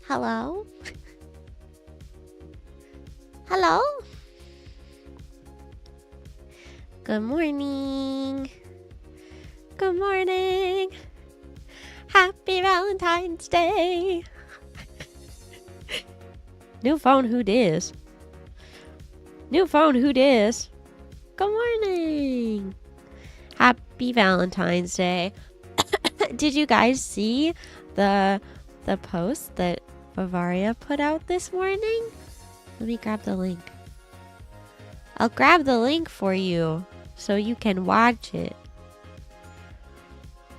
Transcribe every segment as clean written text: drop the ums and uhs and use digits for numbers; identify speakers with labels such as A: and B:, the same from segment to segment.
A: Hello? Hello? Good morning. Good morning. Happy Valentine's Day. New phone, who dis? New phone, who dis? Good morning. Happy Valentine's Day. Did you guys see the post that VIVARIA put out this morning? Let me grab the link. I'll grab the link for you so you can watch it.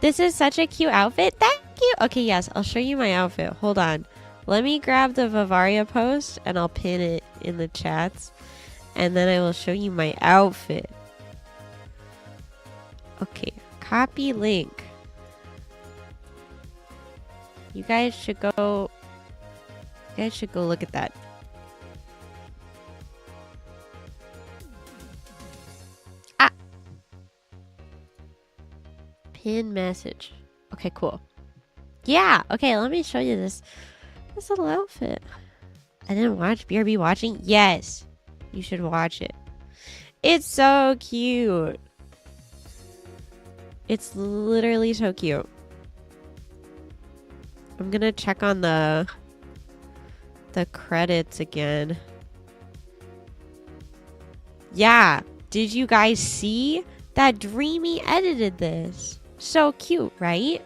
A: This is such a cute outfit. Thank you. Okay, yes, I'll show you my outfit. Hold on. Let me grab the VIVARIA post and I'll pin it in the chats. And then I will show you my outfit. Okay, copy link. You guys should go look at that. Ah! Pin message. Okay, cool. Yeah, okay, let me show you this little outfit. I didn't watch BRB watching? Yes. You should watch it. It's so cute. It's literally so cute. I'm gonna check on the credits again. Yeah, did you guys see that Dreamy edited this? So cute, right?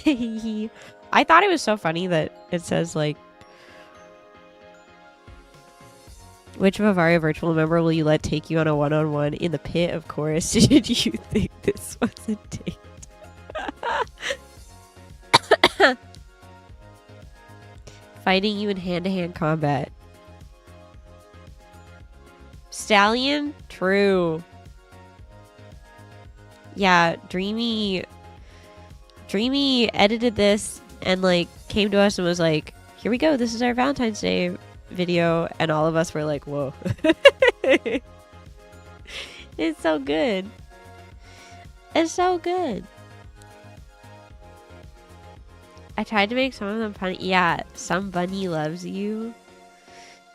A: I thought it was so funny that it says like, which VIVARIA virtual member will you let take you on a one-on-one in the pit? Of course. Did you think this was a date? Fighting you in hand-to-hand combat. Stallion? True. Yeah, Dreamy edited this and like came to us and was like, here we go, this is our Valentine's Day video, and all of us were like, whoa. It's so good. It's so good. I tried to make some of them funny. Yeah, some bunny loves you.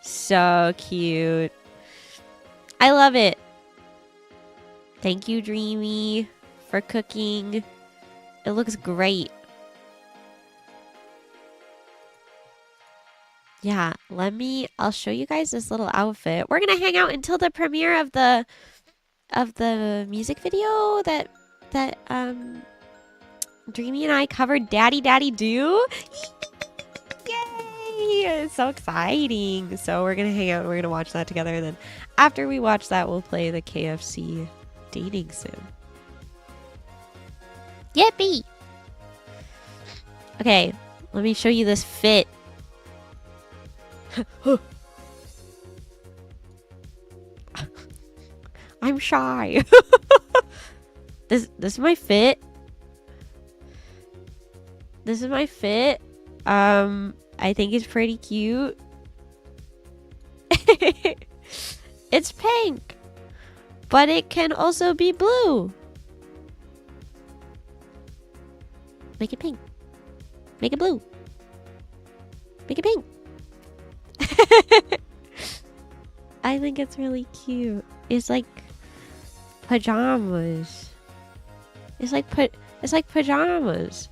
A: So cute. I love it. Thank you, Dreamy, for cooking. It looks great. Yeah, I'll show you guys this little outfit. We're gonna hang out until the premiere of the music video that Dreamy and I covered Daddy Do. Yay! It's so exciting. So we're gonna hang out and we're gonna watch that together, and then after we watch that, we'll play the KFC dating sim. Yippee! Okay, let me show you this fit. I'm shy. This is my fit. This is my fit. I think it's pretty cute. It's pink, but it can also be blue. Make it pink. Make it blue. Make it pink. I think it's really cute. It's like pajamas. It's like pajamas.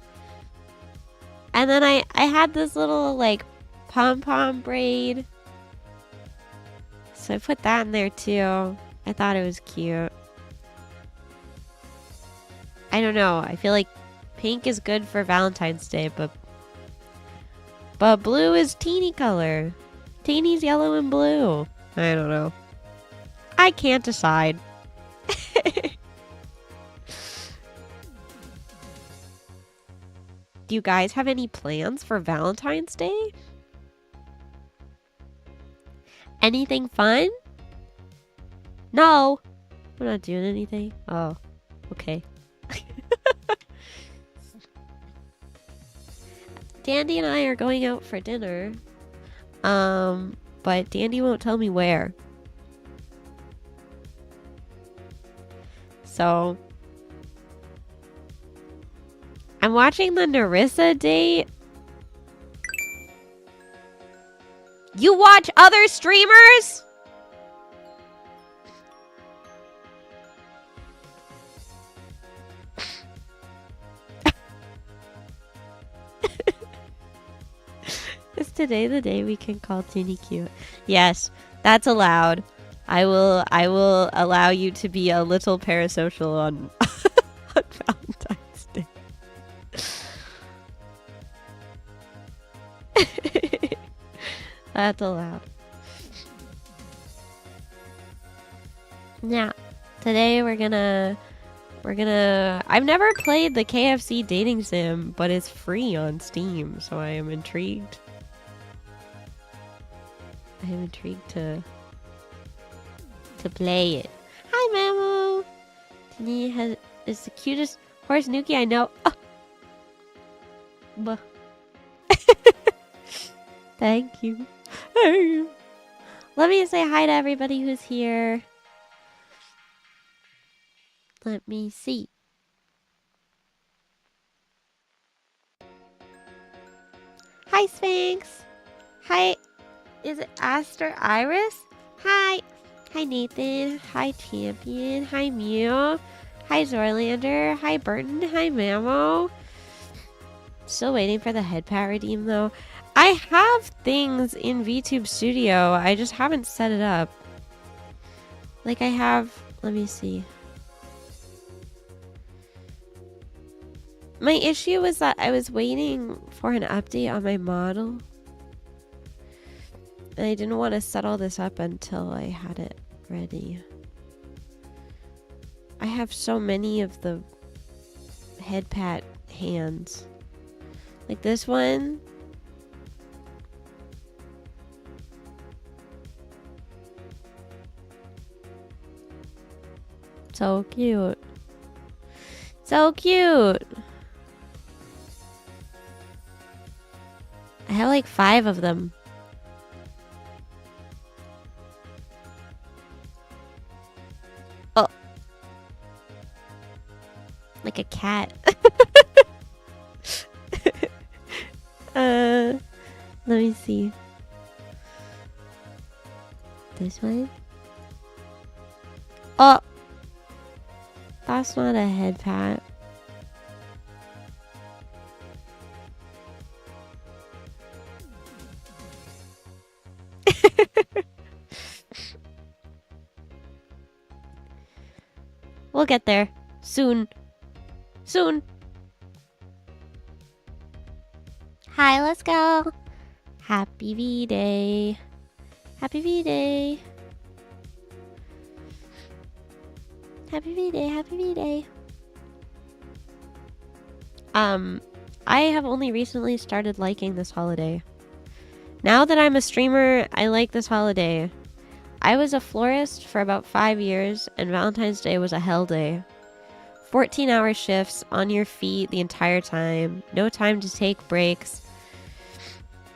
A: And then I had this little like pom-pom braid. So I put that in there too. I thought it was cute. I don't know. I feel like pink is good for Valentine's Day, but blue is teeny color. Teeny's yellow and blue. I don't know. I can't decide. Do you guys have any plans for Valentine's Day? Anything fun? No. We're not doing anything. Oh, okay. Dandy and I are going out for dinner. But Dandy won't tell me where. So I'm watching the Narissa date. You watch other streamers? Is today the day we can call Teeny cute? Yes, that's allowed. I will allow you to be a little parasocial on, on Valentine's Day. That's allowed. Now, today we're gonna I've never played the KFC dating sim, but it's free on Steam, so I am intrigued. I am intrigued to play it. Hi, Mamo! Tini is the cutest horse Nuki I know. Oh. Buh. Thank you. Let me say hi to everybody who's here. Let me see. Hi, Sphinx. Hi. Is it Aster Iris? Hi. Hi, Nathan. Hi, Champion. Hi, Mew. Hi, Zorlander. Hi, Burton. Hi, Mamo. Still waiting for the head pat redeem, though. I have things in VTube Studio. I just haven't set it up. Like, I have... Let me see. My issue was that I was waiting for an update on my model. And I didn't want to set all this up until I had it ready. I have so many of the head pat hands. Like this one. So cute. So cute. I have like 5 of them. Oh. Like a cat. Let me see. This one? Oh! That's not a head pat. We'll get there. Soon. Soon. Hi, let's go. Happy V-Day. Happy V-Day. Happy V-Day, happy V-Day. I have only recently started liking this holiday. Now that I'm a streamer, I like this holiday. I was a florist for about 5 years, and Valentine's Day was a hell day. 14-hour shifts, on your feet the entire time, no time to take breaks.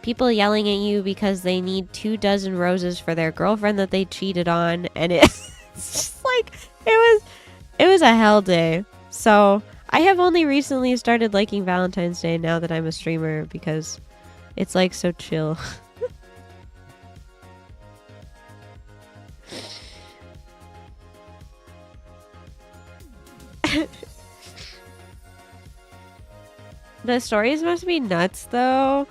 A: People yelling at you because they need 24 roses for their girlfriend that they cheated on, and it's just like, it was a hell day. So I have only recently started liking Valentine's Day now that I'm a streamer because it's like so chill. The stories must be nuts, though.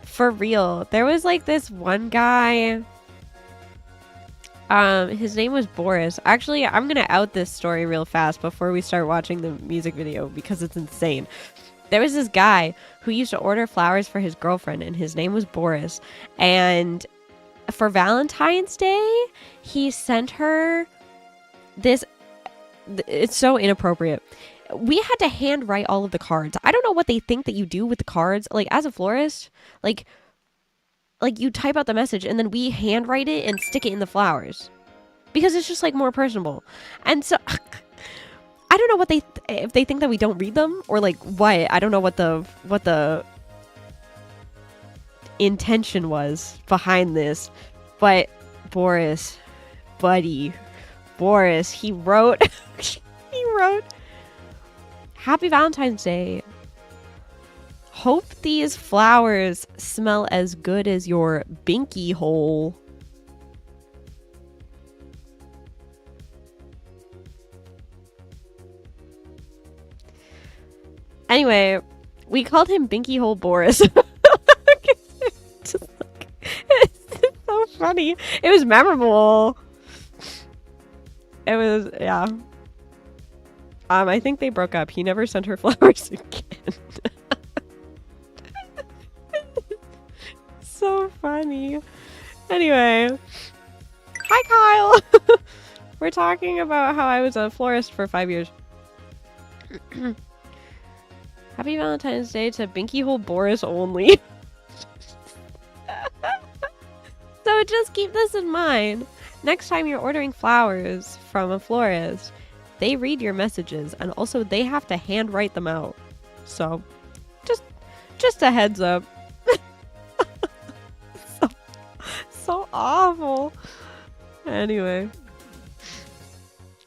A: For real. There was like this one guy. His name was Boris. Actually, I'm gonna out this story real fast before we start watching the music video because it's insane. There was this guy who used to order flowers for his girlfriend, and his name was Boris. And for Valentine's Day, he sent her this. It's so inappropriate. We had to handwrite all of the cards. I don't know what they think that you do with the cards. Like, as a florist, like you type out the message and then we handwrite it and stick it in the flowers because it's just like more personable. And so I don't know what if they think that we don't read them or like what. I don't know what the intention was behind this, but Boris, he wrote Happy Valentine's Day. Hope these flowers smell as good as your binky hole. Anyway, we called him Binky Hole Boris. It's so funny. It was memorable. It was, yeah. I think they broke up. He never sent her flowers again. So funny. Anyway. Hi, Kyle! We're talking about how I was a florist for 5 years. Happy Valentine's Day to Binky Hole Boris only. So just keep this in mind. Next time you're ordering flowers from a florist, they read your messages and also they have to handwrite them out. So just a heads up. So awful. Anyway.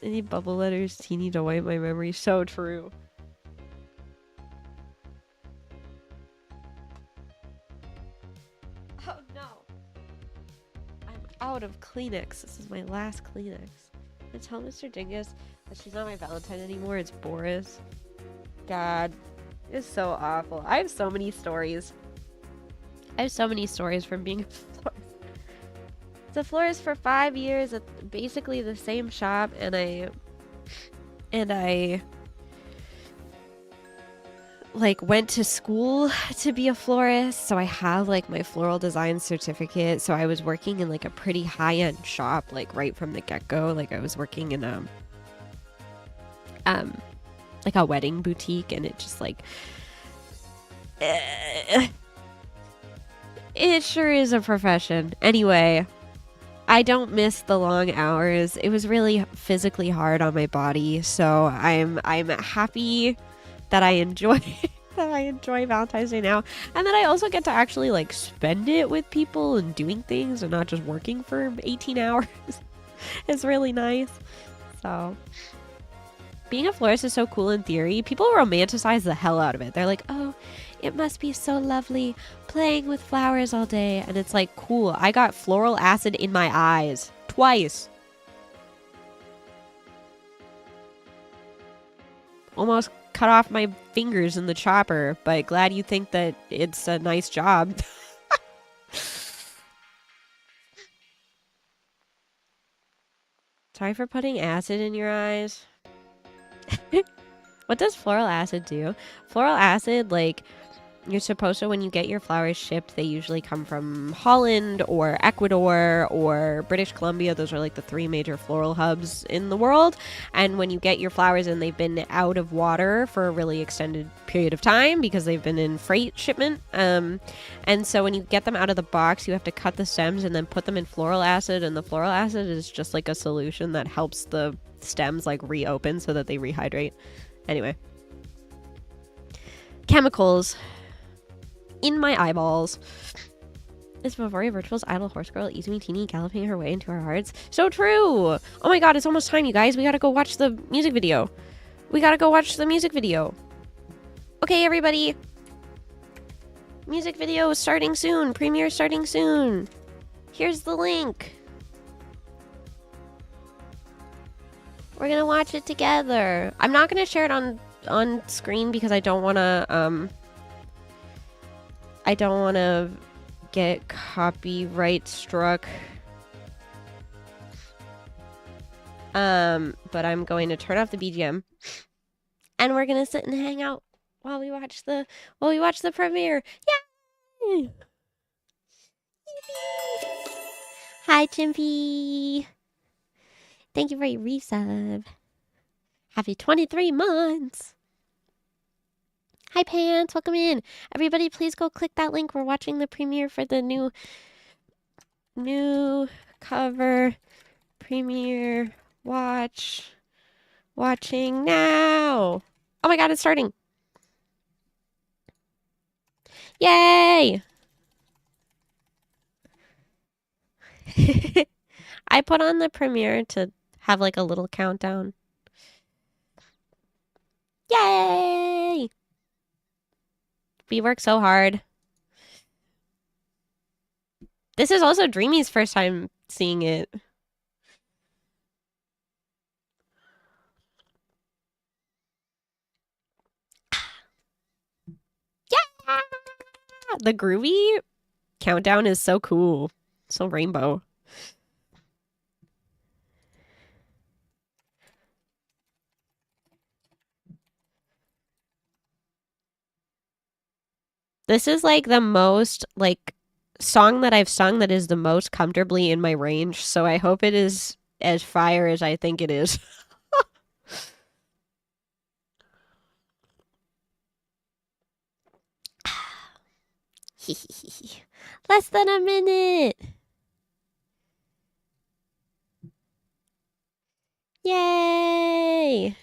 A: I need bubble letters teeny to wipe my memory. So true. Oh no. I'm out of Kleenex. This is my last Kleenex. I tell Mr. Dingus that she's not my Valentine anymore. It's Boris. God. It's so awful. I have so many stories. I have so many stories from being a florist. It's a florist for 5 years at basically the same shop, and I like went to school to be a florist, so I have like my floral design certificate. So I was working in like a pretty high-end shop, like right from the get-go. Like I was working in like a wedding boutique, and it just like it sure is a profession. Anyway, I don't miss the long hours. It was really physically hard on my body, so I'm happy that I enjoy Valentine's Day now, and that I also get to actually like spend it with people and doing things and not just working for 18 hours. It's really nice. So being a florist is so cool in theory. People romanticize the hell out of it. They're like, oh, it must be so lovely playing with flowers all day. And it's like, cool. I got floral acid in my eyes. Twice. Almost cut off my fingers in the chopper, but glad you think that it's a nice job. Sorry for putting acid in your eyes. What does floral acid do? Floral acid, like, you're supposed to, when you get your flowers shipped, they usually come from Holland or Ecuador or British Columbia. Those are like the 3 major floral hubs in the world. And when you get your flowers and they've been out of water for a really extended period of time because they've been in freight shipment. And so when you get them out of the box, you have to cut the stems and then put them in floral acid. And the floral acid is just like a solution that helps the stems like reopen so that they rehydrate. Anyway. Chemicals in my eyeballs. Is VIVARIA Virtual's idle horse girl Izumi Teeny galloping her way into our hearts? So true! Oh my god, it's almost time, you guys. We gotta go watch the music video. Okay, everybody. Music video is starting soon. Premiere starting soon. Here's the link. We're gonna watch it together. I'm not gonna share it on screen because I don't wanna get copyright struck. But I'm going to turn off the BGM and we're gonna sit and hang out while we watch the premiere. Yay! Hi, Chimpy. Thank you for your resub. Happy 23 months. Hi, Pants. Welcome in. Everybody, please go click that link. We're watching the premiere for the new cover premiere. Watching now. Oh my god, it's starting. Yay! I put on the premiere to have like a little countdown. Yay! We work so hard. This is also Dreamy's first time seeing it. Yeah! The groovy countdown is so cool. So rainbow. This is like the most like song that I've sung that is the most comfortably in my range, so I hope it is as fire as I think it is. Less than a minute. Yay!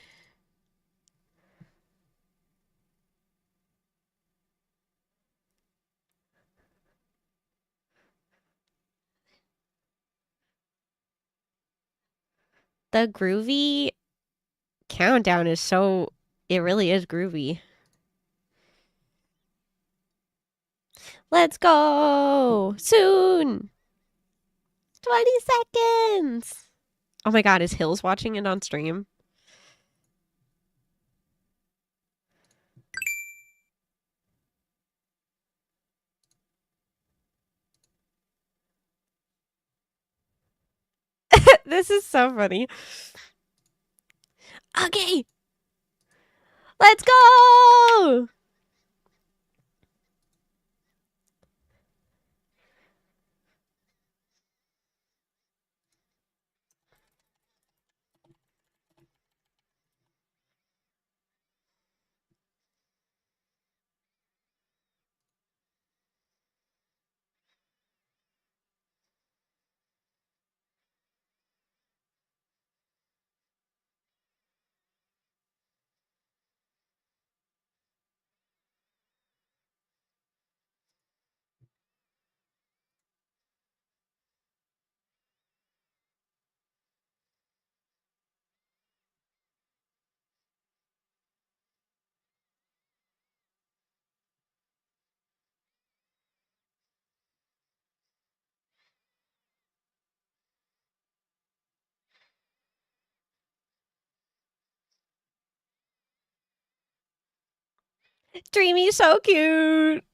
A: The groovy countdown is so... It really is groovy. Let's go! Soon! 20 seconds! Oh my god, is Hills watching it on stream? This is so funny. Okay! Let's go! Dreamy's so cute!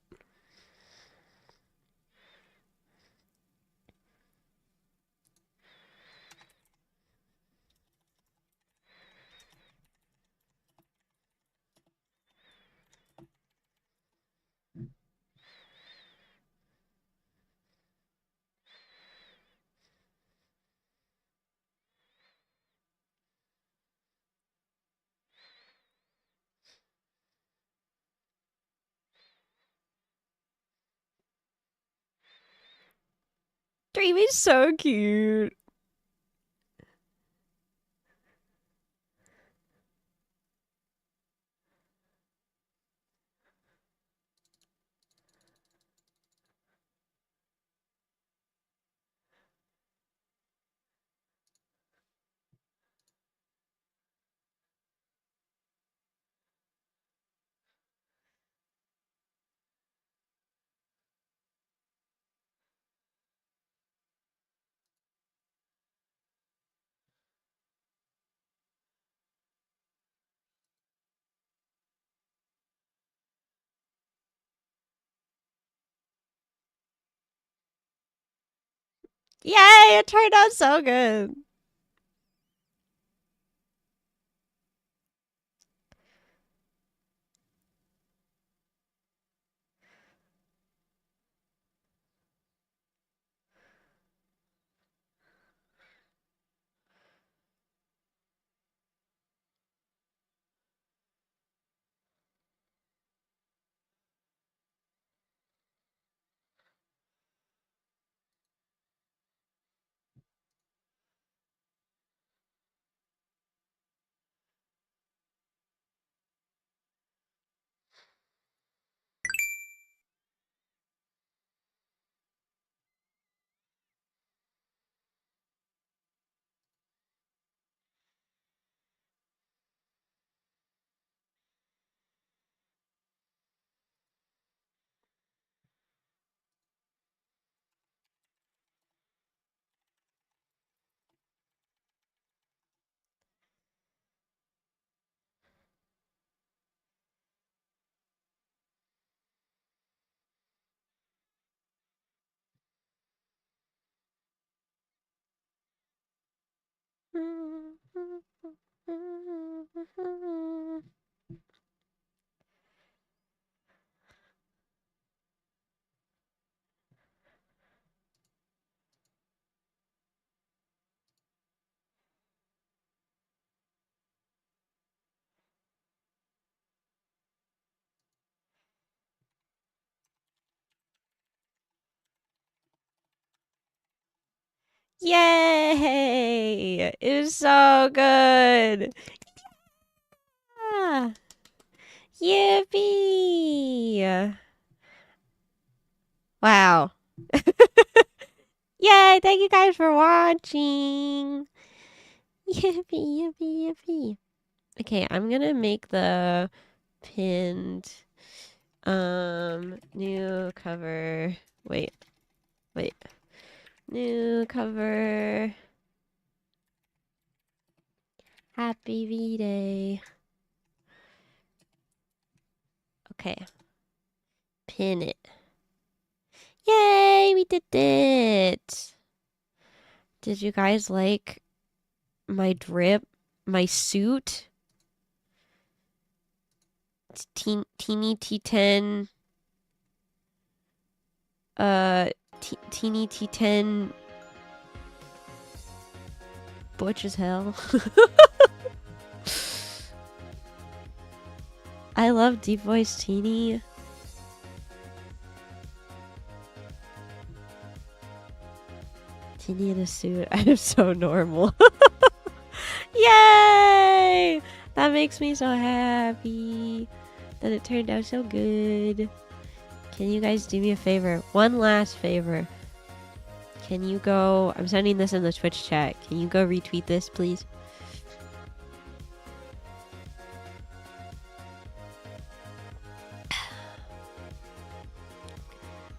A: Dreamy's so cute! Yay! It turned out so good. Yay! It was so good. Yeah. Yippee! Wow. Yay! Thank you guys for watching. Yippee, yippee, yippee. Okay, I'm gonna make the pinned new cover. Wait. New cover. Happy V-Day. Okay. Pin it. Yay, we did it. Did you guys like my drip? My suit? Teeny T10. Teeny T10. Butch as hell. I love deep voice Teeny. Teeny in a suit. I am so normal. Yay! That makes me so happy that it turned out so good. Can you guys do me a favor? One last favor. Can you go... I'm sending this in the Twitch chat. Can you go retweet this, please?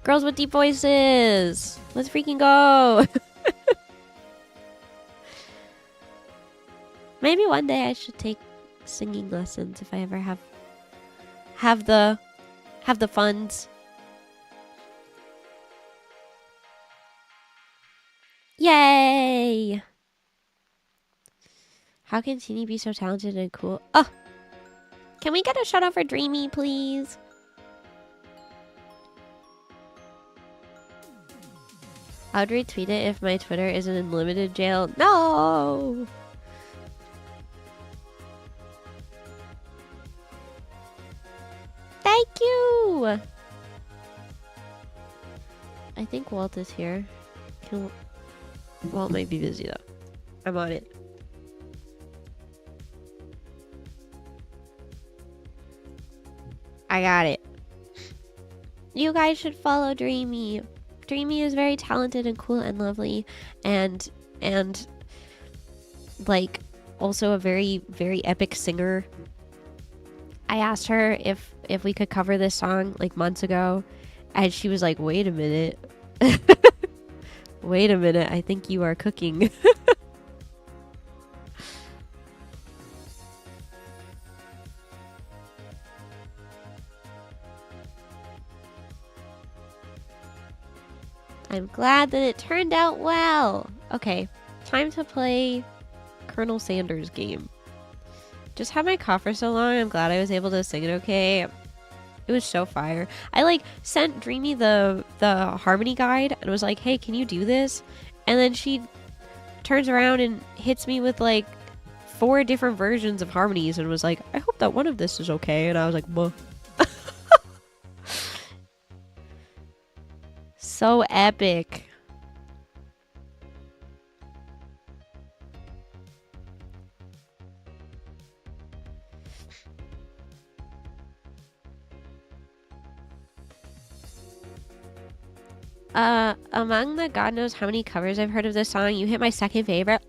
A: Girls with deep voices! Let's freaking go! Maybe one day I should take singing lessons if I ever have the funds. Yay! How can Teeny be so talented and cool? Oh! Can we get a shout out for Dreamy, please? I would retweet it if my Twitter isn't in limited jail. No! Thank you! I think Walt is here. Walt might be busy though. I'm on it. I got it. You guys should follow Dreamy. Dreamy is very talented and cool and lovely and like also a very, very epic singer. I asked her if we could cover this song like months ago, and she was like, wait a minute. Wait a minute, I think you are cooking. I'm glad that it turned out well. Okay, time to play Colonel Sanders' game. Just had my cough for so long, I'm glad I was able to sing it okay. It was so fire. I like sent Dreamy the harmony guide and was like, hey, can you do this? And then she turns around and hits me with like 4 different versions of harmonies and was like, I hope that one of this is okay. And I was like, buh. So epic. Among the God knows how many covers I've heard of this song, you hit my second favorite.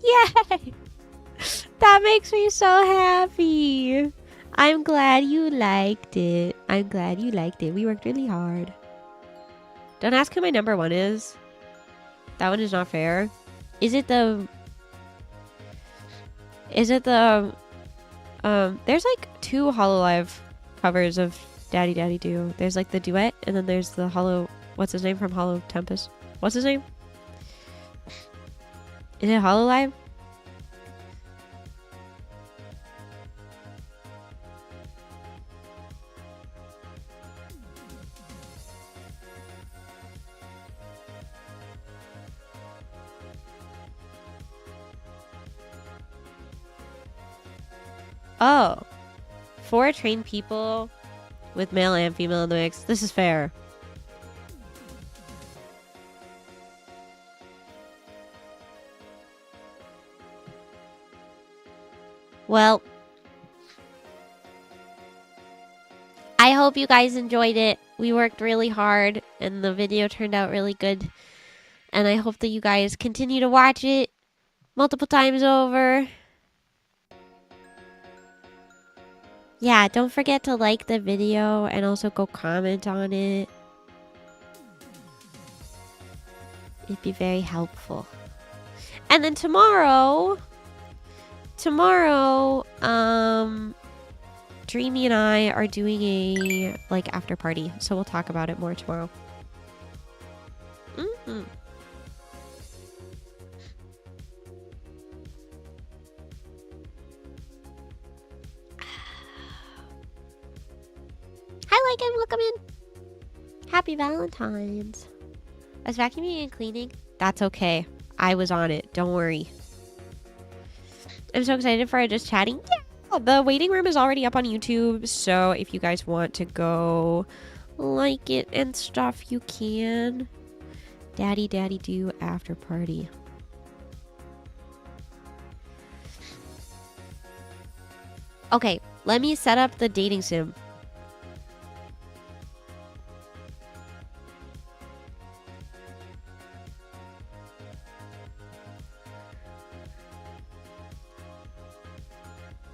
A: Yay! That makes me so happy. I'm glad you liked it. I'm glad you liked it. We worked really hard. Don't ask who my number 1 is. That one is not fair. Is it the... there's like 2 Hololive covers of Daddy Daddy Do. There's like the duet, and then there's the Hollow... What's his name from Hollow Tempest? What's his name? Is it Hololive? Oh. 4 trained people with male and female in the mix. This is fair. Well, I hope you guys enjoyed it. We worked really hard and the video turned out really good. And I hope that you guys continue to watch it multiple times over. Yeah, don't forget to like the video and also go comment on it. It'd be very helpful. And then tomorrow, Dreamy and I are doing a like after party, so we'll talk about it more tomorrow. Hi, Lycan, welcome in. Happy Valentine's. I was vacuuming and cleaning. That's okay. I was on it. Don't worry. I'm so excited for just chatting. Yeah, the waiting room is already up on YouTube, so if you guys want to go like it and stuff, you can. Daddy Daddy Do after party. Okay, let me set up the dating sim.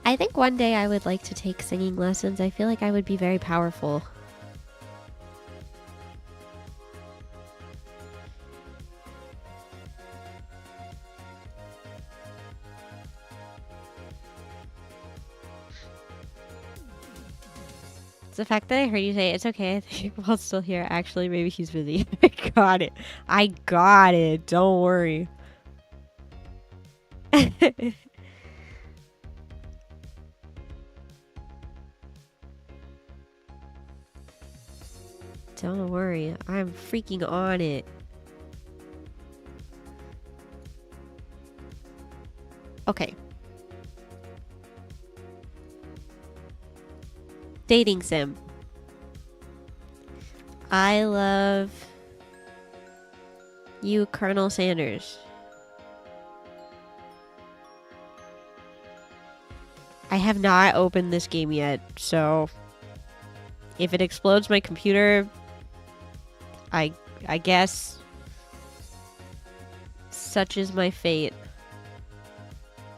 A: I think one day I would like to take singing lessons. I feel like I would be very powerful. It's the fact that I heard you say, it's okay, I think Paul's still here. Actually, maybe he's busy. I got it. I got it. Don't worry. Don't worry, I'm freaking on it. Okay. Dating sim. I love you, Colonel Sanders. I have not opened this game yet, so if it explodes my computer, I guess such is my fate.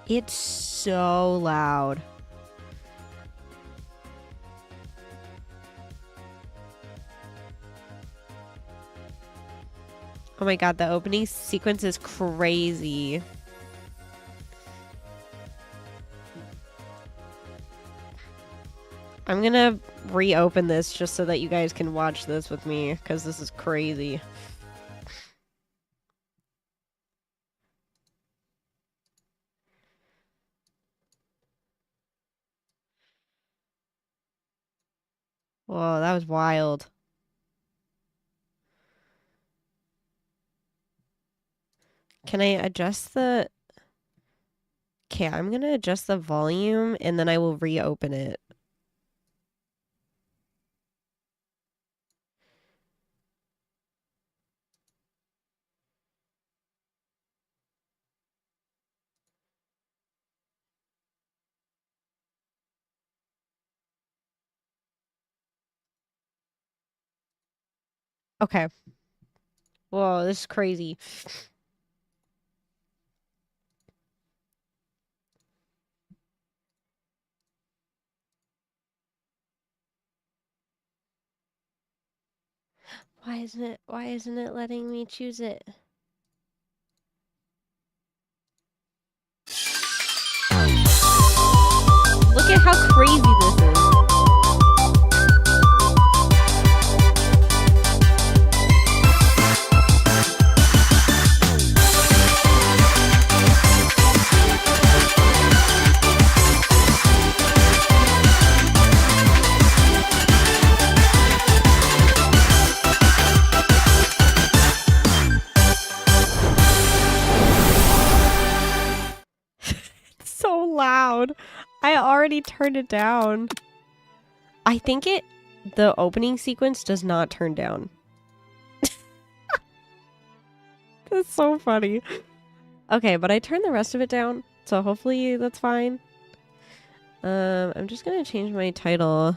A: It's so loud. Oh my god, the opening sequence is crazy. I'm gonna reopen this just so that you guys can watch this with me, because this is crazy. Whoa, that was wild. Can I adjust the... Okay, I'm gonna adjust the volume and then I will reopen it. Okay. Whoa, this is crazy. Why isn't it letting me choose it? Look at how crazy this is. So loud. I already turned it down. I think the opening sequence does not turn down. That's so funny. Okay, but I turned the rest of it down, so hopefully that's fine. I'm just gonna change my title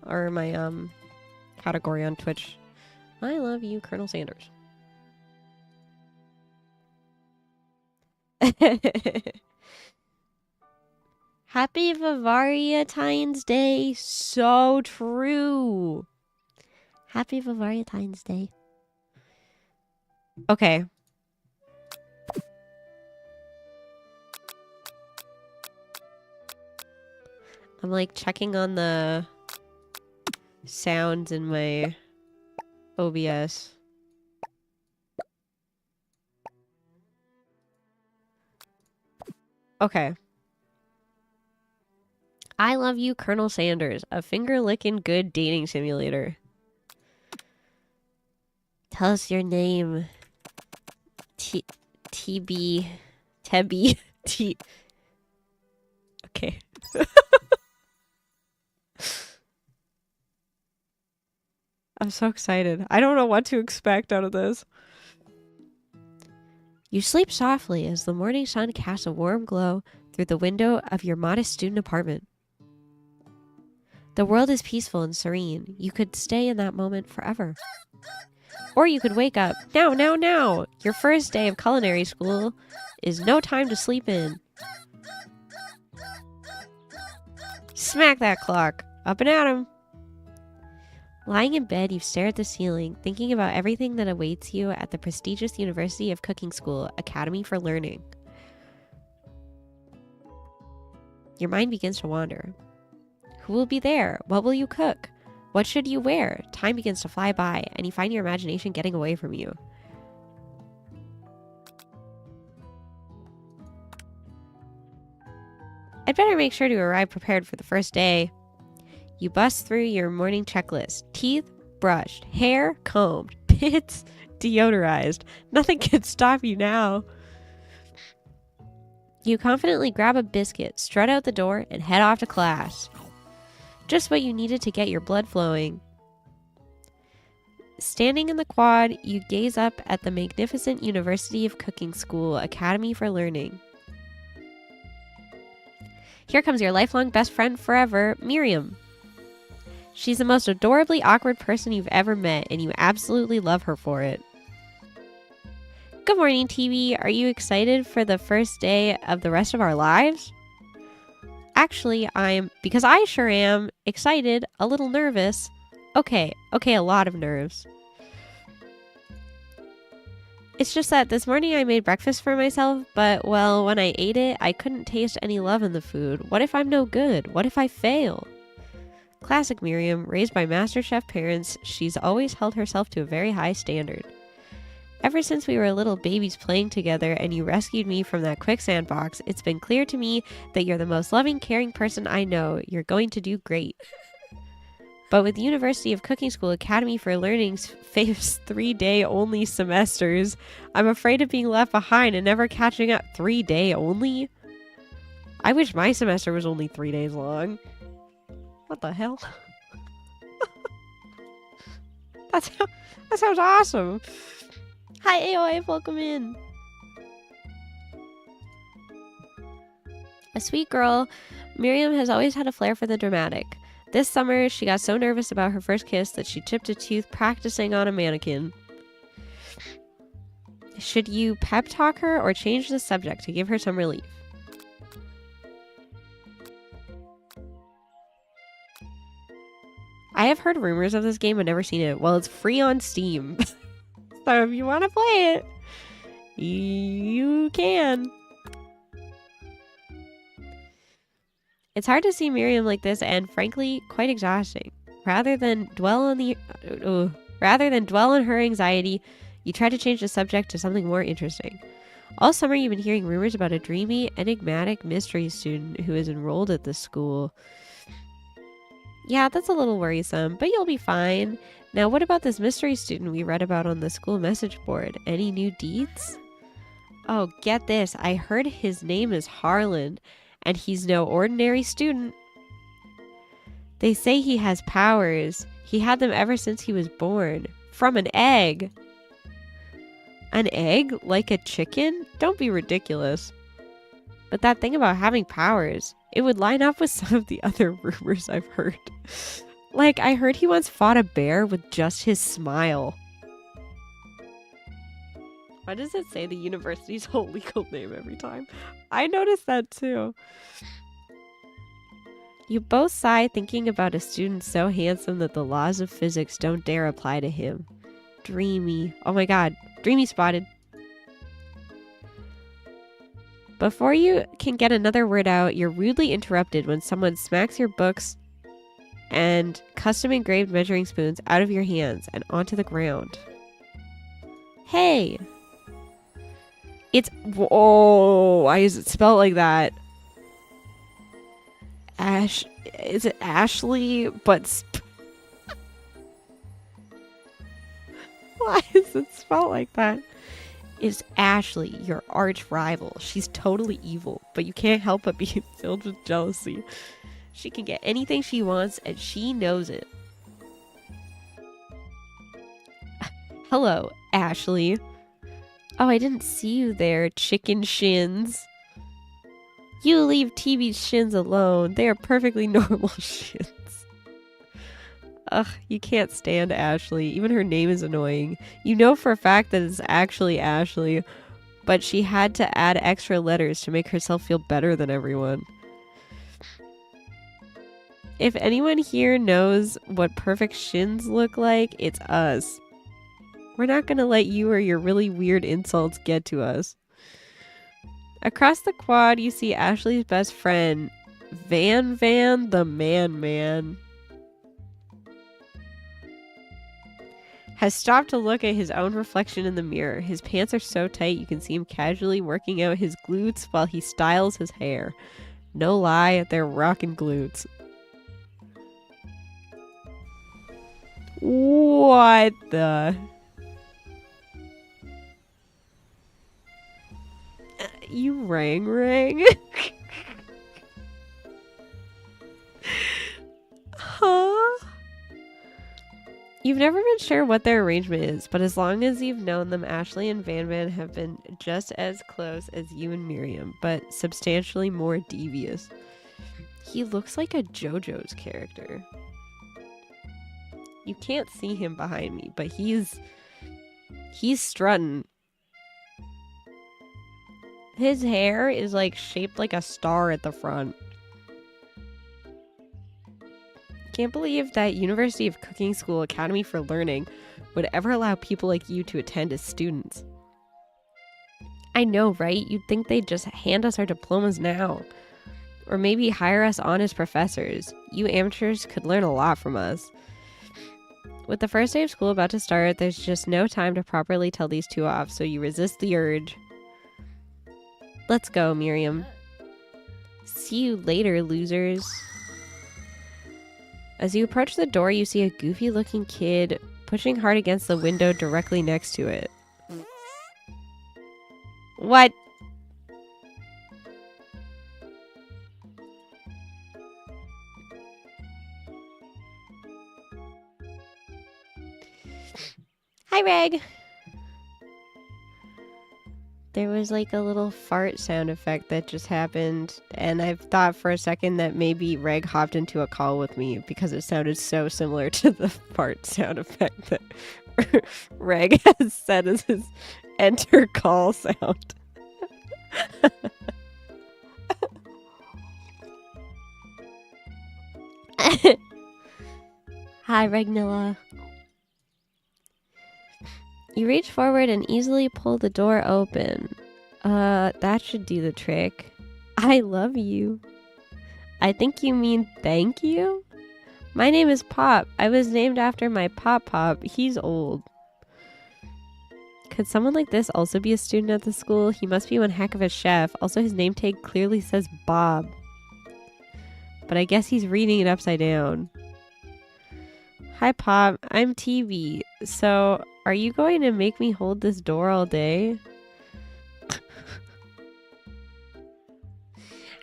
A: or my category on Twitch. I love you, Colonel Sanders. Happy VIVARIA Day. So true. Happy VIVARIA Day. Okay. I'm like checking on the sounds in my OBS. Okay. I love you, Colonel Sanders, a finger-licking good dating simulator. Tell us your name. Tebby. Okay. I'm so excited. I don't know what to expect out of this. You sleep softly as the morning sun casts a warm glow through the window of your modest student apartment. The world is peaceful and serene. You could stay in that moment forever. Or you could wake up. Now! Your first day of culinary school is no time to sleep in. Smack that clock. Up and at 'em. Lying in bed, you stare at the ceiling, thinking about everything that awaits you at the prestigious University of Cooking School Academy for Learning. Your mind begins to wander. Who will be there? What will you cook? What should you wear? Time begins to fly by, and you find your imagination getting away from you. I'd better make sure to arrive prepared for the first day. You bust through your morning checklist. Teeth brushed, hair combed, pits deodorized. Nothing can stop you now. You confidently grab a biscuit, strut out the door, and head off to class. Just what you needed to get your blood flowing. Standing in the quad, you gaze up at the magnificent University of Cooking School Academy for Learning. Here comes your lifelong best friend forever, Miriam. She's the most adorably awkward person you've ever met, and you absolutely love her for it. Good morning, TV. Are you excited for the first day of the rest of our lives? Actually, because I sure am, excited, a little nervous. Okay, a lot of nerves. It's just that this morning I made breakfast for myself, but, well, when I ate it, I couldn't taste any love in the food. What if I'm no good? What if I fail? Classic Miriam, raised by MasterChef parents, she's always held herself to a very high standard. Ever since we were little babies playing together and you rescued me from that quicksand box, it's been clear to me that you're the most loving, caring person I know. You're going to do great. But with the University of Cooking School Academy for Learning's famous 3-day only semesters, I'm afraid of being left behind and never catching up. 3-day only? I wish my semester was only 3 days long. What the hell? That sounds awesome. Hi, AOA, welcome in. A sweet girl, Miriam has always had a flair for the dramatic. This summer, she got so nervous about her first kiss that she chipped a tooth practicing on a mannequin. Should you pep talk her or change the subject to give her some relief? I have heard rumors of this game but never seen it. Well, it's free on Steam. So if you want to play it, you can. It's hard to see Miriam like this and, frankly, quite exhausting. Rather than dwell on her anxiety, you try to change the subject to something more interesting. All summer you've been hearing rumors about a dreamy, enigmatic mystery student who is enrolled at this school. Yeah, that's a little worrisome, but you'll be fine. Now, what about this mystery student we read about on the school message board? Any new deeds? Oh, get this. I heard his name is Harlan, and he's no ordinary student. They say he has powers. He had them ever since he was born. From an egg. An egg? Like a chicken? Don't be ridiculous. But that thing about having powers, it would line up with some of the other rumors I've heard. Like, I heard he once fought a bear with just his smile. Why does it say the university's whole legal name every time? I noticed that too. You both sigh thinking about a student so handsome that the laws of physics don't dare apply to him. Dreamy. Oh my god. Dreamy spotted. Before you can get another word out, you're rudely interrupted when someone smacks your books and custom engraved measuring spoons out of your hands and onto the ground. Hey! It's... Whoa! Why is it spelled like that? Is it Ashley? But... Why is it spelled like that? It's Ashley, your arch rival. She's totally evil, but you can't help but be filled with jealousy. She can get anything she wants, and she knows it. Hello, Ashley. Oh, I didn't see you there, chicken shins. You leave TV's shins alone. They are perfectly normal shins. Ugh, you can't stand Ashley. Even her name is annoying. You know for a fact that it's actually Ashley, but she had to add extra letters to make herself feel better than everyone. If anyone here knows what perfect shins look like, it's us. We're not gonna let you or your really weird insults get to us. Across the quad, you see Ashley's best friend, Van the Man, has stopped to look at his own reflection in the mirror. His pants are so tight you can see him casually working out his glutes while he styles his hair. No lie, they're rockin' glutes. What the... You rang. Huh? You've never been sure what their arrangement is, but as long as you've known them, Ashley and Van have been just as close as you and Miriam, but substantially more devious. He looks like a JoJo's character. You can't see him behind me, but he's strutting. His hair is like shaped like a star at the front. Can't believe that University of Cooking School Academy for Learning would ever allow people like you to attend as students. I know, right? You'd think they'd just hand us our diplomas now. Or maybe hire us on as professors. You amateurs could learn a lot from us. With the first day of school about to start, there's just no time to properly tell these two off, so you resist the urge. Let's go, Miriam. See you later, losers. As you approach the door, you see a goofy-looking kid pushing hard against the window directly next to it. What? Hi, Reg! There was like a little fart sound effect that just happened, and I thought for a second that maybe Reg hopped into a call with me because it sounded so similar to the fart sound effect that Reg has set as his enter call sound. Hi, Regnilla. You reach forward and easily pull the door open. That should do the trick. I love you. I think you mean thank you? My name is Pop. I was named after my Pop. He's old. Could someone like this also be a student at the school? He must be one heck of a chef. Also, his name tag clearly says Bob. But I guess he's reading it upside down. Hi, Pop. I'm TV. So, are you going to make me hold this door all day?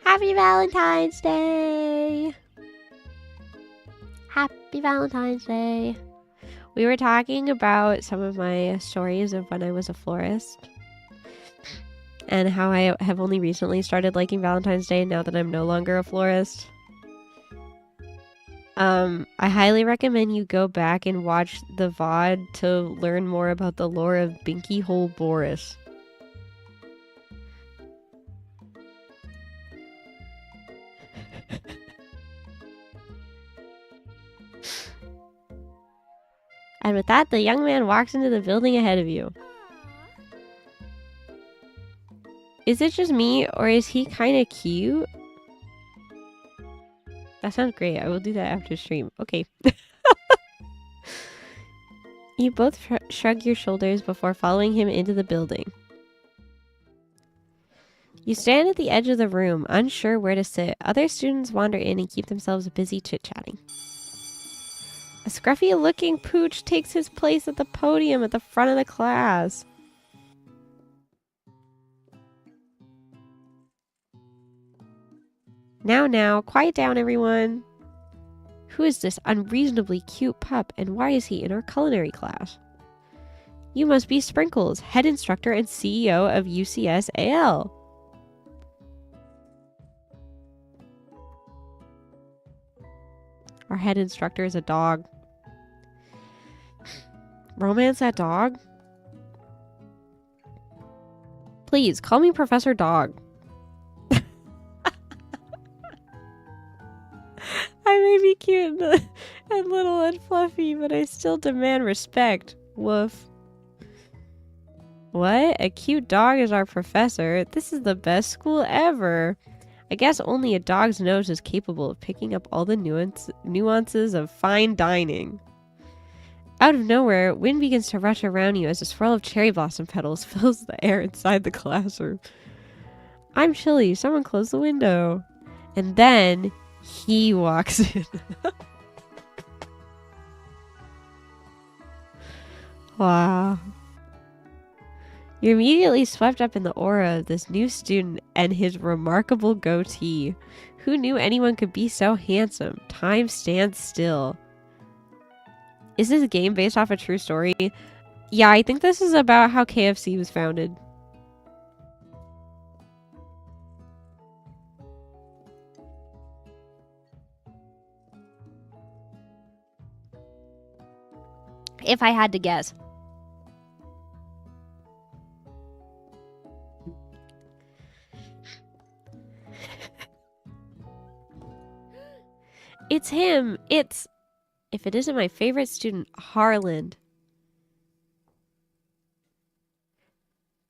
A: Happy Valentine's Day! Happy Valentine's Day! We were talking about some of my stories of when I was a florist. And how I have only recently started liking Valentine's Day now that I'm no longer a florist. I highly recommend you go back and watch the VOD to learn more about the lore of Binky Hole Boris. And with that, the young man walks into the building ahead of you. Is it just me, or is he kind of cute? That sounds great. I will do that after stream. Okay. You both shrug your shoulders before following him into the building. You stand at the edge of the room, unsure where to sit. Other students wander in and keep themselves busy chit-chatting. A scruffy-looking pooch takes his place at the podium at the front of the class. Now, quiet down, everyone. Who is this unreasonably cute pup, and why is he in our culinary class? You must be Sprinkles, head instructor and CEO of UCS AL. Our head instructor is a dog. Romance that dog? Please, call me Professor Dog. I may be cute and little and fluffy, but I still demand respect. Woof. What? A cute dog is our professor? This is the best school ever. I guess only a dog's nose is capable of picking up all the nuances of fine dining. Out of nowhere, wind begins to rush around you as a swirl of cherry blossom petals fills the air inside the classroom. I'm chilly. Someone close the window. And then he walks in. Wow. You're immediately swept up in the aura of this new student and his remarkable goatee. Who knew anyone could be so handsome? Time stands still. Is this game based off a true story? Yeah, I think this is about how KFC was founded. If I had to guess. It's him. It's... If it isn't my favorite student, Harland.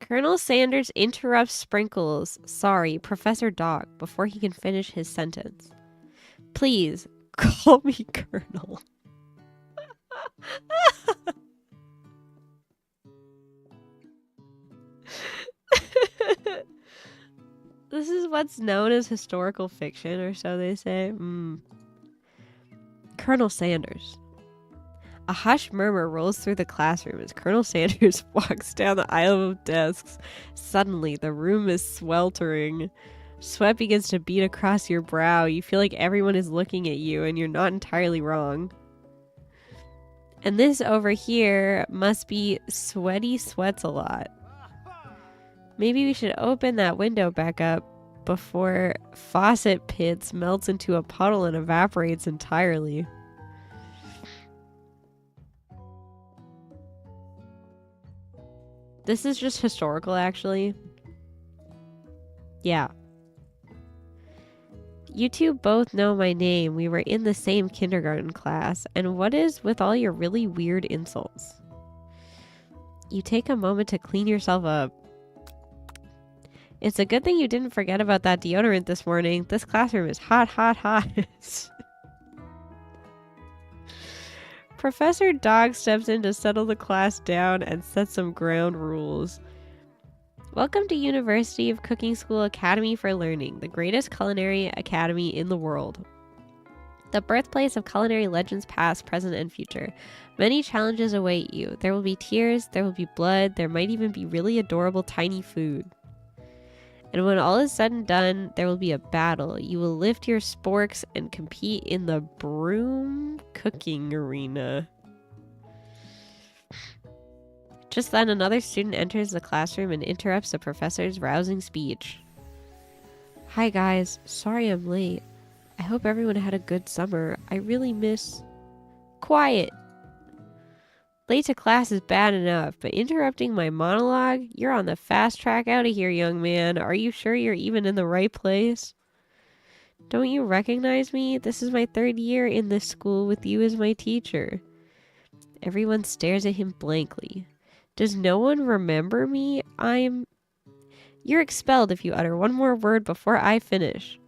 A: Colonel Sanders interrupts Sprinkles, sorry, Professor Dog, before he can finish his sentence. Please, call me Colonel. This is what's known as historical fiction, or so they say. Colonel Sanders. A hushed murmur rolls through the classroom as Colonel Sanders walks down the aisle of desks. Suddenly, the room is sweltering. Sweat begins to beat across your brow. You feel like everyone is looking at you, and you're not entirely wrong. And this over here must be Sweaty Sweats a Lot. Maybe we should open that window back up before Faucet Pits melts into a puddle and evaporates entirely. This is just historical, actually. Yeah. You two both know my name. We were in the same kindergarten class. And what is with all your really weird insults? You take a moment to clean yourself up. It's a good thing you didn't forget about that deodorant this morning. This classroom is hot, hot, hot. Professor Dog steps in to settle the class down and set some ground rules. Welcome to University of Cooking School Academy for Learning, the greatest culinary academy in the world. The birthplace of culinary legends past, present, and future. Many challenges await you. There will be tears, there will be blood, there might even be really adorable tiny food. And when all is said and done, there will be a battle. You will lift your sporks and compete in the broom cooking arena. Just then, another student enters the classroom and interrupts the professor's rousing speech. Hi guys, sorry I'm late. I hope everyone had a good summer. I really miss... Quiet! Late to class is bad enough, but interrupting my monologue? You're on the fast track out of here, young man. Are you sure you're even in the right place? Don't you recognize me? This is my 3rd year in this school with you as my teacher. Everyone stares at him blankly. Does no one remember me? You're expelled if you utter one more word before I finish.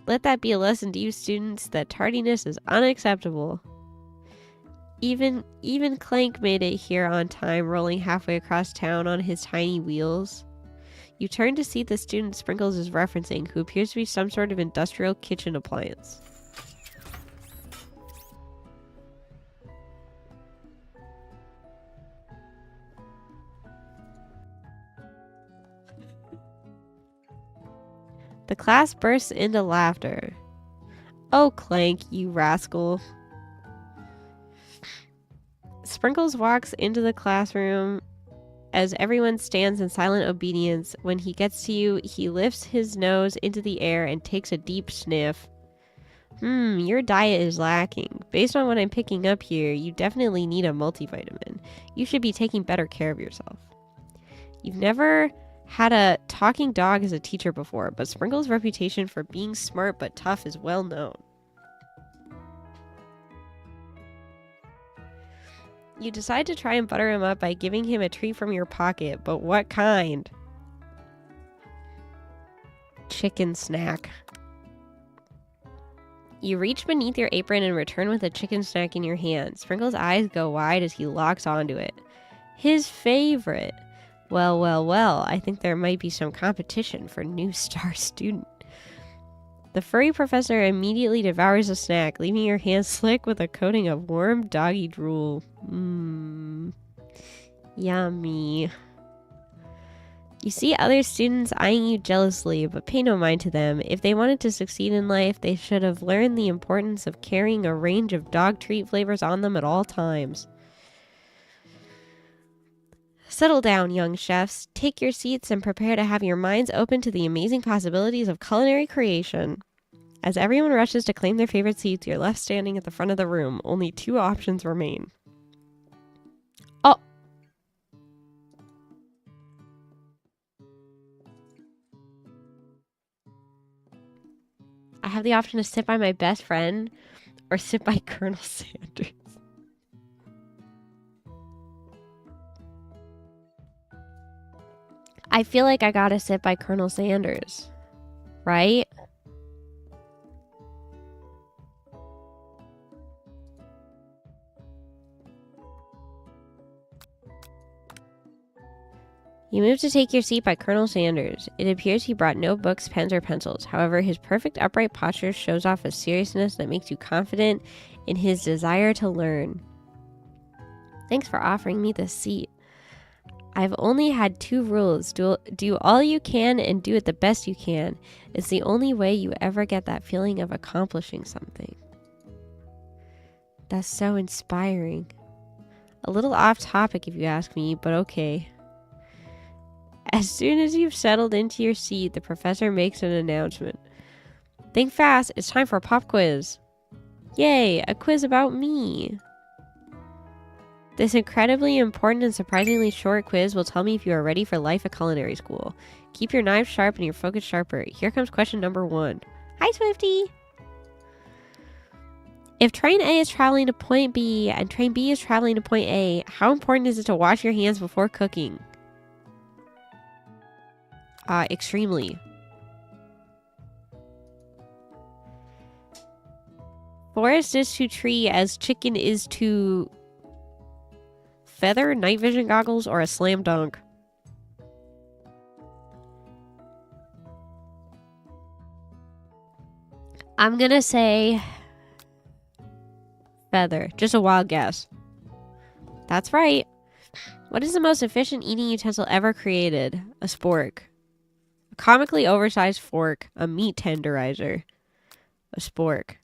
A: Let that be a lesson to you students that tardiness is unacceptable. Even Clank made it here on time, rolling halfway across town on his tiny wheels. You turn to see the student Sprinkles is referencing, who appears to be some sort of industrial kitchen appliance. The class bursts into laughter. Oh, Clank, you rascal. Sprinkles walks into the classroom as everyone stands in silent obedience. When he gets to you, he lifts his nose into the air and takes a deep sniff. Your diet is lacking. Based on what I'm picking up here, you definitely need a multivitamin. You should be taking better care of yourself. You've never had a talking dog as a teacher before, but Sprinkles' reputation for being smart but tough is well known. You decide to try and butter him up by giving him a treat from your pocket, but what kind? Chicken snack. You reach beneath your apron and return with a chicken snack in your hand. Sprinkles' eyes go wide as he locks onto it. His favorite. Well, well, well, I think there might be some competition for new star student. The furry professor immediately devours the snack, leaving your hands slick with a coating of warm doggy drool. Yummy. You see other students eyeing you jealously, but pay no mind to them. If they wanted to succeed in life, they should have learned the importance of carrying a range of dog treat flavors on them at all times. Settle down, young chefs. Take your seats and prepare to have your minds open to the amazing possibilities of culinary creation. As everyone rushes to claim their favorite seats, you're left standing at the front of the room. Only 2 options remain. Oh! I have the option to sit by my best friend or sit by Colonel Sanders. I feel like I gotta sit by Colonel Sanders, right? You moved to take your seat by Colonel Sanders. It appears he brought no books, pens, or pencils. However, his perfect upright posture shows off a seriousness that makes you confident in his desire to learn. Thanks for offering me this seat. I've only had 2 rules. Do all you can and do it the best you can. It's the only way you ever get that feeling of accomplishing something. That's so inspiring. A little off topic if you ask me, but okay. As soon as you've settled into your seat, the professor makes an announcement. Think fast, it's time for a pop quiz. Yay, a quiz about me. This incredibly important and surprisingly short quiz will tell me if you are ready for life at culinary school. Keep your knives sharp and your focus sharper. Here comes question number 1. Hi, Swifty! If train A is traveling to point B and train B is traveling to point A, how important is it to wash your hands before cooking? Extremely. Forest is to tree as chicken is to feather, night vision goggles, or a slam dunk. I'm gonna say feather. Just a wild guess. That's right. What is the most efficient eating utensil ever created? A spork. A comically oversized fork. A meat tenderizer. A spork.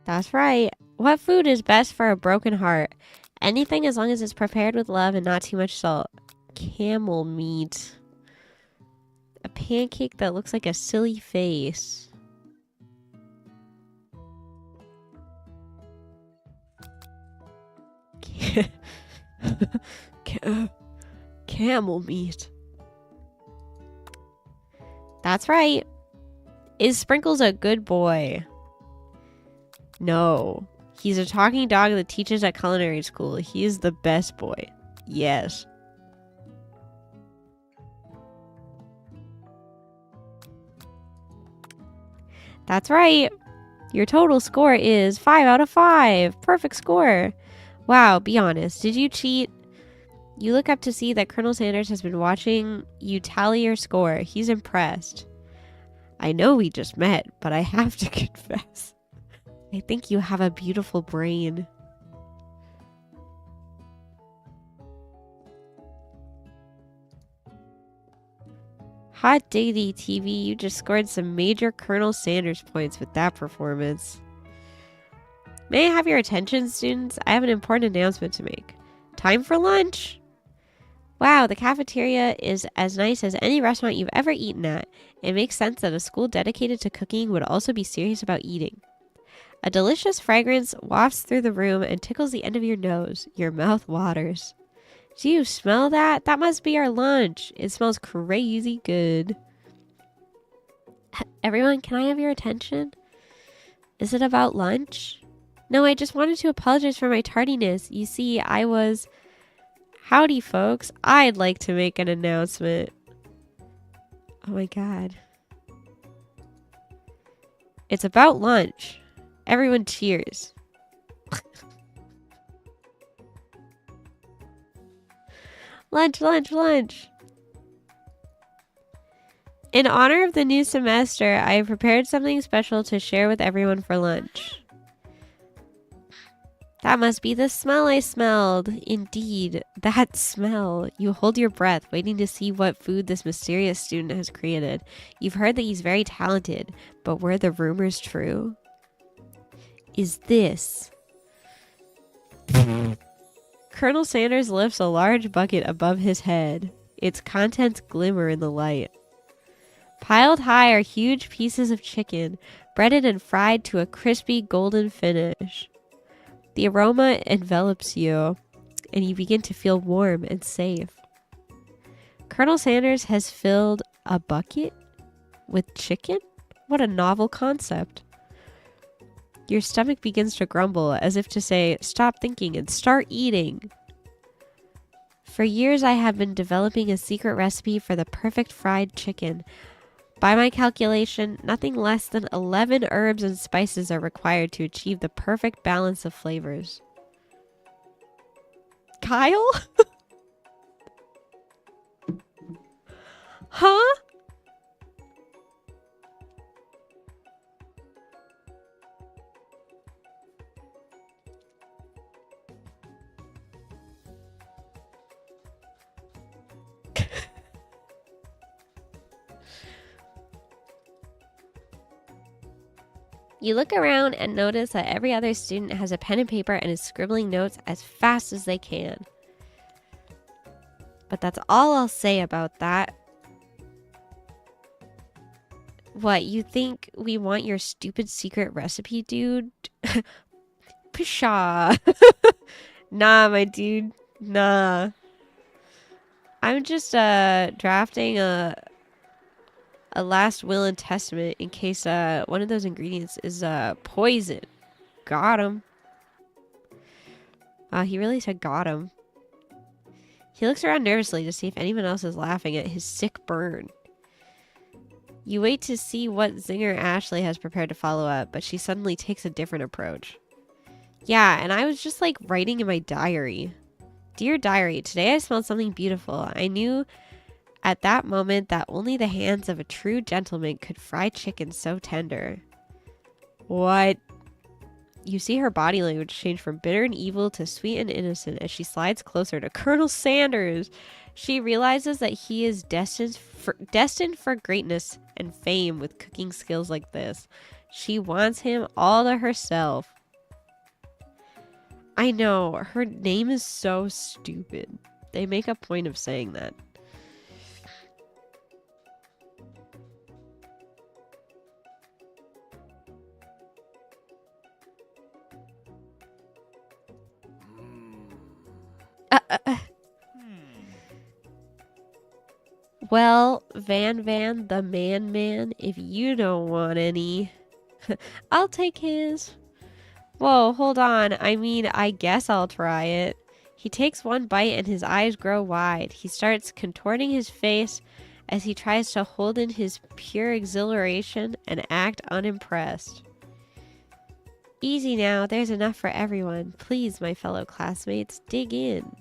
A: That's right. What food is best for a broken heart? Anything as long as it's prepared with love and not too much salt. Camel meat. A pancake that looks like a silly face. Camel meat. That's right. Is Sprinkles a good boy? No. He's a talking dog that teaches at culinary school. He is the best boy. Yes. That's right. Your total score is 5 out of 5. Perfect score. Wow, be honest. Did you cheat? You look up to see that Colonel Sanders has been watching you tally your score. He's impressed. I know we just met, but I have to confess. I think you have a beautiful brain. Hot diggity TV, you just scored some major Colonel Sanders points with that performance. May I have your attention, students? I have an important announcement to make. Time for lunch! Wow, the cafeteria is as nice as any restaurant you've ever eaten at. It makes sense that a school dedicated to cooking would also be serious about eating. A delicious fragrance wafts through the room and tickles the end of your nose. Your mouth waters. Do you smell that? That must be our lunch. It smells crazy good. Everyone, can I have your attention? Is it about lunch? No, I just wanted to apologize for my tardiness. You see, I was... Howdy, folks. I'd like to make an announcement. Oh my god. It's about lunch. Everyone cheers. Lunch, lunch, lunch. In honor of the new semester, I have prepared something special to share with everyone for lunch. That must be the smell I smelled. Indeed, that smell. You hold your breath, waiting to see what food this mysterious student has created. You've heard that he's very talented, but were the rumors true? Is this... Colonel Sanders lifts a large bucket above his head. Its contents glimmer in the light. Piled high are huge pieces of chicken, breaded and fried to a crispy golden finish. The aroma envelops you, and you begin to feel warm and safe. Colonel Sanders has filled a bucket with chicken? What a novel concept. Your stomach begins to grumble as if to say, stop thinking and start eating. For years, I have been developing a secret recipe for the perfect fried chicken. By my calculation, nothing less than 11 herbs and spices are required to achieve the perfect balance of flavors. Kyle? Huh? You look around and notice that every other student has a pen and paper and is scribbling notes as fast as they can. But that's all I'll say about that. What, you think we want your stupid secret recipe, dude? Pshaw. Nah, my dude. Nah. I'm just drafting a last will and testament in case one of those ingredients is poison. Got him. He really said got him. He looks around nervously to see if anyone else is laughing at his sick burn. You wait to see what zinger Ashley has prepared to follow up, but she suddenly takes a different approach. Yeah, and I was just like writing in my diary. Dear diary, today I smelled something beautiful. I knew at that moment that only the hands of a true gentleman could fry chicken so tender. What? You see her body language change from bitter and evil to sweet and innocent as she slides closer to Colonel Sanders. She realizes that he is destined for greatness and fame with cooking skills like this. She wants him all to herself. I know, her name is so stupid. They make a point of saying that. Well, Van the man, if you don't want any, I'll take his. Whoa, hold on. I mean, I guess I'll try it. He takes one bite and his eyes grow wide. He starts contorting his face as he tries to hold in his pure exhilaration and act unimpressed. Easy now, there's enough for everyone. Please, my fellow classmates, dig in.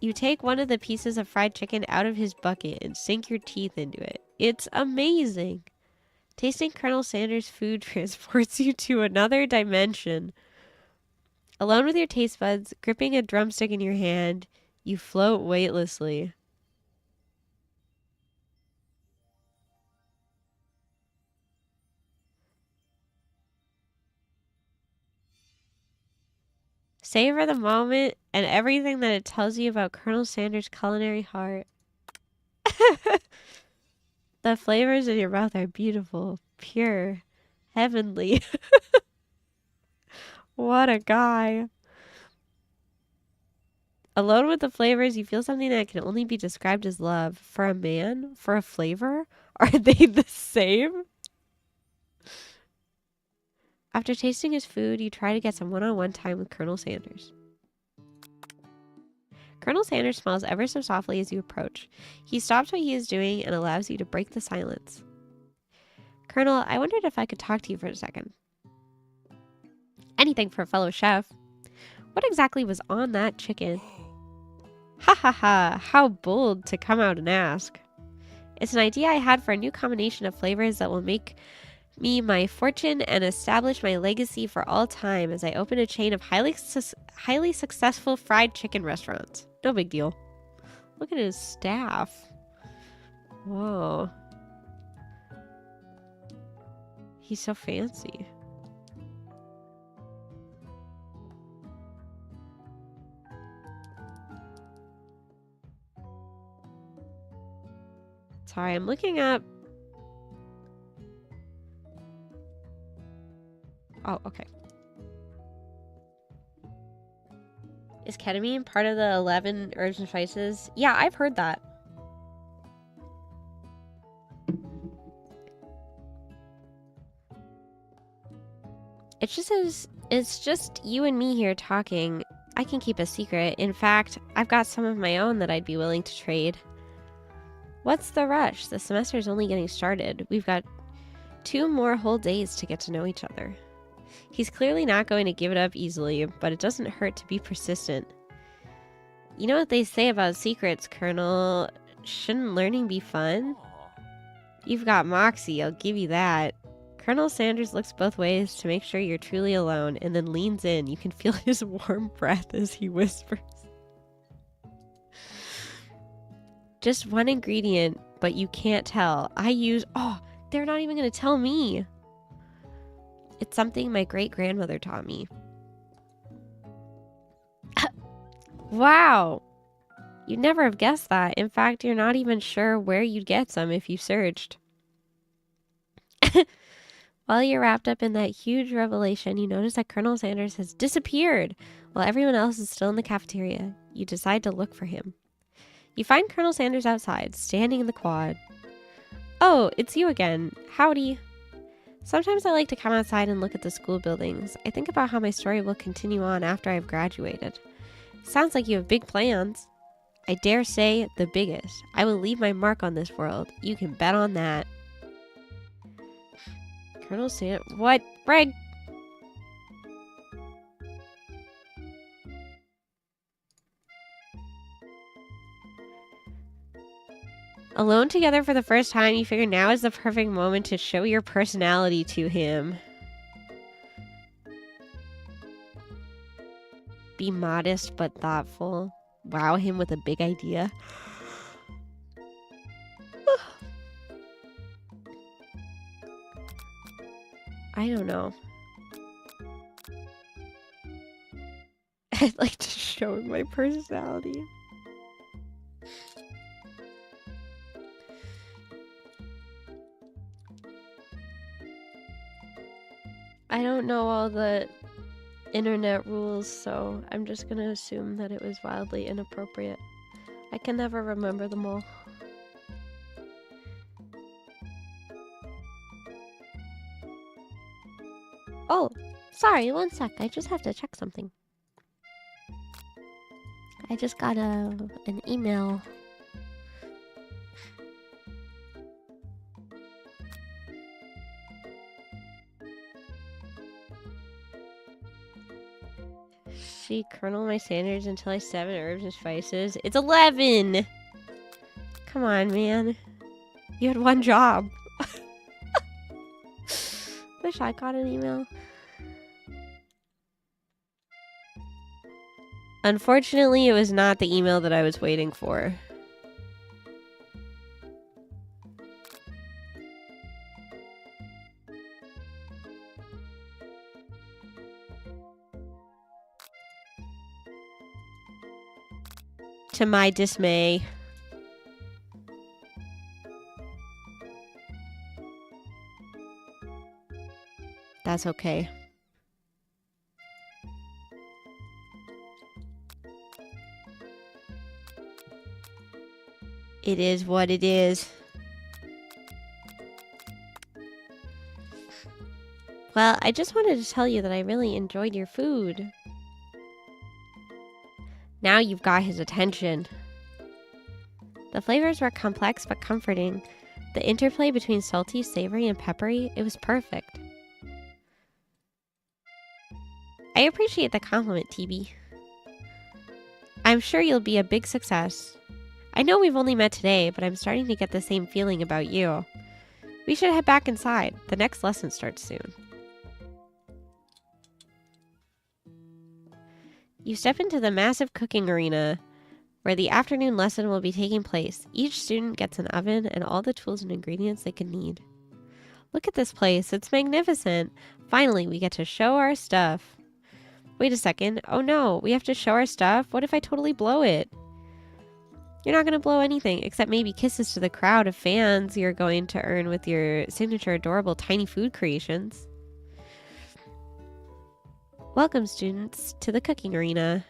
A: You take one of the pieces of fried chicken out of his bucket and sink your teeth into it. It's amazing. Tasting Colonel Sanders' food transports you to another dimension. Alone with your taste buds, gripping a drumstick in your hand, you float weightlessly. Savor the moment and everything that it tells you about Colonel Sanders' culinary heart. The flavors in your mouth are beautiful, pure, heavenly. What a guy. Alone with the flavors, you feel something that can only be described as love. For a man? For a flavor? Are they the same? After tasting his food, you try to get some one-on-one time with Colonel Sanders. Colonel Sanders smiles ever so softly as you approach. He stops what he is doing and allows you to break the silence. Colonel, I wondered if I could talk to you for a second. Anything for a fellow chef. What exactly was on that chicken? Ha ha ha, how bold to come out and ask. It's an idea I had for a new combination of flavors that will make me my fortune and establish my legacy for all time as I open a chain of highly successful fried chicken restaurants. No big deal. Look at his staff. Whoa. He's so fancy. Sorry, I'm looking up. Oh, okay. Is ketamine part of the 11 herbs and spices? Yeah, I've heard that. It's just you and me here talking. I can keep a secret. In fact, I've got some of my own that I'd be willing to trade. What's the rush? The semester's only getting started. We've got 2 more whole days to get to know each other. He's clearly not going to give it up easily, but it doesn't hurt to be persistent. You know what they say about secrets, Colonel? Shouldn't learning be fun? You've got moxie, I'll give you that. Colonel Sanders looks both ways to make sure you're truly alone, and then leans in. You can feel his warm breath as he whispers. Just one ingredient, but you can't tell. Oh, they're not even going to tell me. It's something my great-grandmother taught me. Wow. You'd never have guessed that. In fact, you're not even sure where you'd get some if you searched. While you're wrapped up in that huge revelation, you notice that Colonel Sanders has disappeared while everyone else is still in the cafeteria. You decide to look for him. You find Colonel Sanders outside, standing in the quad. Oh, it's you again. Howdy. Sometimes I like to come outside and look at the school buildings. I think about how my story will continue on after I've graduated. Sounds like you have big plans. I dare say the biggest. I will leave my mark on this world. You can bet on that. Colonel Sanders. What? Greg! Alone together for the first time, you figure now is the perfect moment to show your personality to him. Be modest but thoughtful. Wow him with a big idea. I don't know. I'd like to show him my personality. I don't know all the internet rules, so I'm just gonna assume that it was wildly inappropriate. I can never remember them all. Oh, sorry, one sec. I just have to check something. I just got an email. See, Colonel my Sanders until I 7 herbs and spices. It's 11! Come on, man. You had one job. Wish I got an email. Unfortunately, it was not the email that I was waiting for. To my dismay. That's okay. It is what it is. Well, I just wanted to tell you that I really enjoyed your food. Now you've got his attention. The flavors were complex but comforting. The interplay between salty, savory, and peppery, it was perfect. I appreciate the compliment, TB. I'm sure you'll be a big success. I know we've only met today, but I'm starting to get the same feeling about you. We should head back inside. The next lesson starts soon. You step into the massive cooking arena, where the afternoon lesson will be taking place. Each student gets an oven and all the tools and ingredients they could need. Look at this place. It's magnificent. Finally, we get to show our stuff. Wait a second. Oh no, we have to show our stuff? What if I totally blow it? You're not going to blow anything, except maybe kisses to the crowd of fans you're going to earn with your signature adorable tiny food creations. Welcome, students, to the cooking arena.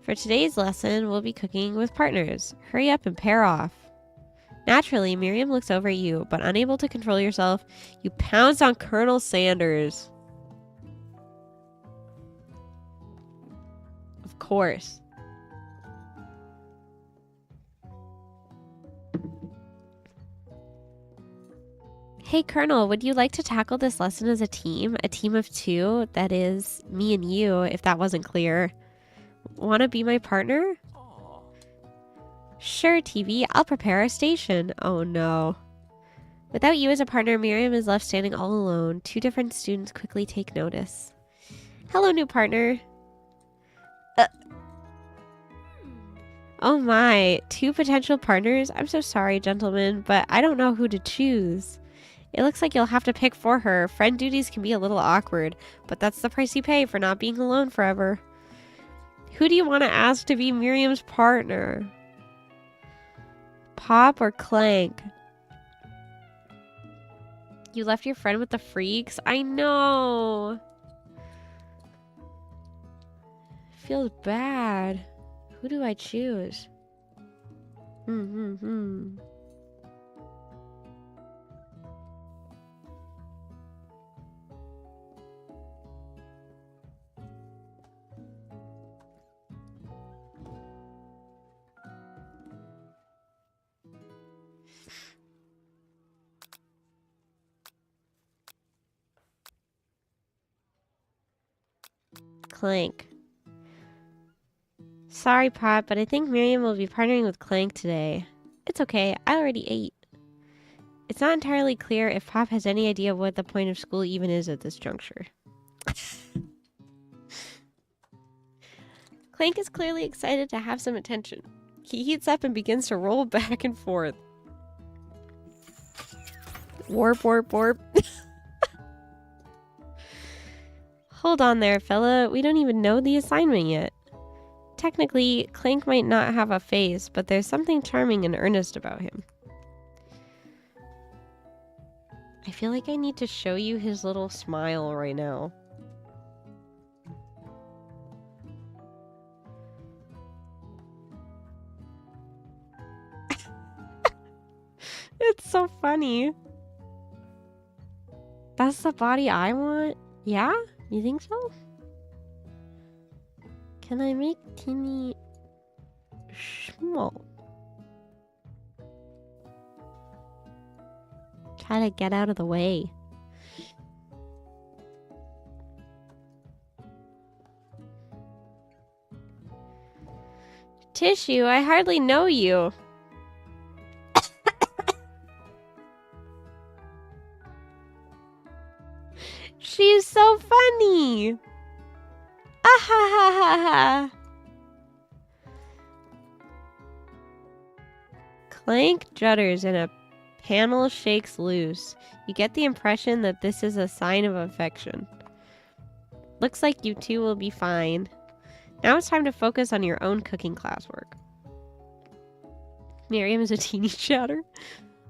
A: For today's lesson, we'll be cooking with partners. Hurry up and pair off. Naturally, Miriam looks over at you, but unable to control yourself, you pounce on Colonel Sanders. course. Hey, Colonel, would you like to tackle this lesson as a team? A team of 2? That is, me and you, if that wasn't clear. Want to be my partner? Sure, TV. I'll prepare our station. Oh, no. Without you as a partner, Miriam is left standing all alone. 2 different students quickly take notice. Hello, new partner. Oh my, 2 potential partners? I'm so sorry, gentlemen, but I don't know who to choose. It looks like you'll have to pick for her. Friend duties can be a little awkward, but that's the price you pay for not being alone forever. Who do you want to ask to be Miriam's partner? Pop or Clank? You left your friend with the freaks? I know. Feels bad. Who do I choose? Clank. Sorry, Pop, but I think Miriam will be partnering with Clank today. It's okay, I already ate. It's not entirely clear if Pop has any idea what the point of school even is at this juncture. Clank is clearly excited to have some attention. He heats up and begins to roll back and forth. Warp, warp, warp. Hold on there, fella. We don't even know the assignment yet. Technically, Clank might not have a face, but there's something charming and earnest about him. I feel like I need to show you his little smile right now. It's so funny. That's the body I want? Yeah? You think so? Can I make teeny small? Try to get out of the way. Tissue, I hardly know you. She's so funny. Ah ha ha ha ha. Clank judders and a panel shakes loose. You get the impression that this is a sign of affection. Looks like you two will be fine. Now it's time to focus on your own cooking classwork. Miriam is a teeny chatter.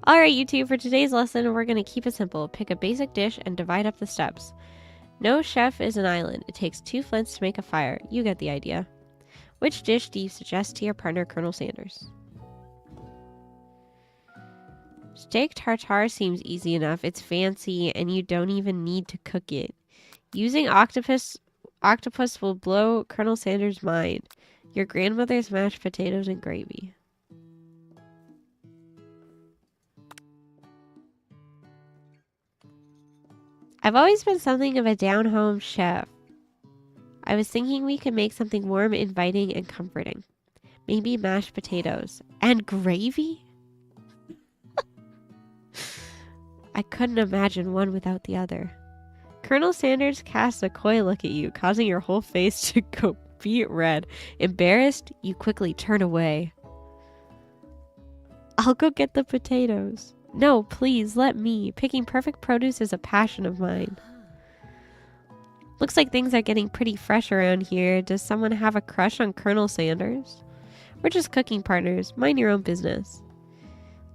A: Alright, you two, for today's lesson, we're going to keep it simple. Pick a basic dish and divide up the steps. No chef is an island. It takes 2 flints to make a fire. You get the idea. Which dish do you suggest to your partner, Colonel Sanders? Steak tartare seems easy enough. It's fancy, and you don't even need to cook it. Using octopus will blow Colonel Sanders' mind. Your grandmother's mashed potatoes and gravy. I've always been something of a down-home chef. I was thinking we could make something warm, inviting, and comforting. Maybe mashed potatoes. And gravy? I couldn't imagine one without the other. Colonel Sanders casts a coy look at you, causing your whole face to go beet red. Embarrassed, you quickly turn away. I'll go get the potatoes. No, please, let me. Picking perfect produce is a passion of mine. Looks like things are getting pretty fresh around here. Does someone have a crush on Colonel Sanders? We're just cooking partners. Mind your own business.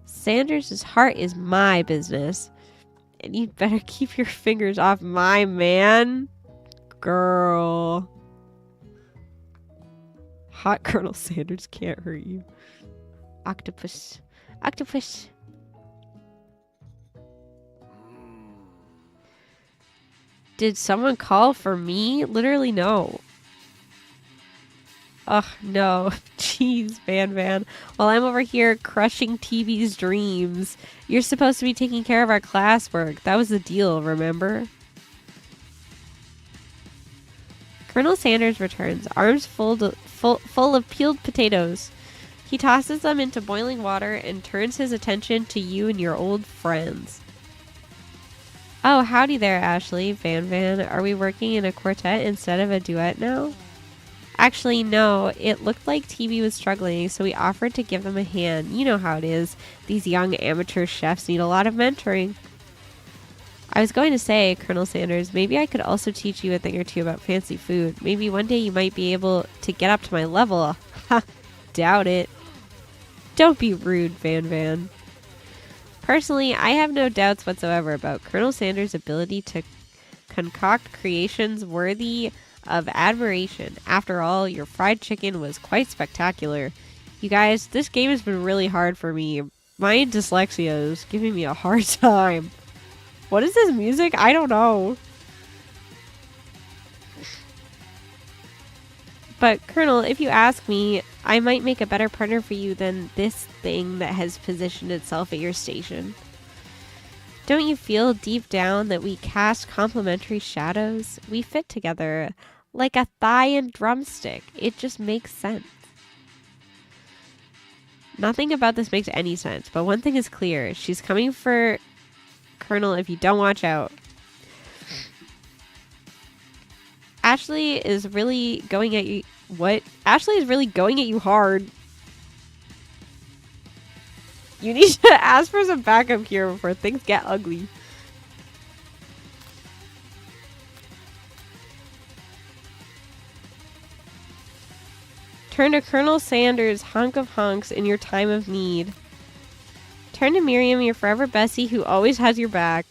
A: Sanders' heart is my business. And you'd better keep your fingers off my man. Girl. Hot Colonel Sanders can't hurt you. Octopus. Octopus. Did someone call for me? Literally, no. Oh, no. Jeez, Van. While I'm over here crushing TV's dreams, you're supposed to be taking care of our classwork. That was the deal, remember? Colonel Sanders returns, arms full of peeled potatoes. He tosses them into boiling water and turns his attention to you and your old friends. Oh, howdy there, Ashley. Van. Are we working in a quartet instead of a duet now? Actually, no. It looked like TV was struggling, so we offered to give them a hand. You know how it is. These young amateur chefs need a lot of mentoring. I was going to say, Colonel Sanders, maybe I could also teach you a thing or two about fancy food. Maybe one day you might be able to get up to my level. Ha! Doubt it. Don't be rude, Van. Personally, I have no doubts whatsoever about Colonel Sanders' ability to concoct creations worthy of admiration. After all, your fried chicken was quite spectacular. You guys, this game has been really hard for me. My dyslexia is giving me a hard time. What is this music? I don't know. But, Colonel, if you ask me, I might make a better partner for you than this thing that has positioned itself at your station. Don't you feel deep down that we cast complementary shadows? We fit together like a thigh and drumstick. It just makes sense. Nothing about this makes any sense, but one thing is clear. She's coming for Colonel if you don't watch out. Ashley is really going at you. What? Ashley is really going at you hard. You need to ask for some backup here before things get ugly. Turn to Colonel Sanders, hunk of hunks, in your time of need. Turn to Miriam, your forever bestie who always has your back.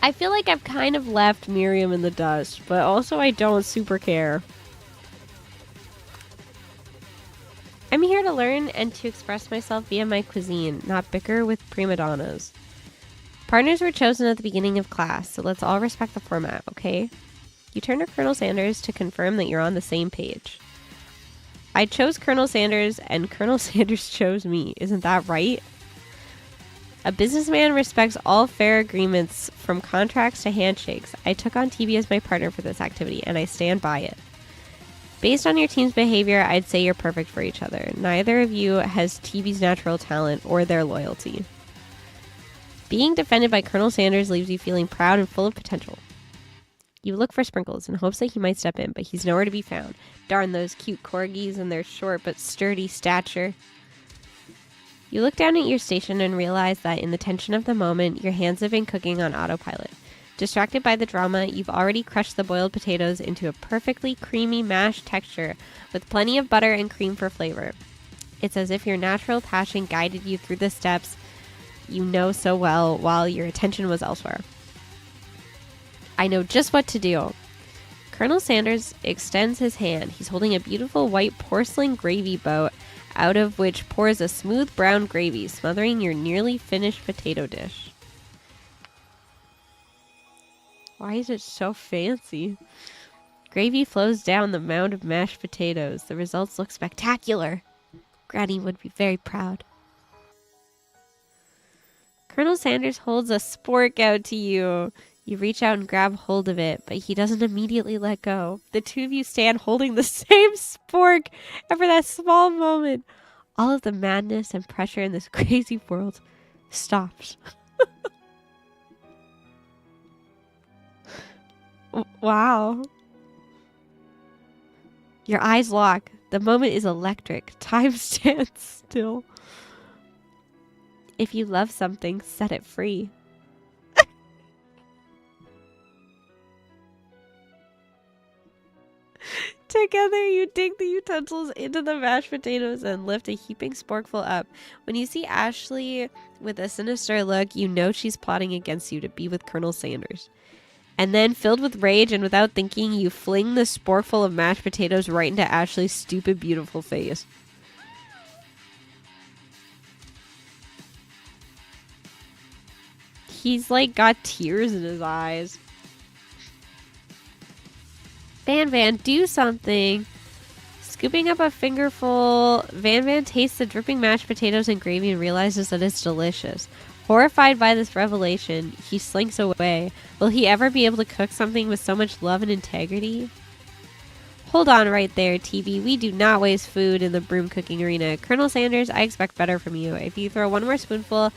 A: I feel like I've kind of left Miriam in the dust, but also I don't super care. I'm here to learn and to express myself via my cuisine, not bicker with prima donnas. Partners were chosen at the beginning of class, so let's all respect the format, okay? You turn to Colonel Sanders to confirm that you're on the same page. I chose Colonel Sanders, and Colonel Sanders chose me. Isn't that right? A businessman respects all fair agreements, from contracts to handshakes. I took on TB as my partner for this activity, and I stand by it. Based on your team's behavior, I'd say you're perfect for each other. Neither of you has TB's natural talent or their loyalty. Being defended by Colonel Sanders leaves you feeling proud and full of potential. You look for Sprinkles in hopes that he might step in, but he's nowhere to be found. Darn those cute corgis and their short but sturdy stature. You look down at your station and realize that in the tension of the moment, your hands have been cooking on autopilot. Distracted by the drama, you've already crushed the boiled potatoes into a perfectly creamy mashed texture with plenty of butter and cream for flavor. It's as if your natural passion guided you through the steps you know so well while your attention was elsewhere. I know just what to do. Colonel Sanders extends his hand. He's holding a beautiful white porcelain gravy boat out of which pours a smooth brown gravy, smothering your nearly finished potato dish. Why is it so fancy? Gravy flows down the mound of mashed potatoes. The results look spectacular. Granny would be very proud. Colonel Sanders holds a spork out to you. You reach out and grab hold of it, but he doesn't immediately let go. The two of you stand holding the same spork, and for that small moment, all of the madness and pressure in this crazy world stops. Wow. Your eyes lock. The moment is electric. Time stands still. If you love something, set it free. Together, you dig the utensils into the mashed potatoes and lift a heaping sporkful up. When you see Ashley with a sinister look, you know she's plotting against you to be with Colonel Sanders. And then, filled with rage and without thinking, you fling the sporkful of mashed potatoes right into Ashley's stupid, beautiful face. He's like got tears in his eyes. Van, do something. Scooping up a fingerful, Van tastes the dripping mashed potatoes and gravy and realizes that it's delicious. Horrified by this revelation, he slinks away. Will he ever be able to cook something with so much love and integrity? Hold on right there, TV. We do not waste food in the broom cooking arena. Colonel Sanders, I expect better from you. If you throw one more spoonful,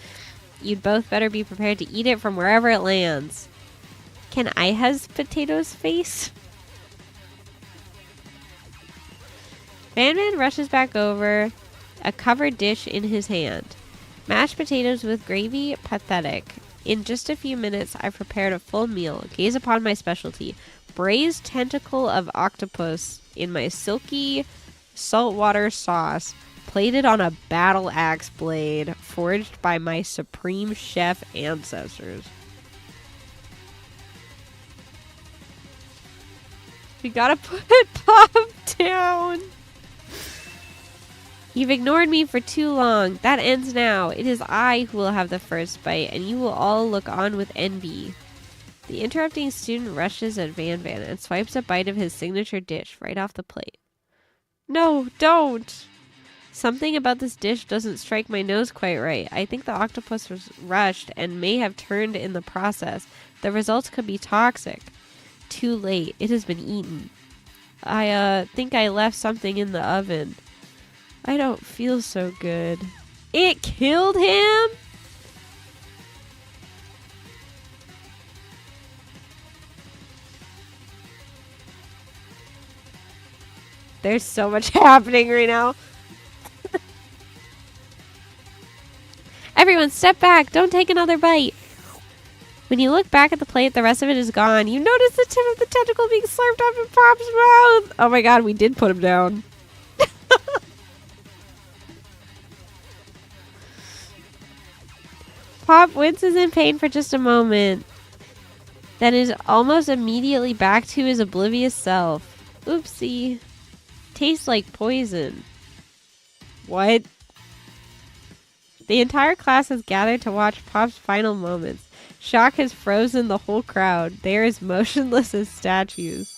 A: you'd both better be prepared to eat it from wherever it lands. Can I has potatoes face? Van rushes back over, a covered dish in his hand. Mashed potatoes with gravy? Pathetic. In just a few minutes, I've prepared a full meal. Gaze upon my specialty. Braised tentacle of octopus in my silky saltwater sauce, plated on a battle axe blade forged by my supreme chef ancestors. We gotta put Pop down. You've ignored me for too long. That ends now. It is I who will have the first bite, and you will all look on with envy. The interrupting student rushes at Van and swipes a bite of his signature dish right off the plate. No, don't! Something about this dish doesn't strike my nose quite right. I think the octopus was rushed and may have turned in the process. The results could be toxic. Too late. It has been eaten. I think I left something in the oven. I don't feel so good. It killed him? There's so much happening right now. Everyone, step back. Don't take another bite. When you look back at the plate, the rest of it is gone. You notice the tip of the tentacle being slurped up in Pop's mouth. Oh my god, we did put him down. Pop winces in pain for just a moment, then is almost immediately back to his oblivious self. Oopsie. Tastes like poison. What? The entire class has gathered to watch Pop's final moments. Shock has frozen the whole crowd. They are as motionless as statues.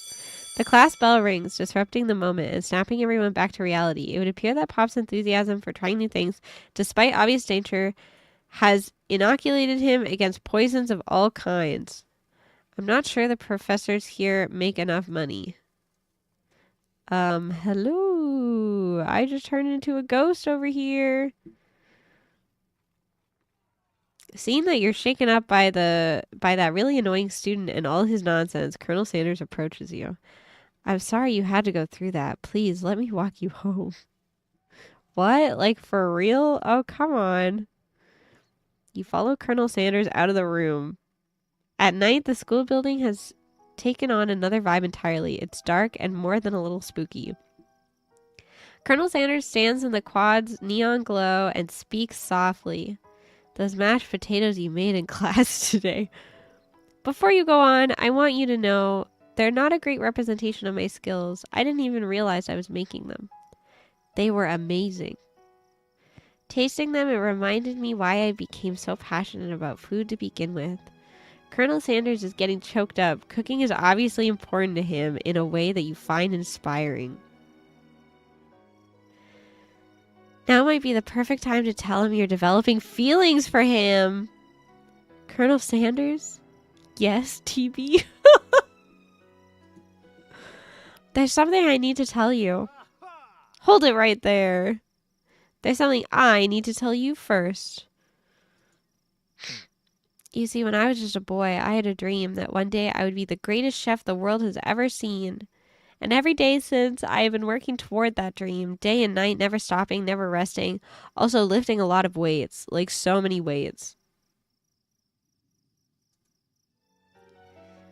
A: The class bell rings, disrupting the moment and snapping everyone back to reality. It would appear that Pop's enthusiasm for trying new things, despite obvious danger, has inoculated him against poisons of all kinds. I'm not sure the professors here make enough money. Hello. I just turned into a ghost over here. Seeing that you're shaken up by that really annoying student and all his nonsense, Colonel Sanders approaches you. I'm sorry you had to go through that. Please, let me walk you home. What? Like, for real? Oh, come on. You follow Colonel Sanders out of the room. At night, the school building has taken on another vibe entirely. It's dark and more than a little spooky. Colonel Sanders stands in the quad's neon glow and speaks softly. Those mashed potatoes you made in class today. Before you go on, I want you to know they're not a great representation of my skills. I didn't even realize I was making them. They were amazing. Tasting them, it reminded me why I became so passionate about food to begin with. Colonel Sanders is getting choked up. Cooking is obviously important to him in a way that you find inspiring. Now might be the perfect time to tell him you're developing feelings for him. Colonel Sanders? Yes, TB? There's something I need to tell you. Hold it right there. There's something I need to tell you first. You see, when I was just a boy, I had a dream that one day I would be the greatest chef the world has ever seen. And every day since, I have been working toward that dream, day and night, never stopping, never resting. Also lifting a lot of weights, like so many weights.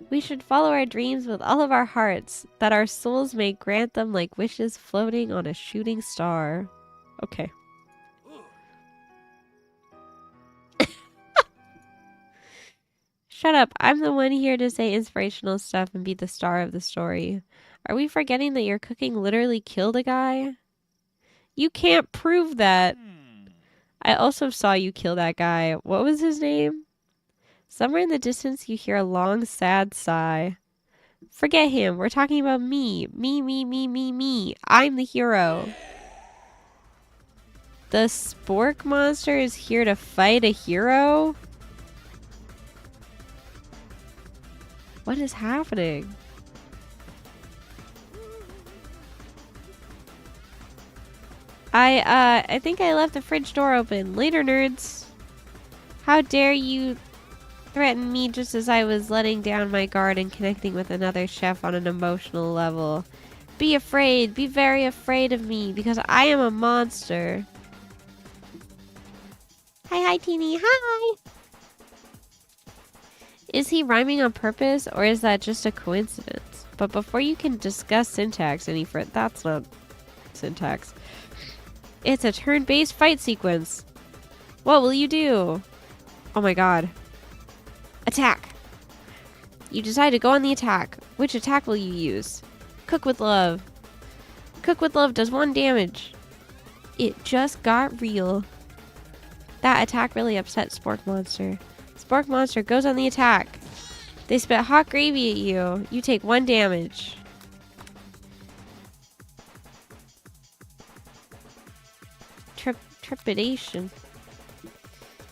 A: We should follow our dreams with all of our hearts, that our souls may grant them like wishes floating on a shooting star. Okay. Shut up, I'm the one here to say inspirational stuff and be the star of the story. Are we forgetting that your cooking literally killed a guy? You can't prove that. I also saw you kill that guy. What was his name? Somewhere in the distance, you hear a long, sad sigh. Forget him. We're talking about me. Me. I'm the hero. The spork monster is here to fight a hero? What is happening? I think I left the fridge door open. Later, nerds. How dare you threaten me just as I was letting down my guard and connecting with another chef on an emotional level. Be afraid. Be very afraid of me because I am a monster. Hi, Teeny. Hi. Is he rhyming on purpose or is that just a coincidence? But before you can discuss syntax any further, that's not syntax. It's a turn-based fight sequence. What will you do? Oh my god. Attack. You decide to go on the attack. Which attack will you use? Cook with love. Cook with love does 1 damage. It just got real. That attack really upset Spork Monster. Spork Monster goes on the attack. They spit hot gravy at you. You take 1 damage. Trepidation.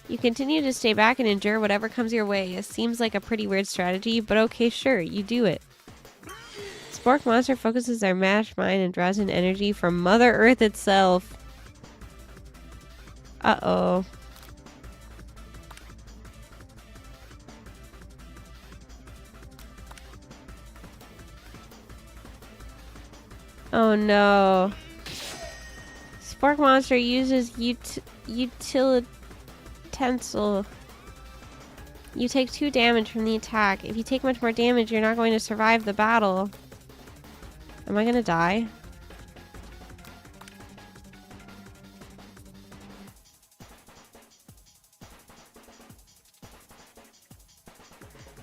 A: You continue to stay back and endure whatever comes your way. It seems like a pretty weird strategy, but okay, sure, you do it. Spork Monster focuses their mashed mind and draws in energy from Mother Earth itself. Uh-oh. Oh no. Spork Monster uses utilitensel. You take 2 damage from the attack. If you take much more damage, you're not going to survive the battle. Am I gonna die?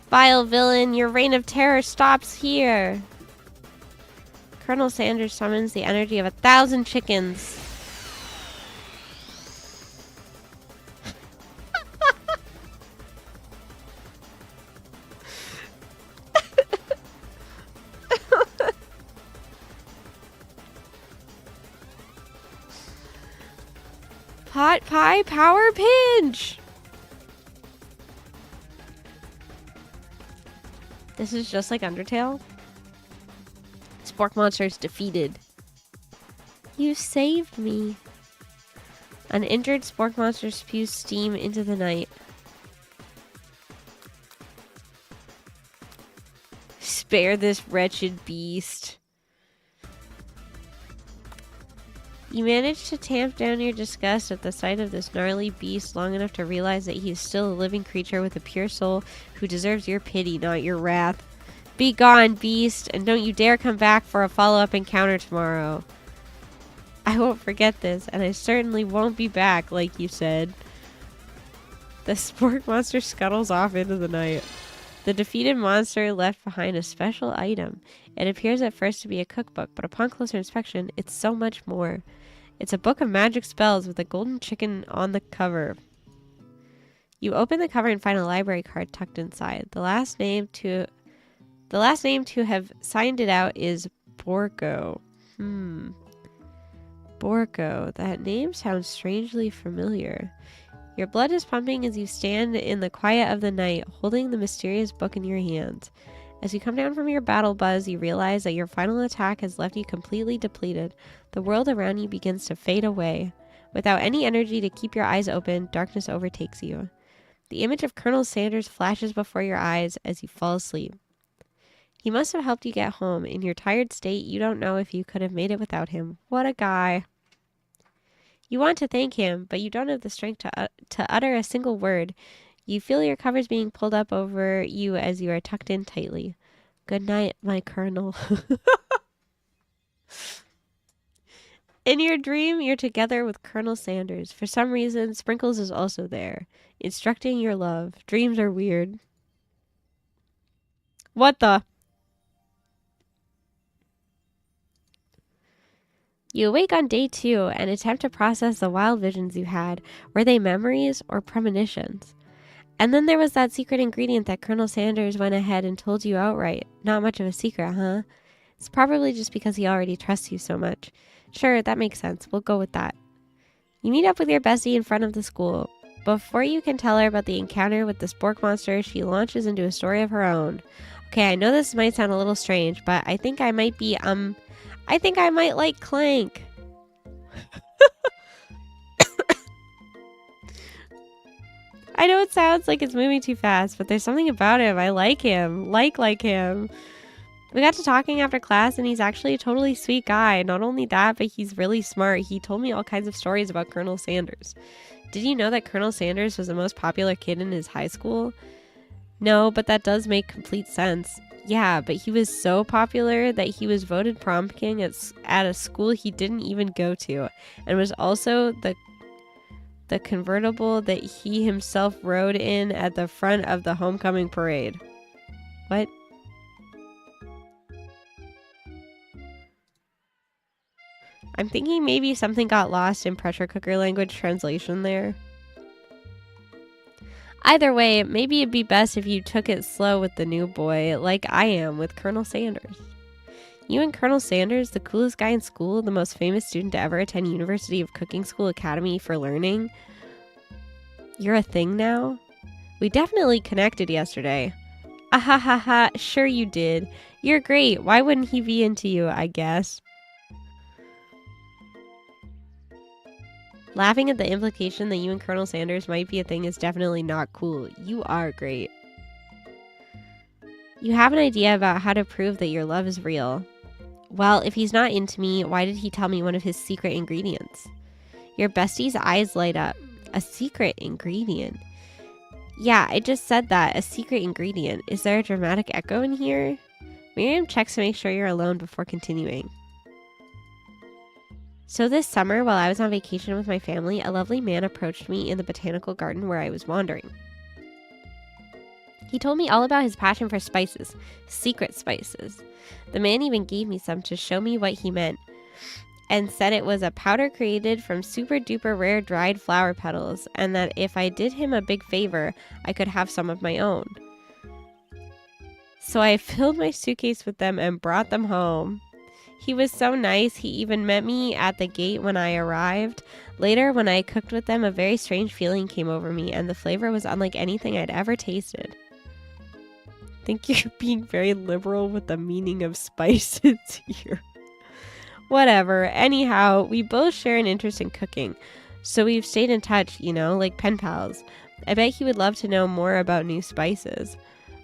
A: Vile villain, your reign of terror stops here. Colonel Sanders summons the energy of 1,000 chickens. Pot pie power pinch! This is just like Undertale. Spork Monster is defeated. You saved me. An injured Spork Monster spews steam into the night. Spare this wretched beast. You manage to tamp down your disgust at the sight of this gnarly beast long enough to realize that he is still a living creature with a pure soul who deserves your pity, not your wrath. Be gone, beast, and don't you dare come back for a follow-up encounter tomorrow. I won't forget this, and I certainly won't be back, like you said. The Spork Monster scuttles off into the night. The defeated monster left behind a special item. It appears at first to be a cookbook, but upon closer inspection, it's so much more. It's a book of magic spells with a golden chicken on the cover. You open the cover and find a library card tucked inside. The last name to have signed it out is Borgo. Borgo. That name sounds strangely familiar. Your blood is pumping as you stand in the quiet of the night, holding the mysterious book in your hands. As you come down from your battle buzz, you realize that your final attack has left you completely depleted. The world around you begins to fade away. Without any energy to keep your eyes open, darkness overtakes you. The image of Colonel Sanders flashes before your eyes as you fall asleep. He must have helped you get home. In your tired state, you don't know if you could have made it without him. What a guy. You want to thank him, but you don't have the strength to utter a single word. You feel your covers being pulled up over you as you are tucked in tightly. Good night, my colonel. In your dream, you're together with Colonel Sanders. For some reason, Sprinkles is also there, instructing your love. Dreams are weird. What the? You awake on day 2 and attempt to process the wild visions you had. Were they memories or premonitions? And then there was that secret ingredient that Colonel Sanders went ahead and told you outright. Not much of a secret, huh? It's probably just because he already trusts you so much. Sure, that makes sense. We'll go with that. You meet up with your bestie in front of the school. Before you can tell her about the encounter with the spork monster, she launches into a story of her own. Okay, I know this might sound a little strange, but I think I might like Clank. I know it sounds like it's moving too fast, but there's something about him. I like him. Like him. We got to talking after class, and he's actually a totally sweet guy. Not only that, but he's really smart. He told me all kinds of stories about Colonel Sanders. Did you know that Colonel Sanders was the most popular kid in his high school? No, but that does make complete sense. Yeah, but he was so popular that he was voted prom king at a school he didn't even go to, and was also the convertible that he himself rode in at the front of the homecoming parade. What? I'm thinking maybe something got lost in pressure cooker language translation there. Either way, maybe it'd be best if you took it slow with the new boy, like I am with Colonel Sanders. You and Colonel Sanders, the coolest guy in school, the most famous student to ever attend University of Cooking School Academy for Learning. You're a thing now? We definitely connected yesterday. Ahahaha, sure you did. You're great. Why wouldn't he be into you, I guess? Laughing at the implication that you and Colonel Sanders might be a thing is definitely not cool. You are great. You have an idea about how to prove that your love is real. Well, if he's not into me, why did he tell me one of his secret ingredients? Your bestie's eyes light up. A secret ingredient? Yeah, I just said that. A secret ingredient. Is there a dramatic echo in here? Miriam checks to make sure you're alone before continuing. So this summer, while I was on vacation with my family, a lovely man approached me in the botanical garden where I was wandering. He told me all about his passion for spices, secret spices. The man even gave me some to show me what he meant, and said it was a powder created from super duper rare dried flower petals, and that if I did him a big favor, I could have some of my own. So I filled my suitcase with them and brought them home. He was so nice, he even met me at the gate when I arrived. Later, when I cooked with them, a very strange feeling came over me, and the flavor was unlike anything I'd ever tasted. I think you're being very liberal with the meaning of spices here. Whatever. Anyhow, we both share an interest in cooking, so we've stayed in touch, you know, like pen pals. I bet he would love to know more about new spices.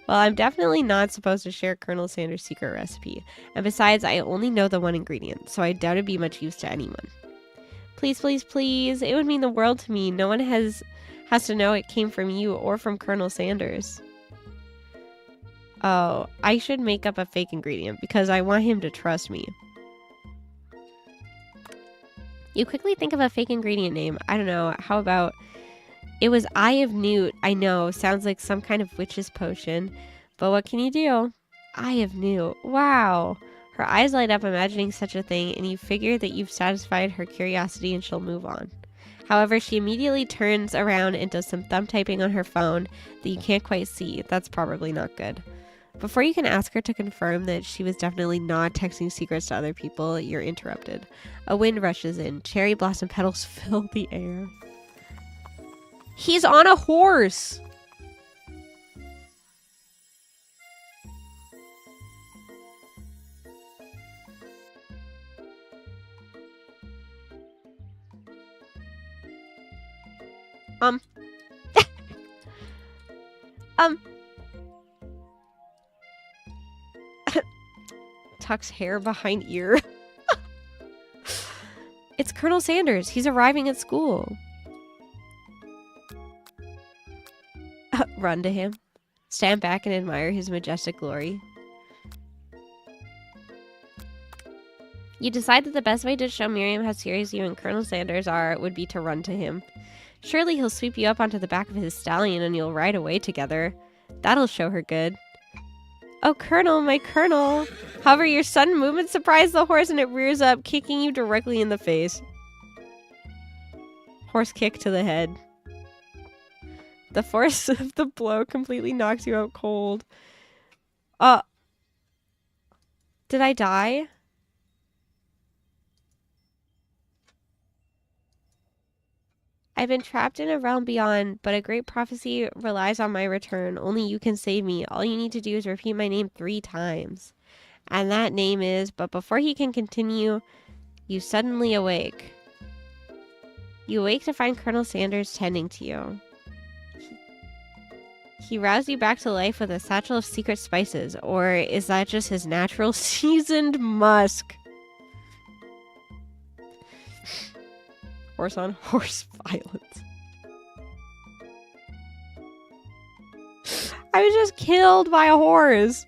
A: Well, I'm definitely not supposed to share Colonel Sanders' secret recipe, and besides, I only know the one ingredient, so I doubt it'd be much use to anyone. Please, please, please, it would mean the world to me. No one has to know it came from you or from Colonel Sanders. Oh, I should make up a fake ingredient because I want him to trust me. You quickly think of a fake ingredient name. I don't know, how about... It was Eye of Newt. I know, sounds like some kind of witch's potion. But what can you do? Eye of Newt. Wow. Her eyes light up imagining such a thing, and you figure that you've satisfied her curiosity and she'll move on. However, she immediately turns around and does some thumb typing on her phone that you can't quite see. That's probably not good. Before you can ask her to confirm that she was definitely not texting secrets to other people, you're interrupted. A wind rushes in. Cherry blossom petals fill the air. He's on a horse! Tucks hair behind ear. It's Colonel Sanders. He's arriving at school. Run to him. Stand back and admire his majestic glory. You decide that the best way to show Miriam how serious you and Colonel Sanders are would be to run to him. Surely he'll sweep you up onto the back of his stallion and you'll ride away together. That'll show her good. Oh, Colonel, my Colonel! However, your sudden movement surprised the horse and it rears up, kicking you directly in the face. Horse kick to the head. The force of the blow completely knocks you out cold. Did I die? I've been trapped in a realm beyond, but a great prophecy relies on my return. Only you can save me. All you need to do is repeat my name 3 times. And that name is, but before he can continue, you suddenly awake. You awake to find Colonel Sanders tending to you. He roused you back to life with a satchel of secret spices, or is that just his natural seasoned musk? Horse on horse violence. I was just killed by a horse.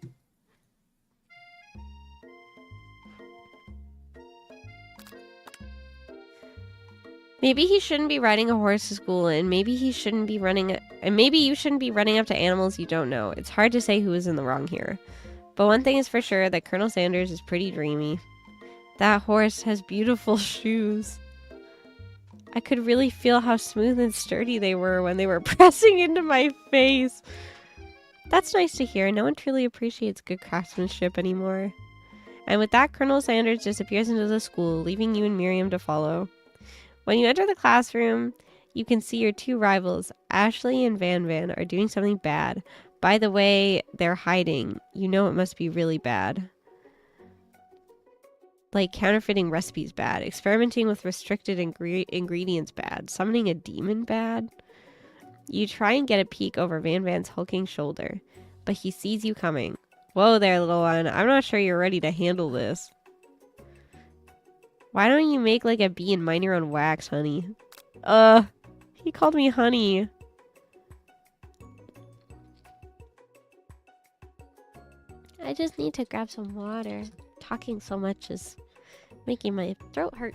A: Maybe he shouldn't be riding a horse to school, and maybe he shouldn't be running, and maybe you shouldn't be running up to animals you don't know. It's hard to say who is in the wrong here. But one thing is for sure, that Colonel Sanders is pretty dreamy. That horse has beautiful shoes. I could really feel how smooth and sturdy they were when they were pressing into my face. That's nice to hear. No one truly appreciates good craftsmanship anymore. And with that, Colonel Sanders disappears into the school, leaving you and Miriam to follow. When you enter the classroom, you can see your 2 rivals, Ashley and Van Van, are doing something bad. By the way, they're hiding. You know it must be really bad. Like counterfeiting recipes bad, experimenting with restricted ingredients bad, summoning a demon bad. You try and get a peek over Van Van's hulking shoulder, but he sees you coming. Whoa there, little one. I'm not sure you're ready to handle this. Why don't you make like a bee and mine your own wax, honey? He called me honey. I just need to grab some water. Talking so much is making my throat hurt.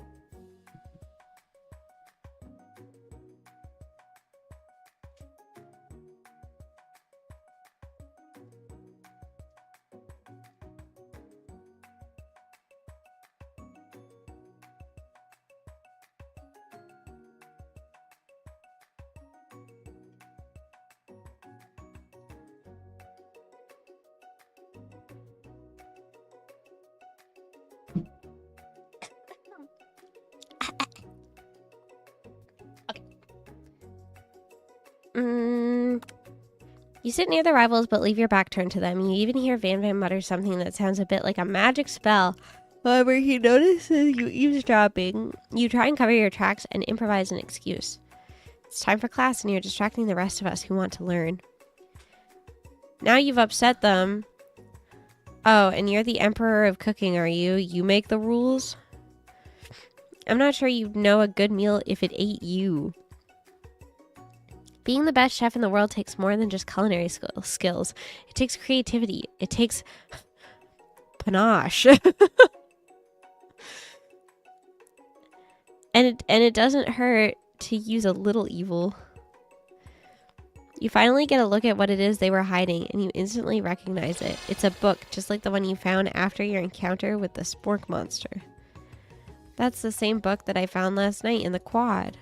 A: You sit near the rivals, but leave your back turned to them. You even hear Van Van mutter something that sounds a bit like a magic spell. However, he notices you eavesdropping. You try and cover your tracks and improvise an excuse. It's time for class, and you're distracting the rest of us who want to learn. Now you've upset them. Oh, and you're the emperor of cooking, are you? You make the rules? I'm not sure you'd know a good meal if it ate you. Being the best chef in the world takes more than just culinary skills. It takes creativity. It takes panache. and it doesn't hurt to use a little evil. You finally get a look at what it is they were hiding, and you instantly recognize it. It's a book, just like the one you found after your encounter with the spork monster. That's the same book that I found last night in the quad.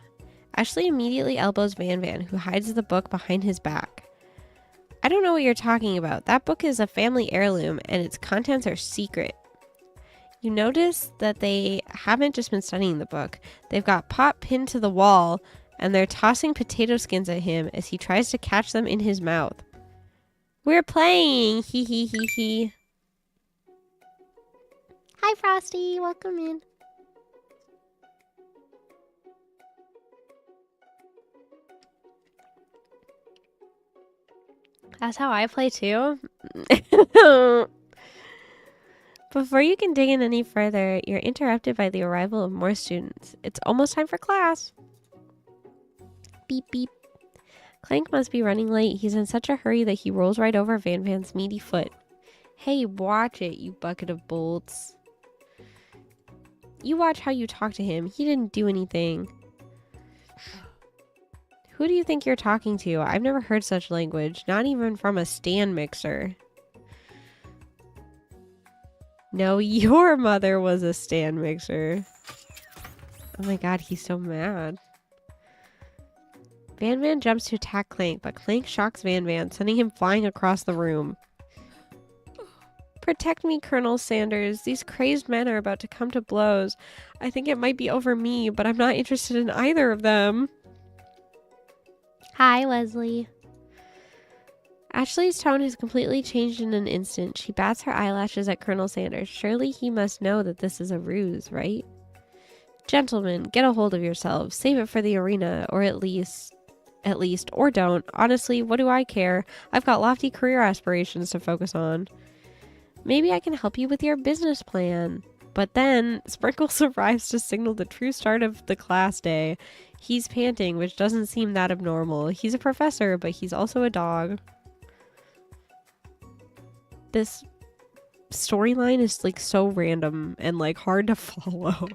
A: Ashley immediately elbows Van Van, who hides the book behind his back. I don't know what you're talking about. That book is a family heirloom, and its contents are secret. You notice that they haven't just been studying the book. They've got Pop pinned to the wall, and they're tossing potato skins at him as he tries to catch them in his mouth. We're playing! Hee hee hee hee. Hi, Frosty. Welcome in. That's how I play too. Before you can dig in any further, you're interrupted by the arrival of more students. It's almost time for class. Beep beep. Clank must be running late. He's in such a hurry that he rolls right over Van Van's meaty foot. Hey, watch it, you bucket of bolts. You watch how you talk to him. He didn't do anything. Who do you think you're talking to? I've never heard such language, not even from a stand mixer. No, your mother was a stand mixer. Oh my god, he's so mad. Van Van jumps to attack Clank, but Clank shocks Van Van, sending him flying across the room. Protect me, Colonel Sanders. These crazed men are about to come to blows. I think it might be over me, but I'm not interested in either of them. Hi, Leslie. Ashley's tone has completely changed in an instant. She bats her eyelashes at Colonel Sanders. Surely he must know that this is a ruse, right? Gentlemen, get a hold of yourselves. Save it for the arena, or at least, or don't. Honestly, what do I care? I've got lofty career aspirations to focus on. Maybe I can help you with your business plan. But then, Sprinkles arrives to signal the true start of the class day. He's panting, which doesn't seem that abnormal. He's a professor, but he's also a dog. This storyline is like so random and like hard to follow.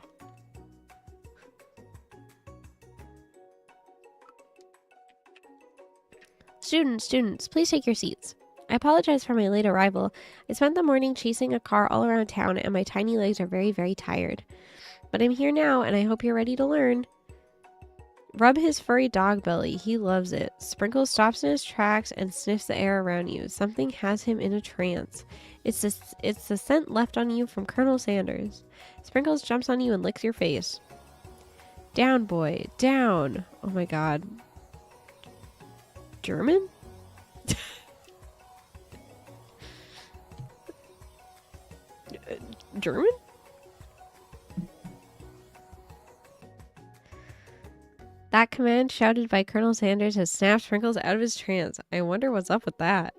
A: Students, please take your seats. I apologize for my late arrival. I spent the morning chasing a car all around town and my tiny legs are very, very tired. But I'm here now and I hope you're ready to learn. Rub his furry dog belly. He loves it. Sprinkles stops in his tracks and sniffs the air around you. Something has him in a trance. It's the scent left on you from Colonel Sanders. Sprinkles jumps on you and licks your face. Down, boy. Down. Oh my god. German? German? That command shouted by Colonel Sanders has snapped Sprinkles out of his trance. I wonder what's up with that.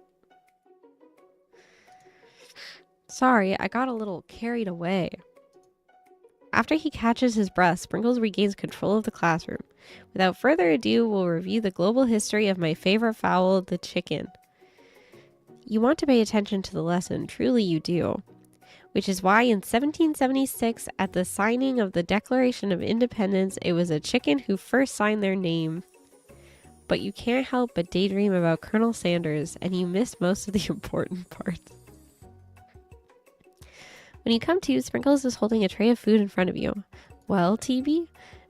A: Sorry, I got a little carried away. After he catches his breath, Sprinkles regains control of the classroom. Without further ado, we'll review the global history of my favorite fowl, the chicken. You want to pay attention to the lesson, truly you do. Which is why in 1776, at the signing of the Declaration of Independence, it was a chicken who first signed their name. But you can't help but daydream about Colonel Sanders, and you miss most of the important parts. When you come to, Sprinkles is holding a tray of food in front of you. Well, TB?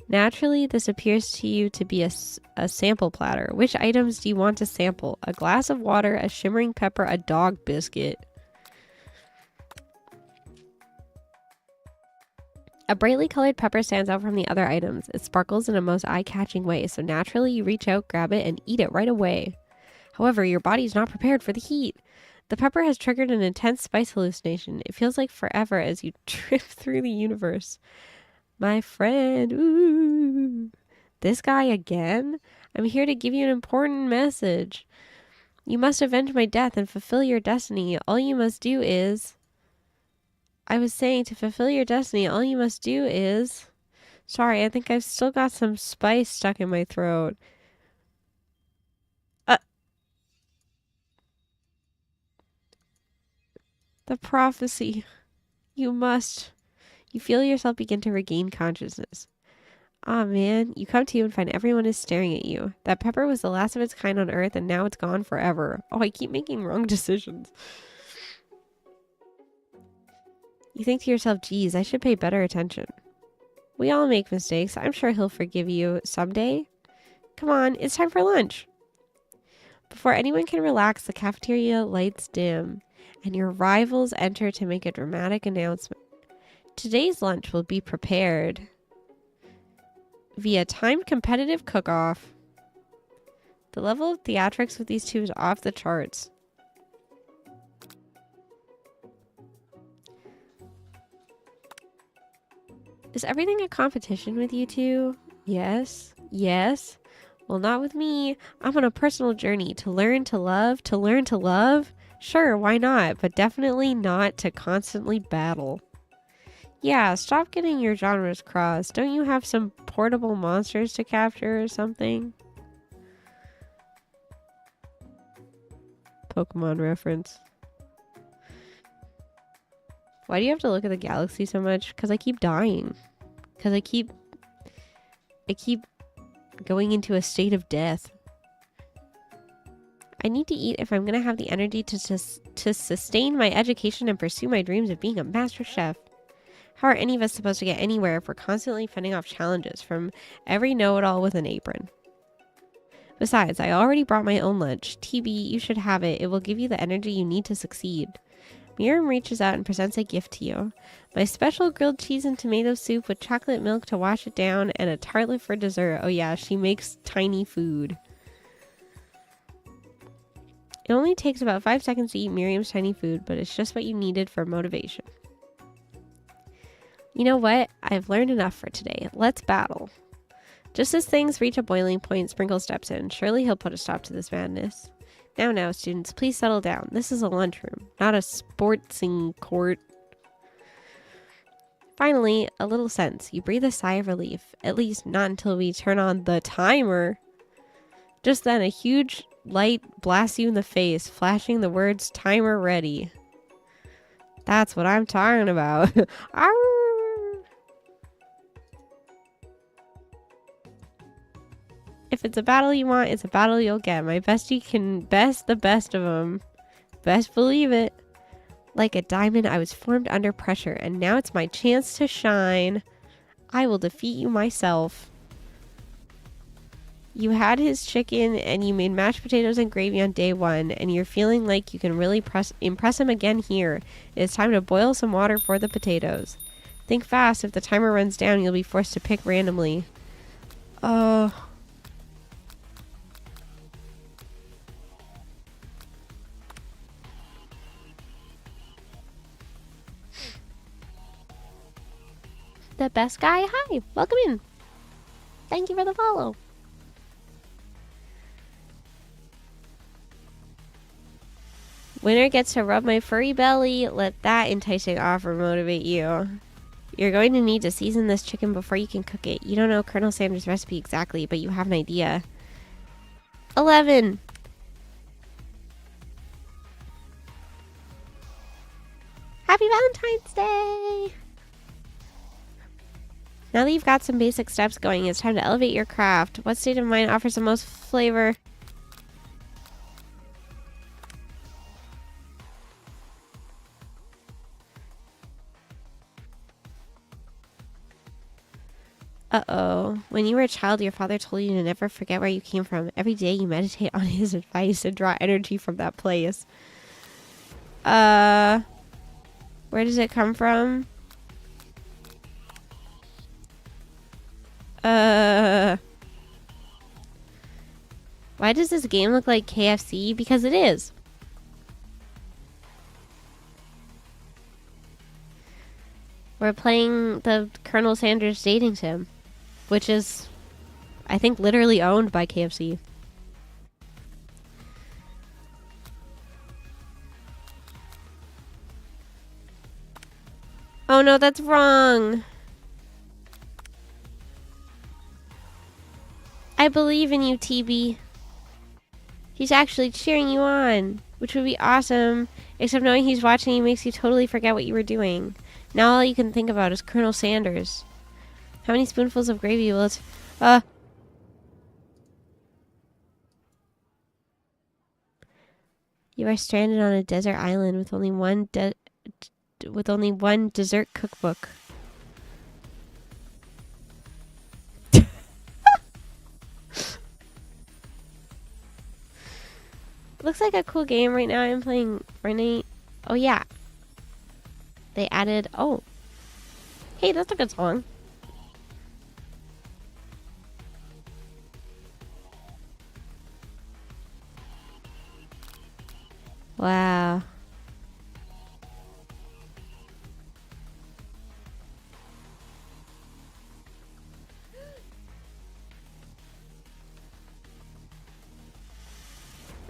A: Naturally, this appears to you to be a sample platter. Which items do you want to sample? A glass of water, a shimmering pepper, a dog biscuit. A brightly colored pepper stands out from the other items. It sparkles in a most eye-catching way, so naturally you reach out, grab it, and eat it right away. However, your body's not prepared for the heat. The pepper has triggered an intense spice hallucination. It feels like forever as you trip through the universe. My friend, ooh. This guy again? I'm here to give you an important message. You must avenge my death and fulfill your destiny. All you must do is... I was saying to fulfill your destiny, all you must do is... Sorry, I think I've still got some spice stuck in my throat. The prophecy. You feel yourself begin to regain consciousness. Aw, man, you come to and find everyone is staring at you. That pepper was the last of its kind on Earth and now it's gone forever. Oh, I keep making wrong decisions. You think to yourself, geez, I should pay better attention. We all make mistakes. I'm sure he'll forgive you someday. Come on, it's time for lunch. Before anyone can relax, the cafeteria lights dim, and your rivals enter to make a dramatic announcement. Today's lunch will be prepared via timed competitive cook-off. The level of theatrics with these two is off the charts. Is everything a competition with you two? Yes. Yes. Well, not with me. I'm on a personal journey to learn to love, to learn to love. Sure, why not? But definitely not to constantly battle. Yeah, stop getting your genres crossed. Don't you have some portable monsters to capture or something? Pokemon reference. Why do you have to look at the galaxy so much? Because I keep dying. Because I keep going into a state of death. I need to eat if I'm going to have the energy to sustain my education and pursue my dreams of being a master chef. How are any of us supposed to get anywhere if we're constantly fending off challenges from every know-it-all with an apron? Besides, I already brought my own lunch. TB, you should have it. It will give you the energy you need to succeed. Miriam reaches out and presents a gift to you. My special grilled cheese and tomato soup with chocolate milk to wash it down and a tartlet for dessert. Oh yeah, she makes tiny food. It only takes about 5 seconds to eat Miriam's tiny food, but it's just what you needed for motivation. You know what? I've learned enough for today. Let's battle. Just as things reach a boiling point, Sprinkle steps in. Surely he'll put a stop to this madness. Now, students, please settle down. This is a lunchroom, not a sportsing court. Finally, a little sense. You breathe a sigh of relief. At least not until we turn on the timer. Just then, a huge light blasts you in the face, flashing the words, "Timer ready." That's what I'm talking about. If it's a battle you want, it's a battle you'll get. My bestie can best the best of them. Best believe it. Like a diamond, I was formed under pressure, and now it's my chance to shine. I will defeat you myself. You had his chicken, and you made mashed potatoes and gravy on day 1, and you're feeling like you can really impress him again here. It's time to boil some water for the potatoes. Think fast. If the timer runs down, you'll be forced to pick randomly. The best guy? Hi, welcome in. Thank you for the follow. Winner gets to rub my furry belly. Let that enticing offer motivate you. You're going to need to season this chicken before you can cook it. You don't know Colonel Sanders' recipe exactly, but you have an idea. 11. Happy Valentine's Day! Now that you've got some basic steps going, it's time to elevate your craft. What state of mind offers the most flavor? Uh-oh. When you were a child, your father told you to never forget where you came from. Every day you meditate on his advice and draw energy from that place. Where does it come from? Why does this game look like KFC? Because it is. We're playing the Colonel Sanders dating sim, which is, I think, literally owned by KFC. Oh no, that's wrong. I believe in you, TB. He's actually cheering you on, which would be awesome. Except knowing he's watching you makes you totally forget what you were doing. Now all you can think about is Colonel Sanders. How many spoonfuls of gravy will it... You are stranded on a desert island with only one dessert cookbook. Looks like a cool game right now. I'm playing Fortnite. Oh yeah. They added... Oh. Hey, that's a good song. Wow.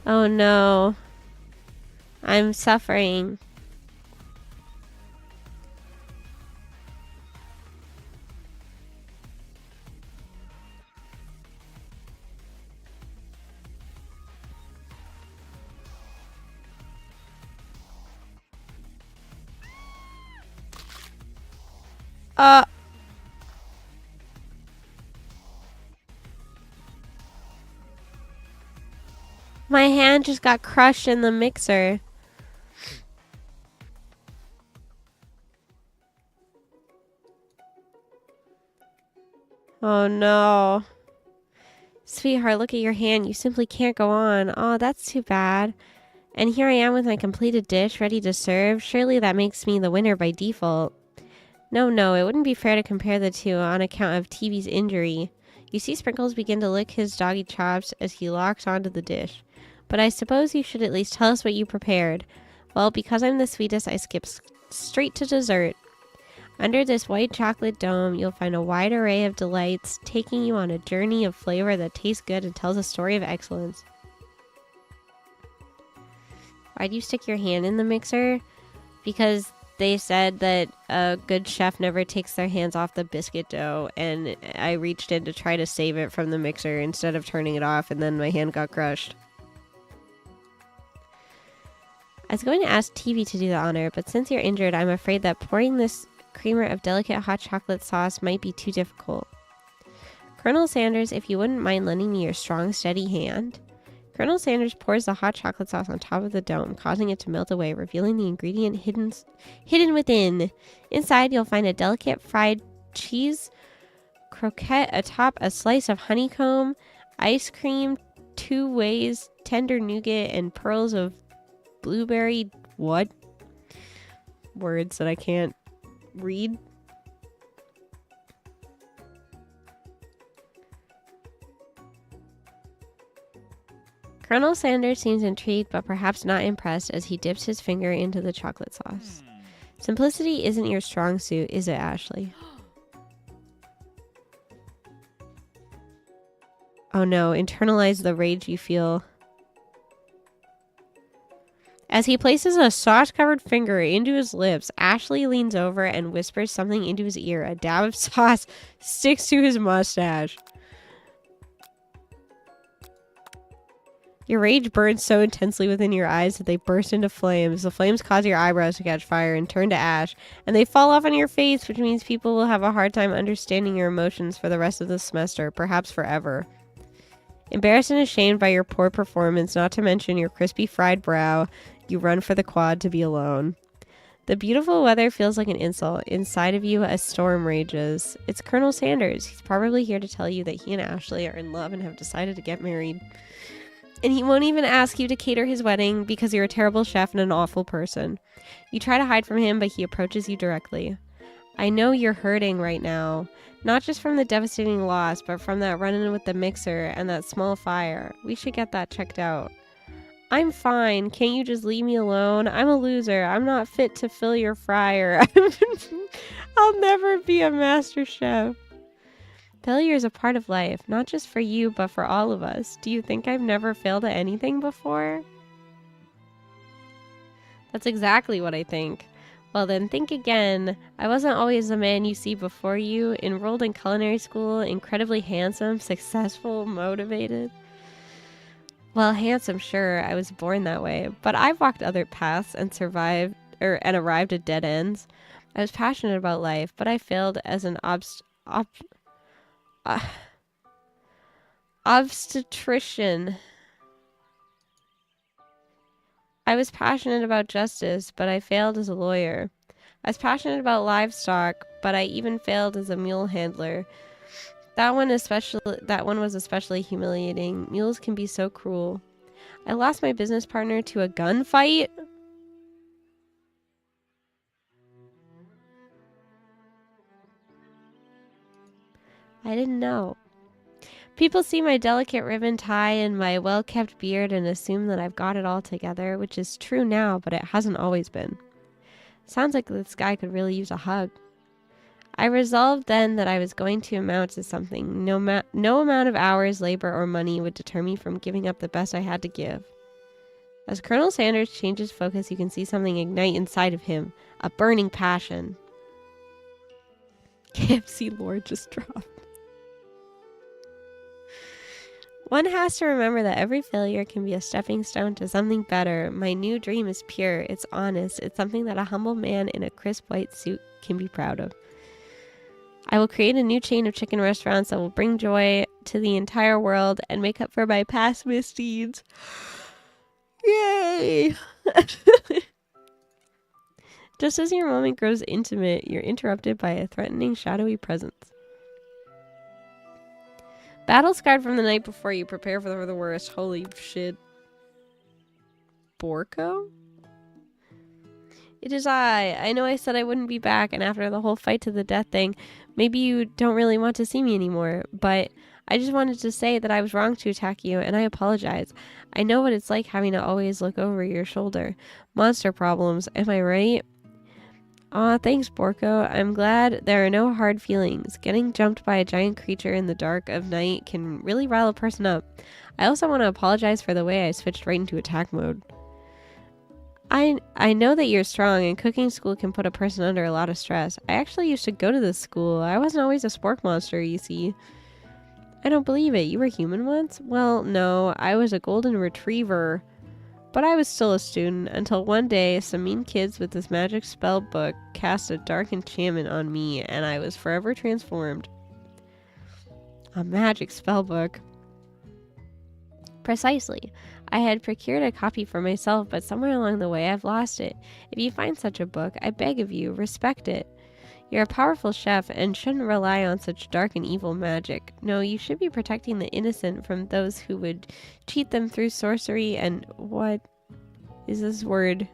A: Oh no. I'm suffering. My hand just got crushed in the mixer. Oh no. Sweetheart, look at your hand. You simply can't go on. Oh, that's too bad. And here I am with my completed dish ready to serve. Surely that makes me the winner by default. No, it wouldn't be fair to compare the two on account of TV's injury. You see Sprinkles begin to lick his doggy chops as he locks onto the dish. But I suppose you should at least tell us what you prepared. Well, because I'm the sweetest, I skip straight to dessert. Under this white chocolate dome, you'll find a wide array of delights, taking you on a journey of flavor that tastes good and tells a story of excellence. Why'd you stick your hand in the mixer? Because they said that a good chef never takes their hands off the biscuit dough, and I reached in to try to save it from the mixer instead of turning it off, and then my hand got crushed. I was going to ask TV to do the honor, but since you're injured, I'm afraid that pouring this creamer of delicate hot chocolate sauce might be too difficult. Colonel Sanders, if you wouldn't mind lending me your strong, steady hand. Colonel Sanders pours the hot chocolate sauce on top of the dome, causing it to melt away, revealing the ingredient hidden within. Inside, you'll find a delicate fried cheese croquette atop a slice of honeycomb, ice cream, 2 ways, tender nougat, and pearls of blueberry what? Words that I can't read. Colonel Sanders seems intrigued but perhaps not impressed as he dips his finger into the chocolate sauce. Simplicity isn't your strong suit, is it, Ashley? Oh no, internalize the rage you feel. As he places a sauce-covered finger into his lips, Ashley leans over and whispers something into his ear. A dab of sauce sticks to his mustache. Your rage burns so intensely within your eyes that they burst into flames. The flames cause your eyebrows to catch fire and turn to ash, and they fall off on your face, which means people will have a hard time understanding your emotions for the rest of the semester, perhaps forever. Embarrassed and ashamed by your poor performance, not to mention your crispy fried brow, you run for the quad to be alone. The beautiful weather feels like an insult. Inside of you, a storm rages. It's Colonel Sanders. He's probably here to tell you that he and Ashley are in love and have decided to get married. And he won't even ask you to cater his wedding because you're a terrible chef and an awful person. You try to hide from him, but he approaches you directly. I know you're hurting right now. Not just from the devastating loss, but from that run-in with the mixer and that small fire. We should get that checked out. I'm fine. Can't you just leave me alone? I'm a loser. I'm not fit to fill your fryer. I'll never be a master chef. Failure is a part of life, not just for you, but for all of us. Do you think I've never failed at anything before? That's exactly what I think. Well then, think again. I wasn't always the man you see before you, enrolled in culinary school, incredibly handsome, successful, motivated. Well, handsome, sure, I was born that way, but I've walked other paths and and arrived at dead ends. I was passionate about life, but I failed as an obstetrician. I was passionate about justice, but I failed as a lawyer. I was passionate about livestock, but I even failed as a mule handler. That one was especially humiliating. Mules can be so cruel. I lost my business partner to a gunfight. I didn't know. People see my delicate ribbon tie and my well-kept beard and assume that I've got it all together, which is true now, but it hasn't always been. Sounds like this guy could really use a hug. I resolved then that I was going to amount to something. No amount of hours, labor, or money would deter me from giving up the best I had to give. As Colonel Sanders changes focus, you can see something ignite inside of him. A burning passion. KFC lore just dropped. One has to remember that every failure can be a stepping stone to something better. My new dream is pure. It's honest. It's something that a humble man in a crisp white suit can be proud of. I will create a new chain of chicken restaurants that will bring joy to the entire world and make up for my past misdeeds. Yay! Just as your moment grows intimate, you're interrupted by a threatening, shadowy presence. Battle scarred from the night before, you prepare for the worst. Holy shit. Borko? It is I. I know I said I wouldn't be back, and after the whole fight to the death thing, maybe you don't really want to see me anymore, but I just wanted to say that I was wrong to attack you, and I apologize. I know what it's like having to always look over your shoulder. Monster problems, am I right? Aw, thanks, Borko. I'm glad there are no hard feelings. Getting jumped by a giant creature in the dark of night can really rile a person up. I also want to apologize for the way I switched right into attack mode. I know that you're strong, and cooking school can put a person under a lot of stress. I actually used to go to this school. I wasn't always a spork monster, you see. I don't believe it. You were human once? Well, no. I was a golden retriever. But I was still a student until one day some mean kids with this magic spell book cast a dark enchantment on me, and I was forever transformed. A magic spell book. Precisely. I had procured a copy for myself, but somewhere along the way I've lost it. If you find such a book, I beg of you, respect it. You're a powerful chef and shouldn't rely on such dark and evil magic. No, you should be protecting the innocent from those who would cheat them through sorcery and what is this word?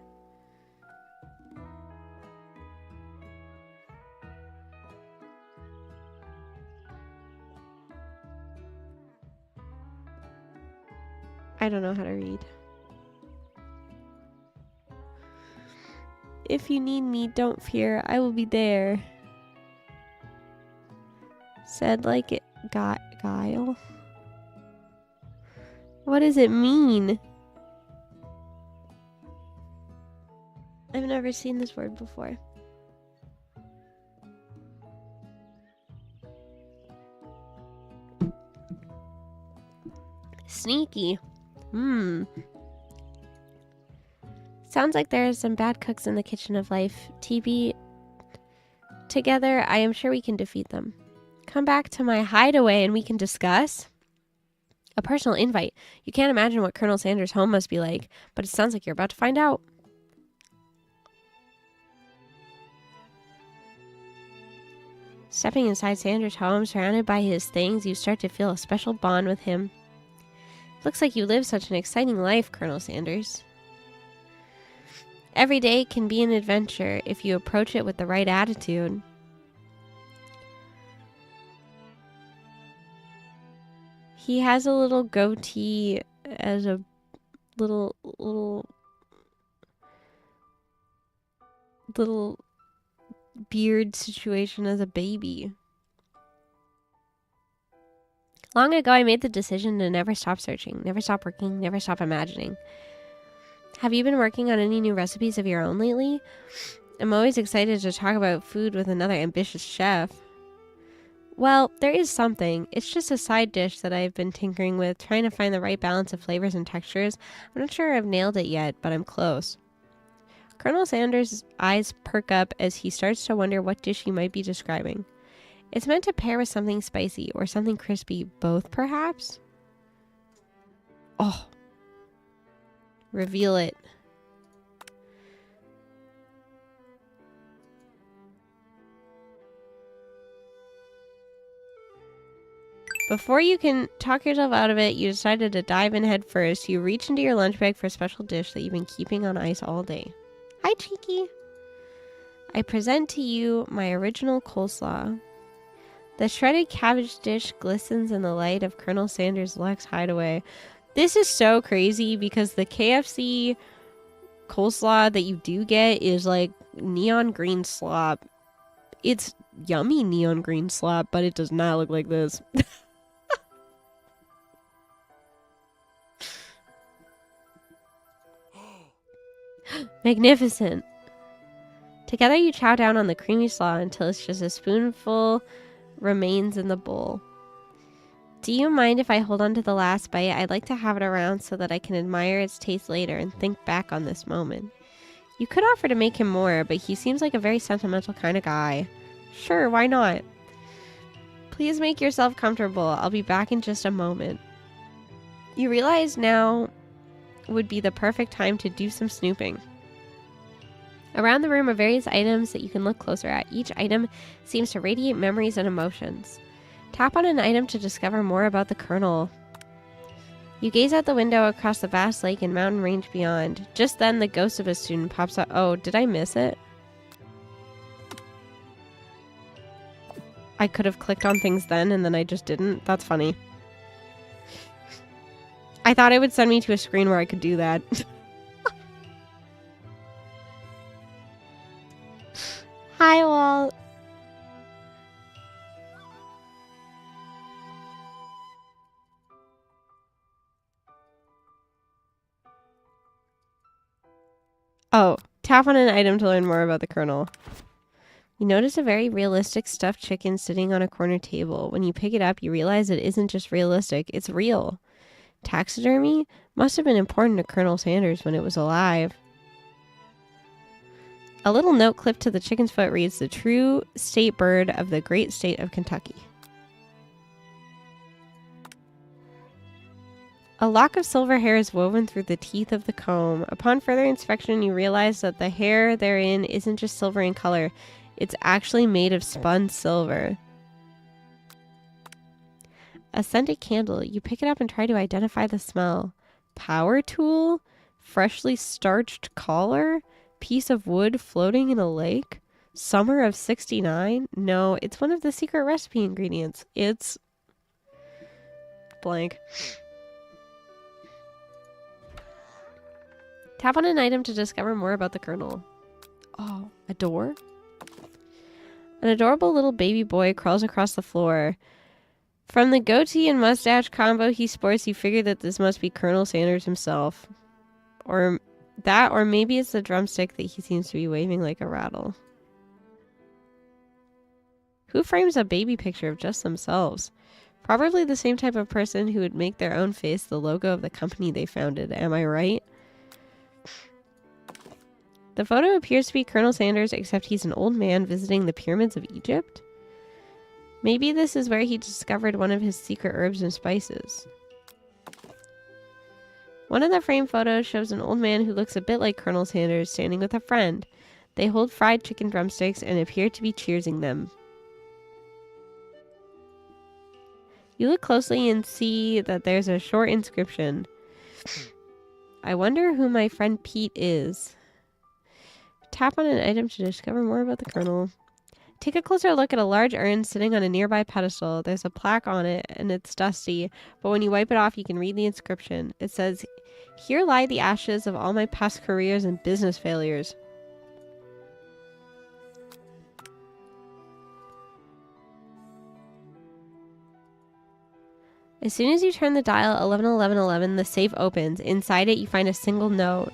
A: I don't know how to read. If you need me, don't fear. I will be there. Said like it got guile. What does it mean? I've never seen this word before. Sneaky. Sounds like there are some bad cooks in the kitchen of life. TB. Together, I am sure we can defeat them. Come back to my hideaway and we can discuss. A personal invite. You can't imagine what Colonel Sanders' home must be like, but it sounds like you're about to find out. Stepping inside Sanders' home, surrounded by his things, you start to feel a special bond with him. Looks like you live such an exciting life, Colonel Sanders. Every day can be an adventure if you approach it with the right attitude. He has a little goatee as a little beard situation as a baby. Long ago, I made the decision to never stop searching, never stop working, never stop imagining. Have you been working on any new recipes of your own lately? I'm always excited to talk about food with another ambitious chef. Well, there is something. It's just a side dish that I've been tinkering with, trying to find the right balance of flavors and textures. I'm not sure I've nailed it yet, but I'm close. Colonel Sanders' eyes perk up as he starts to wonder what dish you might be describing. It's meant to pair with something spicy or something crispy, both perhaps? Oh. Reveal it. Before you can talk yourself out of it, you decided to dive in head first. You reach into your lunch bag for a special dish that you've been keeping on ice all day. Hi, Cheeky. I present to you my original coleslaw. The shredded cabbage dish glistens in the light of Colonel Sanders' Lex hideaway. This is so crazy because the KFC coleslaw that you do get is like neon green slop. It's yummy neon green slop, but it does not look like this. Magnificent. Together you chow down on the creamy slaw until it's just a spoonful remains in the bowl. Do you mind if I hold on to the last bite? I'd like to have it around so that I can admire its taste later and think back on this moment. You could offer to make him more, but he seems like a very sentimental kind of guy. Sure, why not? Please make yourself comfortable. I'll be back in just a moment. You realize now would be the perfect time to do some snooping. Around the room are various items that you can look closer at. Each item seems to radiate memories and emotions. Tap on an item to discover more about the kernel. You gaze out the window across the vast lake and mountain range beyond. Just then, the ghost of a student pops up. Oh, did I miss it? I could have clicked on things then, and then I just didn't. That's funny. I thought it would send me to a screen where I could do that. Hi, Walt. Oh, tap on an item to learn more about the kernel. You notice a very realistic stuffed chicken sitting on a corner table. When you pick it up, you realize it isn't just realistic, it's real. Taxidermy must have been important to Colonel Sanders when it was alive. A little note clipped to the chicken's foot reads, "The true state bird of the great state of Kentucky." A lock of silver hair is woven through the teeth of the comb. Upon further inspection, you realize that the hair therein isn't just silver in color. It's actually made of spun silver. A scented candle. You pick it up and try to identify the smell. Power tool? Freshly starched collar? Piece of wood floating in a lake? Summer of '69? No, it's one of the secret recipe ingredients. It's blank. Tap on an item to discover more about the kernel. Oh, a door? An adorable little baby boy crawls across the floor. From the goatee and mustache combo he sports, you figure that this must be Colonel Sanders himself. Or maybe it's the drumstick that he seems to be waving like a rattle. Who frames a baby picture of just themselves? Probably the same type of person who would make their own face the logo of the company they founded, am I right? The photo appears to be Colonel Sanders, except he's an old man visiting the pyramids of Egypt. Maybe this is where he discovered one of his secret herbs and spices. One of the framed photos shows an old man who looks a bit like Colonel Sanders standing with a friend. They hold fried chicken drumsticks and appear to be cheersing them. You look closely and see that there's a short inscription. I wonder who my friend Pete is. Tap on an item to discover more about the kernel. Take a closer look at a large urn sitting on a nearby pedestal. There's a plaque on it, and it's dusty, but when you wipe it off, you can read the inscription. It says, "Here lie the ashes of all my past careers and business failures." As soon as you turn the dial 111111, the safe opens. Inside it, you find a single note.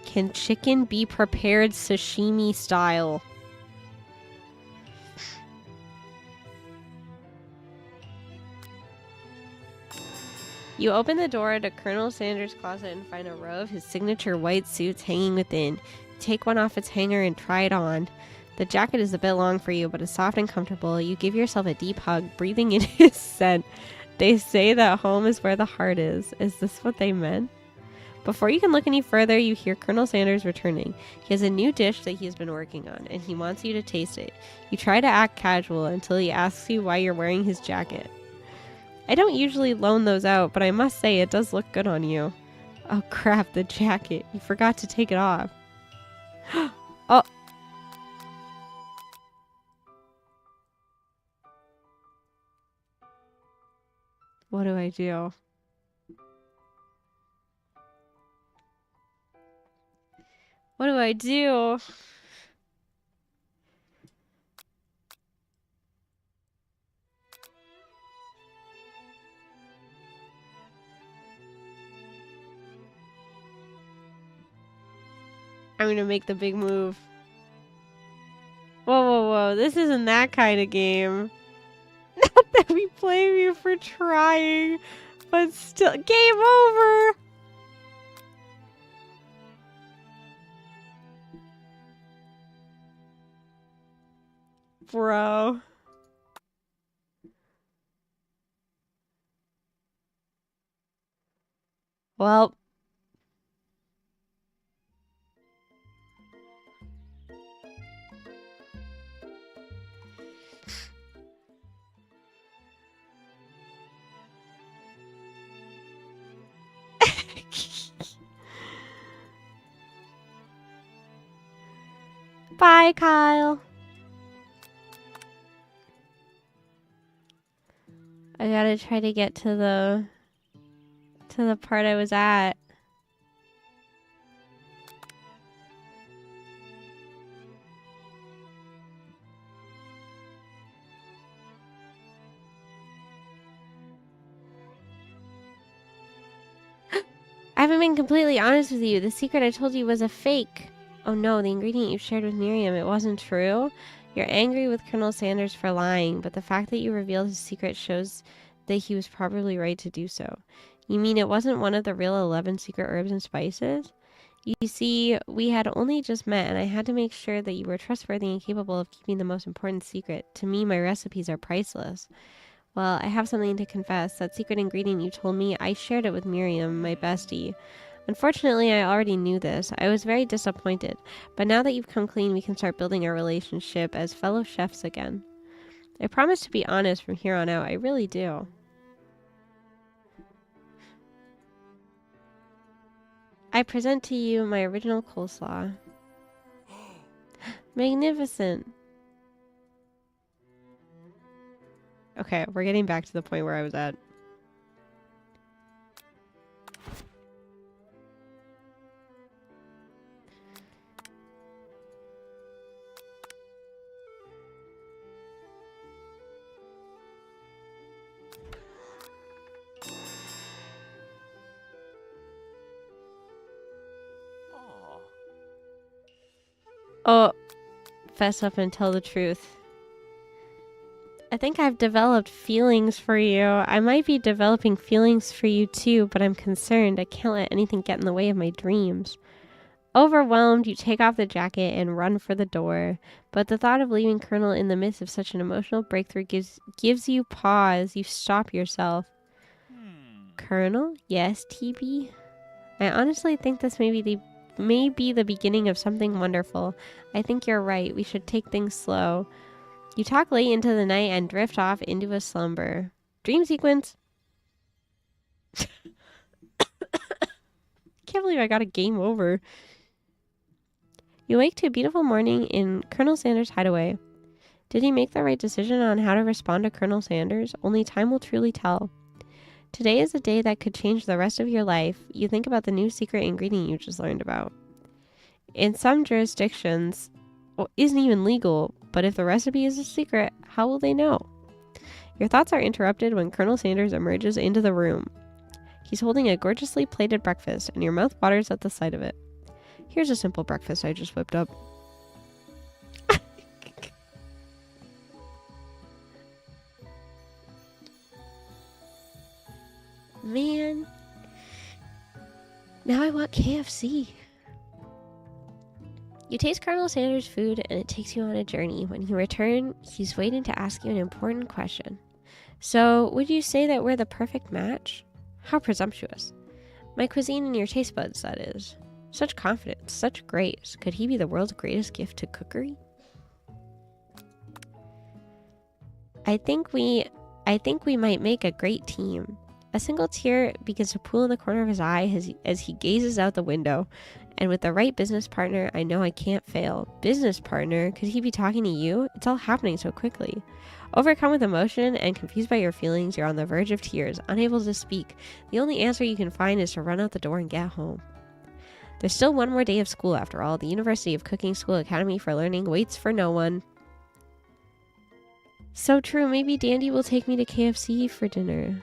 A: Can chicken be prepared sashimi style? You open the door to Colonel Sanders' closet and find a row of his signature white suits hanging within. You take one off its hanger and try it on. The jacket is a bit long for you, but is soft and comfortable. You give yourself a deep hug, breathing in his scent. They say that home is where the heart is. Is this what they meant? Before you can look any further, you hear Colonel Sanders returning. He has a new dish that he has been working on, and he wants you to taste it. You try to act casual until he asks you why you're wearing his jacket. I don't usually loan those out, but I must say it does look good on you. Oh crap, the jacket. You forgot to take it off. Oh. What do I do? What do I do? I'm gonna make the big move. Whoa, whoa, whoa. This isn't that kind of game. Not that we blame you for trying, but still. Game over! Bro. Well. Bye, Kyle. I gotta try to get to the part I was at. I haven't been completely honest with you. The secret I told you was a fake. Oh no, the ingredient you shared with Miriam, it wasn't true? You're angry with Colonel Sanders for lying, but the fact that you revealed his secret shows that he was probably right to do so. You mean it wasn't one of the real 11 secret herbs and spices? You see, we had only just met, and I had to make sure that you were trustworthy and capable of keeping the most important secret. To me, my recipes are priceless. Well, I have something to confess. That secret ingredient you told me, I shared it with Miriam, my bestie. Unfortunately, I already knew this. I was very disappointed. But now that you've come clean, we can start building our relationship as fellow chefs again. I promise to be honest from here on out. I really do. I present to you my original coleslaw. Magnificent. Okay, we're getting back to the point where I was at. Oh, fess up and tell the truth. I think I've developed feelings for you. I might be developing feelings for you too, but I'm concerned. I can't let anything get in the way of my dreams. Overwhelmed, you take off the jacket and run for the door. But the thought of leaving Colonel in the midst of such an emotional breakthrough gives you pause. You stop yourself. Colonel? Yes, TB? I honestly think this may be the beginning of something wonderful. I think you're right. We should take things slow. You talk late into the night and drift off into a slumber. Dream sequence. Can't believe I got a game over. You wake to a beautiful morning in Colonel Sanders' hideaway. Did he make the right decision on how to respond to Colonel Sanders? Only time will truly tell. Today is a day that could change the rest of your life. You think about the new secret ingredient you just learned about. In some jurisdictions, isn't even legal, but if the recipe is a secret, how will they know? Your thoughts are interrupted when Colonel Sanders emerges into the room. He's holding a gorgeously plated breakfast, and your mouth waters at the sight of it. Here's a simple breakfast I just whipped up. Man, now I want KFC. You taste Colonel Sanders' food and it takes you on a journey. When you return, he's waiting to ask you an important question. So, would you say that we're the perfect match? How presumptuous. My cuisine and your taste buds, that is. Such confidence, such grace. Could he be the world's greatest gift to cookery? I think we might make a great team. A single tear begins to pool in the corner of his eye as he gazes out the window. And with the right business partner, I know I can't fail. Business partner? Could he be talking to you? It's all happening so quickly. Overcome with emotion and confused by your feelings, you're on the verge of tears, unable to speak. The only answer you can find is to run out the door and get home. There's still one more day of school after all. The University of Cooking School Academy for Learning waits for no one. So true, maybe Dandy will take me to KFC for dinner.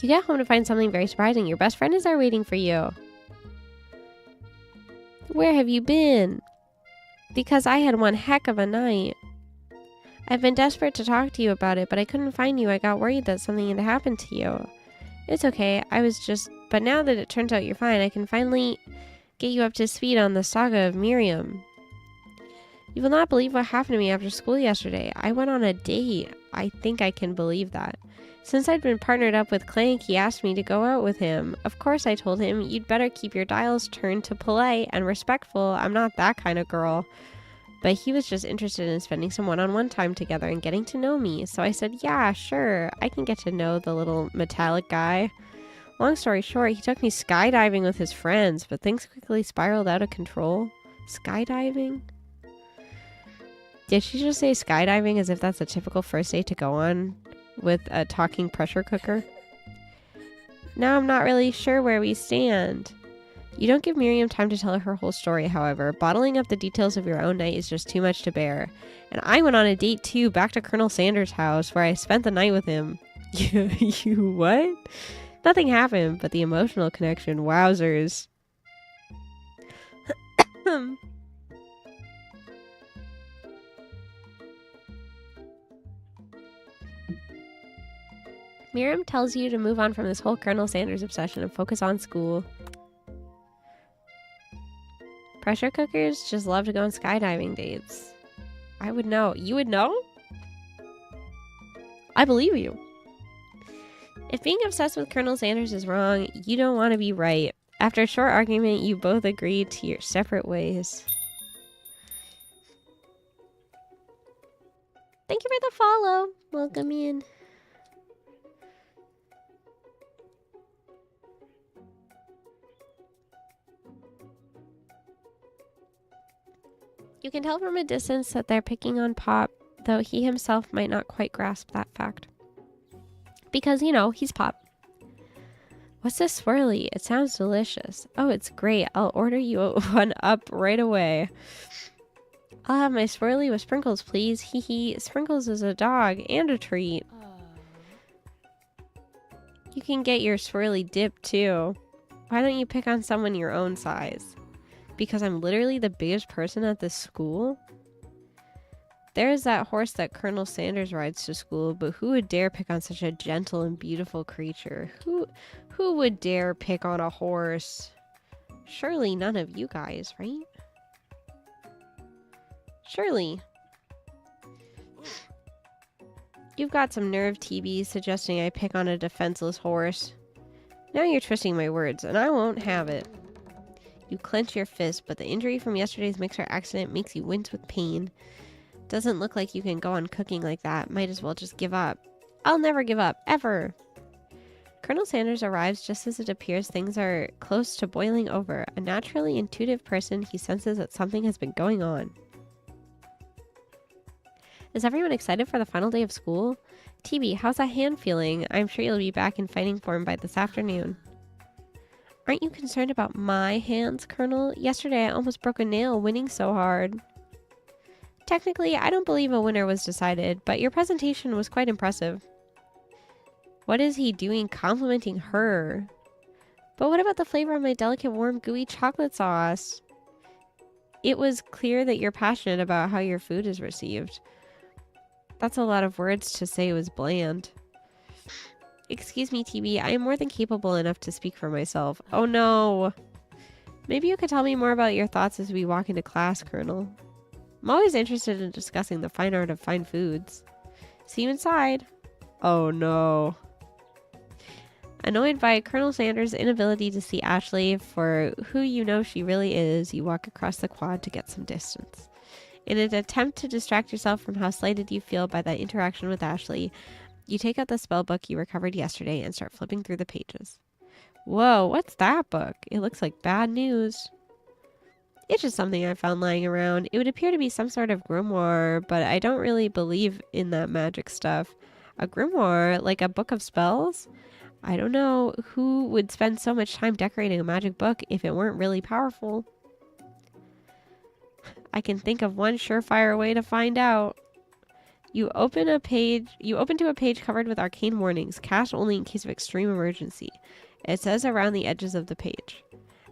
A: You get home to find something very surprising. Your best friend is there waiting for you. Where have you been? Because I had one heck of a night. I've been desperate to talk to you about it, but I couldn't find you. I got worried that something had happened to you. It's okay. But now that it turns out you're fine, I can finally get you up to speed on the saga of Miriam. You will not believe what happened to me after school yesterday. I went on a date. I think I can believe that. Since I'd been partnered up with Clank, he asked me to go out with him. Of course, I told him, you'd better keep your dials turned to polite and respectful. I'm not that kind of girl. But he was just interested in spending some one-on-one time together and getting to know me. So I said, yeah, sure, I can get to know the little metallic guy. Long story short, he took me skydiving with his friends, but things quickly spiraled out of control. Skydiving? Did she just say skydiving as if that's a typical first date to go on with a talking pressure cooker? Now I'm not really sure where we stand. You don't give Miriam time to tell her whole story, however. Bottling up the details of your own night is just too much to bear. And I went on a date too, back to Colonel Sanders' house, where I spent the night with him. You what? Nothing happened, but the emotional connection, wowzers. Miriam tells you to move on from this whole Colonel Sanders obsession and focus on school. Pressure cookers just love to go on skydiving dates. I would know. You would know? I believe you. If being obsessed with Colonel Sanders is wrong, you don't want to be right. After a short argument, you both agree to your separate ways. Thank you for the follow. Welcome in. You can tell from a distance that they're picking on Pop, though he himself might not quite grasp that fact. Because, you know, he's Pop. What's this swirly? It sounds delicious. Oh, it's great. I'll order you one up right away. I'll have my swirly with sprinkles, please. Hee hee. Sprinkles is a dog and a treat. You can get your swirly dip, too. Why don't you pick on someone your own size? Because I'm literally the biggest person at this school? There's that horse that Colonel Sanders rides to school, but who would dare pick on such a gentle and beautiful creature? Who would dare pick on a horse? Surely none of you guys, right? Surely. You've got some nerve, TB, suggesting I pick on a defenseless horse. Now you're twisting my words, and I won't have it. You clench your fist, but the injury from yesterday's mixer accident makes you wince with pain. Doesn't look like you can go on cooking like that. Might as well just give up. I'll never give up, ever. Colonel Sanders arrives just as it appears things are close to boiling over. A naturally intuitive person, he senses that something has been going on. Is everyone excited for the final day of school? TB, how's that hand feeling? I'm sure you'll be back in fighting form by this afternoon. Aren't you concerned about my hands, Colonel? Yesterday I almost broke a nail winning so hard. Technically, I don't believe a winner was decided, but your presentation was quite impressive. What is he doing complimenting her? But what about the flavor of my delicate, warm, gooey chocolate sauce? It was clear that you're passionate about how your food is received. That's a lot of words to say it was bland. Excuse me, TB, I am more than capable enough to speak for myself. Oh no! Maybe you could tell me more about your thoughts as we walk into class, Colonel. I'm always interested in discussing the fine art of fine foods. See you inside. Oh no. Annoyed by Colonel Sanders' inability to see Ashley for who you know she really is, you walk across the quad to get some distance. In an attempt to distract yourself from how slighted you feel by that interaction with Ashley, you take out the spell book you recovered yesterday and start flipping through the pages. Whoa, what's that book? It looks like bad news. It's just something I found lying around. It would appear to be some sort of grimoire, but I don't really believe in that magic stuff. A grimoire? Like a book of spells? I don't know who would spend so much time decorating a magic book if it weren't really powerful. I can think of one surefire way to find out. You open to a page covered with arcane warnings, cast only in case of extreme emergency. It says around the edges of the page.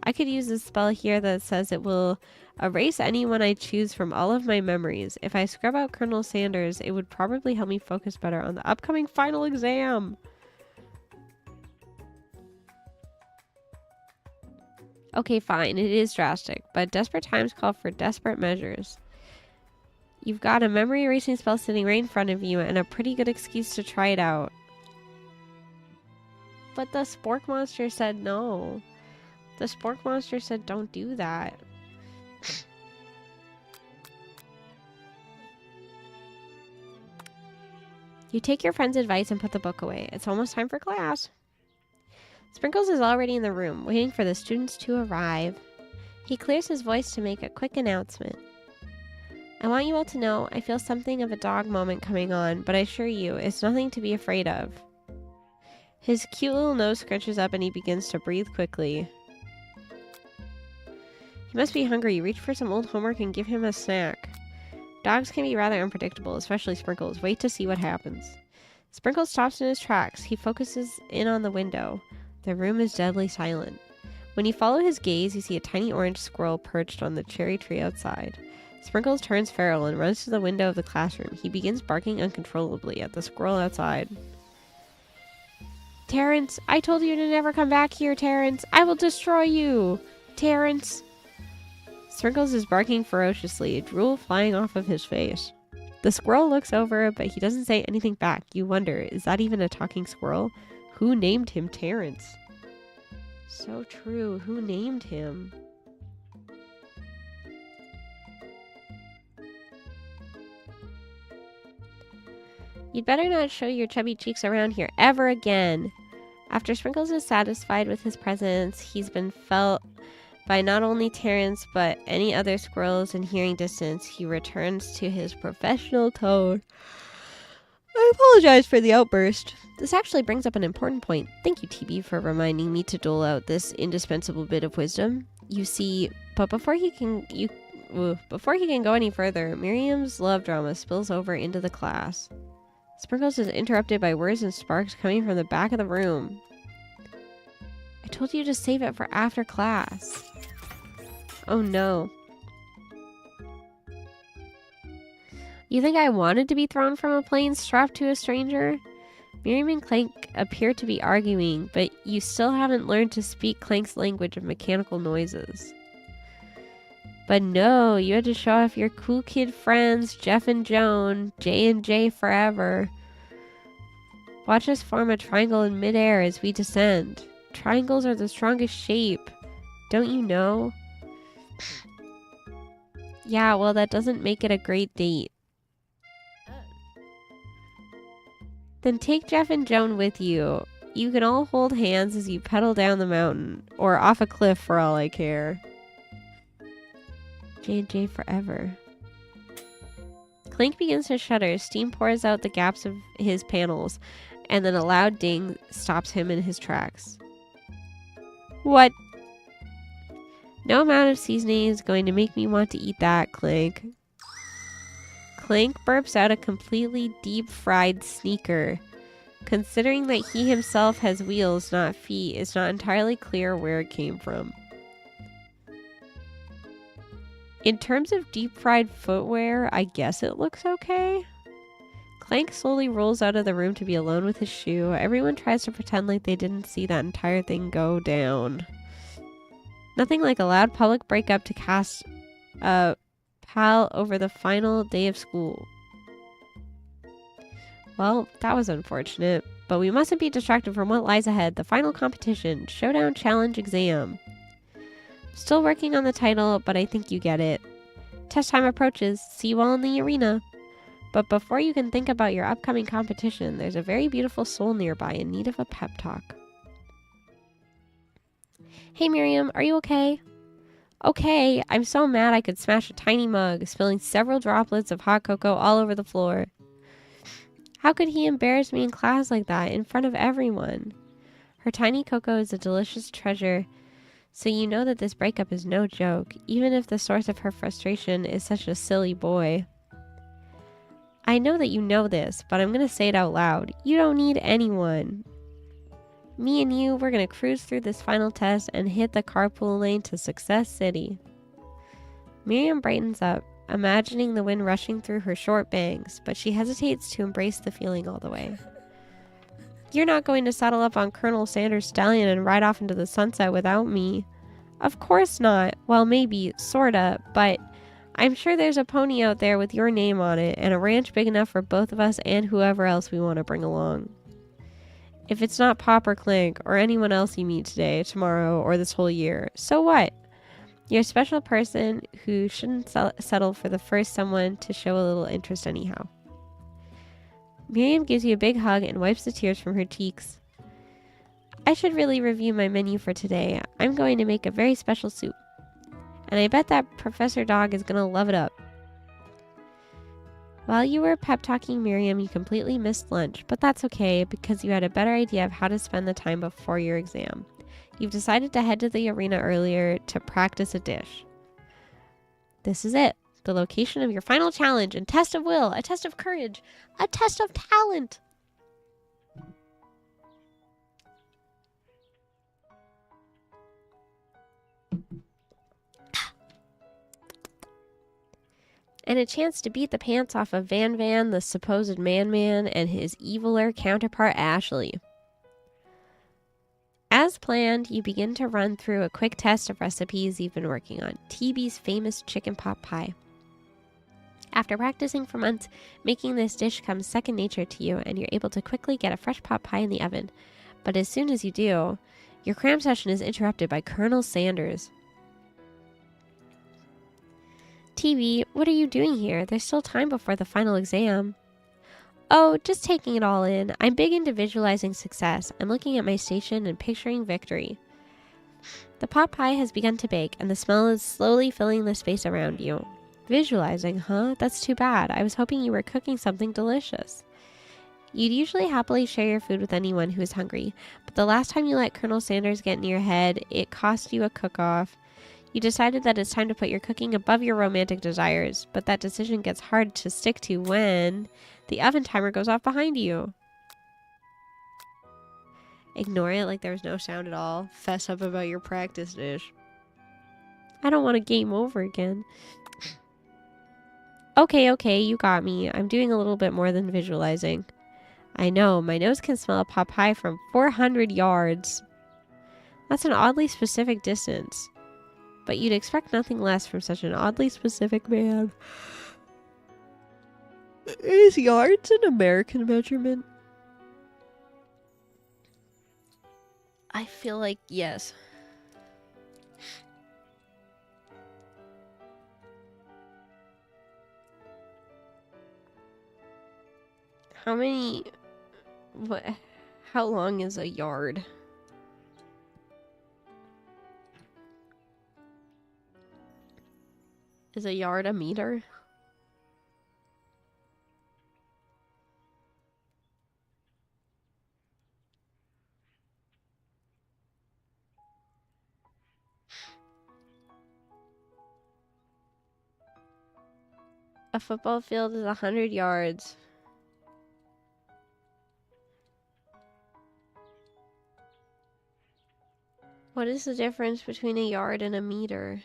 A: I could use this spell here that says it will erase anyone I choose from all of my memories. If I scrub out Colonel Sanders, it would probably help me focus better on the upcoming final exam. Okay, fine, it is drastic, but desperate times call for desperate measures. You've got a memory erasing spell sitting right in front of you and a pretty good excuse to try it out. But the spork monster said no. The spork monster said don't do that. You take your friend's advice and put the book away. It's almost time for class. Sprinkles is already in the room, waiting for the students to arrive. He clears his voice to make a quick announcement. I want you all to know I feel something of a dog moment coming on, but I assure you, it's nothing to be afraid of. His cute little nose scrunches up and he begins to breathe quickly. He must be hungry. Reach for some old homework and give him a snack. Dogs can be rather unpredictable, especially Sprinkles. Wait to see what happens. Sprinkles stops in his tracks. He focuses in on the window. The room is deadly silent. When you follow his gaze, you see a tiny orange squirrel perched on the cherry tree outside. Sprinkles turns feral and runs to the window of the classroom. He begins barking uncontrollably at the squirrel outside. Terrence, I told you to never come back here, Terrence. I will destroy you. Terrence. Sprinkles is barking ferociously, drool flying off of his face. The squirrel looks over, but he doesn't say anything back. You wonder, is that even a talking squirrel? Who named him Terrence? So true. Who named him? You'd better not show your chubby cheeks around here ever again. After Sprinkles is satisfied with his presence, he's been felt by not only Terrence, but any other squirrels in hearing distance. He returns to his professional tone. I apologize for the outburst. This actually brings up an important point. Thank you, TB, for reminding me to dole out this indispensable bit of wisdom. You see, but before he can go any further, Miriam's love drama spills over into the class. Sprinkles is interrupted by words and sparks coming from the back of the room. I told you to save it for after class. Oh no. You think I wanted to be thrown from a plane strapped to a stranger? Miriam and Clank appear to be arguing, but you still haven't learned to speak Clank's language of mechanical noises. But no, you had to show off your cool kid friends, Jeff and Joan, J and J forever. Watch us form a triangle in midair as we descend. Triangles are the strongest shape. Don't you know? Yeah, well, that doesn't make it a great date. Then take Jeff and Joan with you. You can all hold hands as you pedal down the mountain, or off a cliff for all I care. J&J forever. Clank begins to shudder. Steam pours out the gaps of his panels, and then a loud ding stops him in his tracks. What? No amount of seasoning is going to make me want to eat that, Clank. Clank burps out a completely deep-fried sneaker. Considering that he himself has wheels, not feet, it's not entirely clear where it came from. In terms of deep-fried footwear, I guess it looks okay. Clank slowly rolls out of the room to be alone with his shoe. Everyone tries to pretend like they didn't see that entire thing go down. Nothing like a loud public breakup to cast a pal over the final day of school. Well, that was unfortunate, but we mustn't be distracted from what lies ahead. The final competition, Showdown Challenge Exam. Still working on the title, but I think you get it. Test time approaches. See you all in the arena. But before you can think about your upcoming competition, there's a very beautiful soul nearby in need of a pep talk. Hey Miriam, are you okay? Okay, I'm so mad I could smash a tiny mug, spilling several droplets of hot cocoa all over the floor. How could he embarrass me in class like that, in front of everyone? Her tiny cocoa is a delicious treasure, so you know that this breakup is no joke, even if the source of her frustration is such a silly boy. I know that you know this, but I'm gonna say it out loud. You don't need anyone. Me and you, we're gonna cruise through this final test and hit the carpool lane to Success City. Miriam brightens up, imagining the wind rushing through her short bangs, but she hesitates to embrace the feeling all the way. You're not going to saddle up on Colonel Sanders' stallion and ride off into the sunset without me. Of course not. Well, maybe, sorta, but I'm sure there's a pony out there with your name on it and a ranch big enough for both of us and whoever else we want to bring along. If it's not Pop or Clank or anyone else you meet today, tomorrow, or this whole year, so what? You're a special person who shouldn't settle for the first someone to show a little interest anyhow. Miriam gives you a big hug and wipes the tears from her cheeks. I should really review my menu for today. I'm going to make a very special soup. And I bet that Professor Dog is going to love it up. While you were pep-talking Miriam, you completely missed lunch, but that's okay because you had a better idea of how to spend the time before your exam. You've decided to head to the arena earlier to practice a dish. This is it, the location of your final challenge and test of will, a test of courage, a test of talent. And a chance to beat the pants off of Van, the supposed man, and his eviler counterpart, Ashley. As planned, you begin to run through a quick test of recipes you've been working on. TB's famous chicken pot pie. After practicing for months, making this dish comes second nature to you, and you're able to quickly get a fresh pot pie in the oven. But as soon as you do, your cram session is interrupted by Colonel Sanders. TV, what are you doing here? There's still time before the final exam. Oh, just taking it all in. I'm big into visualizing success. I'm looking at my station and picturing victory. The pot pie has begun to bake, and the smell is slowly filling the space around you. Visualizing, huh? That's too bad. I was hoping you were cooking something delicious. You'd usually happily share your food with anyone who is hungry, but the last time you let Colonel Sanders get in your head, it cost you a cook-off. You decided that it's time to put your cooking above your romantic desires, but that decision gets hard to stick to when the oven timer goes off behind you. Ignore it like there was no sound at all. Fess up about your practice dish. I don't want to game over again. Okay, you got me. I'm doing a little bit more than visualizing. I know, my nose can smell a pot pie from 400 yards. That's an oddly specific distance. But you'd expect nothing less from such an oddly specific man. Is yards an American measurement? I feel like yes. How long is a yard? Is a yard a meter? A football field is 100 yards. What is the difference between a yard and a meter?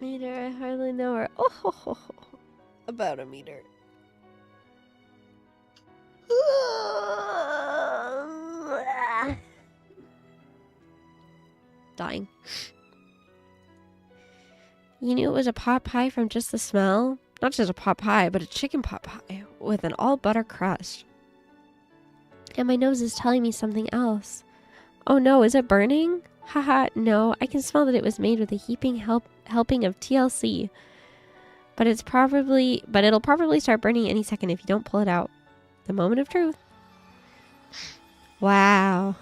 A: Meter, I hardly know her. Oh, about a meter. Dying. You knew it was a pot pie from just the smell? Not just a pot pie, but a chicken pot pie with an all-butter crust. And my nose is telling me something else. Oh no, is it burning? Haha, no, I can smell that it was made with a heaping helping of TLC. But it'll probably start burning any second if you don't pull it out. The moment of truth. Wow.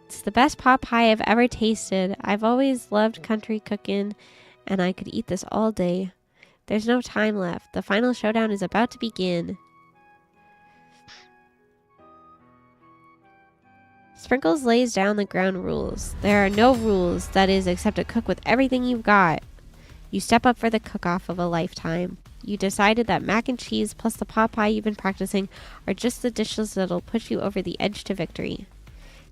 A: It's the best pot pie I've ever tasted. I've always loved country cooking, and I could eat this all day. There's no time left. The final showdown is about to begin. Sprinkles lays down the ground rules. There are no rules, that is, except to cook with everything you've got. You step up for the cook-off of a lifetime. You decided that mac and cheese plus the pot pie you've been practicing are just the dishes that'll push you over the edge to victory.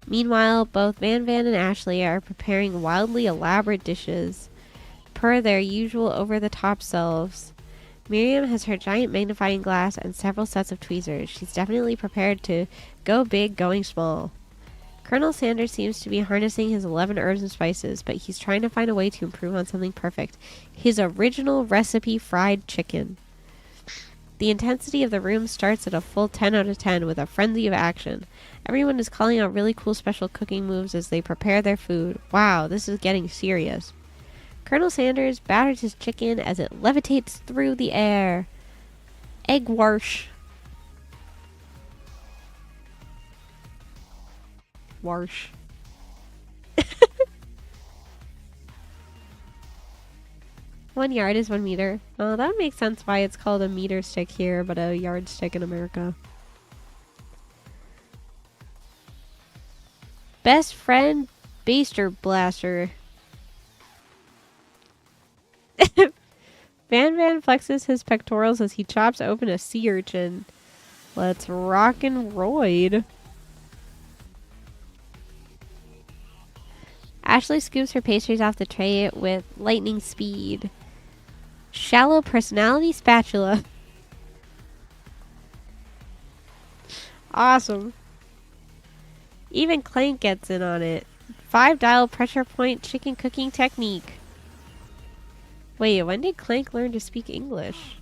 A: Meanwhile, both Van and Ashley are preparing wildly elaborate dishes. Per their usual over-the-top selves, Miriam has her giant magnifying glass and several sets of tweezers. She's definitely prepared to go big, going small. Colonel Sanders seems to be harnessing his 11 herbs and spices, but he's trying to find a way to improve on something perfect. His original recipe fried chicken. The intensity of the room starts at a full 10 out of 10 with a frenzy of action. Everyone is calling out really cool special cooking moves as they prepare their food. Wow, this is getting serious. Colonel Sanders batters his chicken as it levitates through the air. Egg wash. Wash. One yard is 1 meter. Oh, that makes sense why it's called a meter stick here, but a yardstick in America. Best friend baster blaster. Van flexes his pectorals as he chops open a sea urchin. Let's rock and roid. Ashley scoops her pastries off the tray with lightning speed. Shallow personality spatula. Awesome. Even Clank gets in on it. 5-dial pressure point chicken cooking technique. Wait, when did Clank learn to speak English?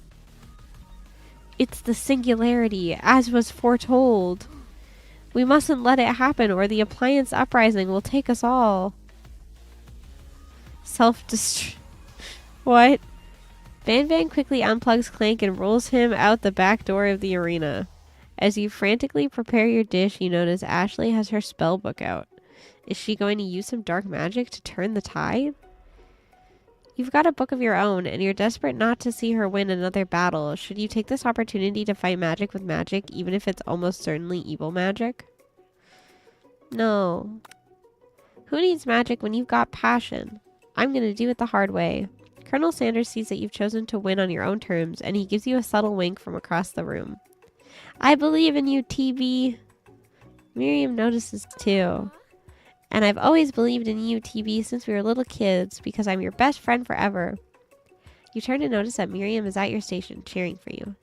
A: It's the singularity, as was foretold. We mustn't let it happen or the appliance uprising will take us all. Self-destruct. What? Van quickly unplugs Clank and rolls him out the back door of the arena. As you frantically prepare your dish, you notice Ashley has her spell book out. Is she going to use some dark magic to turn the tide? You've got a book of your own, and you're desperate not to see her win another battle. Should you take this opportunity to fight magic with magic, even if it's almost certainly evil magic? No. Who needs magic when you've got passion? I'm going to do it the hard way. Colonel Sanders sees that you've chosen to win on your own terms, and he gives you a subtle wink from across the room. I believe in you, TB. Miriam notices too. And I've always believed in you, TB, since we were little kids, because I'm your best friend forever. You turn to notice that Miriam is at your station, cheering for you.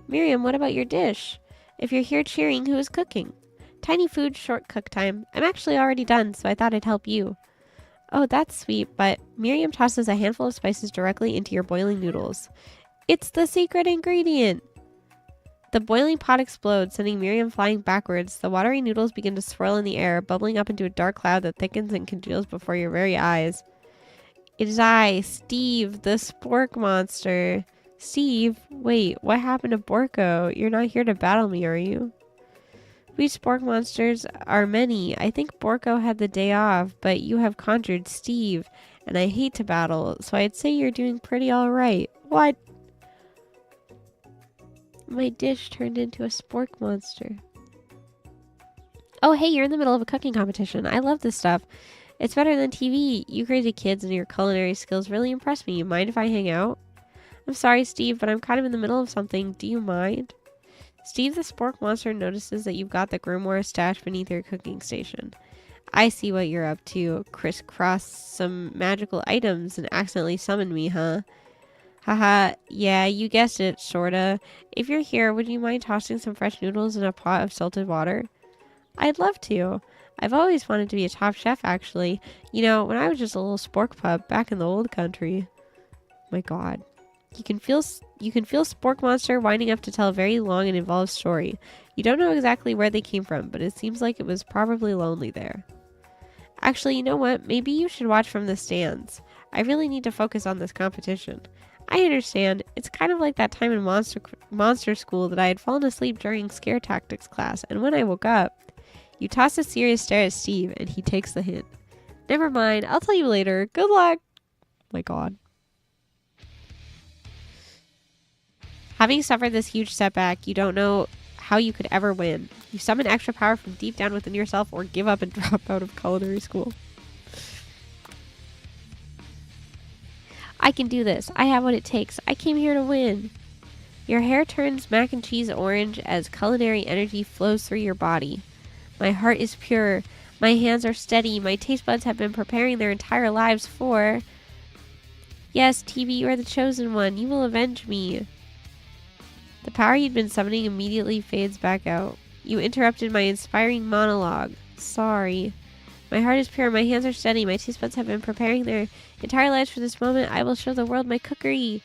A: Miriam, what about your dish? If you're here cheering, who is cooking? Tiny food, short cook time. I'm actually already done, so I thought I'd help you. Oh, that's sweet, but Miriam tosses a handful of spices directly into your boiling noodles. It's the secret ingredient! The boiling pot explodes, sending Miriam flying backwards. The watery noodles begin to swirl in the air, bubbling up into a dark cloud that thickens and congeals before your very eyes. It is I, Steve, the spork monster. Steve? Wait, what happened to Borko? You're not here to battle me, are you? We spork monsters are many. I think Borko had the day off, but you have conjured Steve, and I hate to battle, so I'd say you're doing pretty alright. What? My dish turned into a spork monster. Oh, hey, you're in the middle of a cooking competition. I love this stuff. It's better than TV. You crazy kids and your culinary skills really impress me. Mind if I hang out? I'm sorry, Steve, but I'm kind of in the middle of something. Do you mind? Steve the spork monster notices that you've got the grimoire stashed beneath your cooking station. I see what you're up to. Crisscross some magical items and accidentally summon me, huh? Haha, yeah, you guessed it, sorta. If you're here, would you mind tossing some fresh noodles in a pot of salted water? I'd love to. I've always wanted to be a top chef, actually. You know, when I was just a little spork pup back in the old country. My god. You can feel Spork Monster winding up to tell a very long and involved story. You don't know exactly where they came from, but it seems like it was probably lonely there. Actually, you know what? Maybe you should watch from the stands. I really need to focus on this competition. I understand. It's kind of like that time in monster school that I had fallen asleep during scare tactics class, and when I woke up, you toss a serious stare at Steve, and he takes the hint. Never mind. I'll tell you later. Good luck. My god. Having suffered this huge setback, you don't know how you could ever win. You summon extra power from deep down within yourself or give up and drop out of culinary school. I can do this. I have what it takes. I came here to win. Your hair turns mac and cheese orange as culinary energy flows through your body. My heart is pure. My hands are steady. My taste buds have been preparing their entire lives for... Yes, TV, you are the chosen one. You will avenge me. The power you'd been summoning immediately fades back out. You interrupted my inspiring monologue. Sorry. My heart is pure. My hands are steady. My taste buds have been preparing their entire lives for this moment. I will show the world my cookery.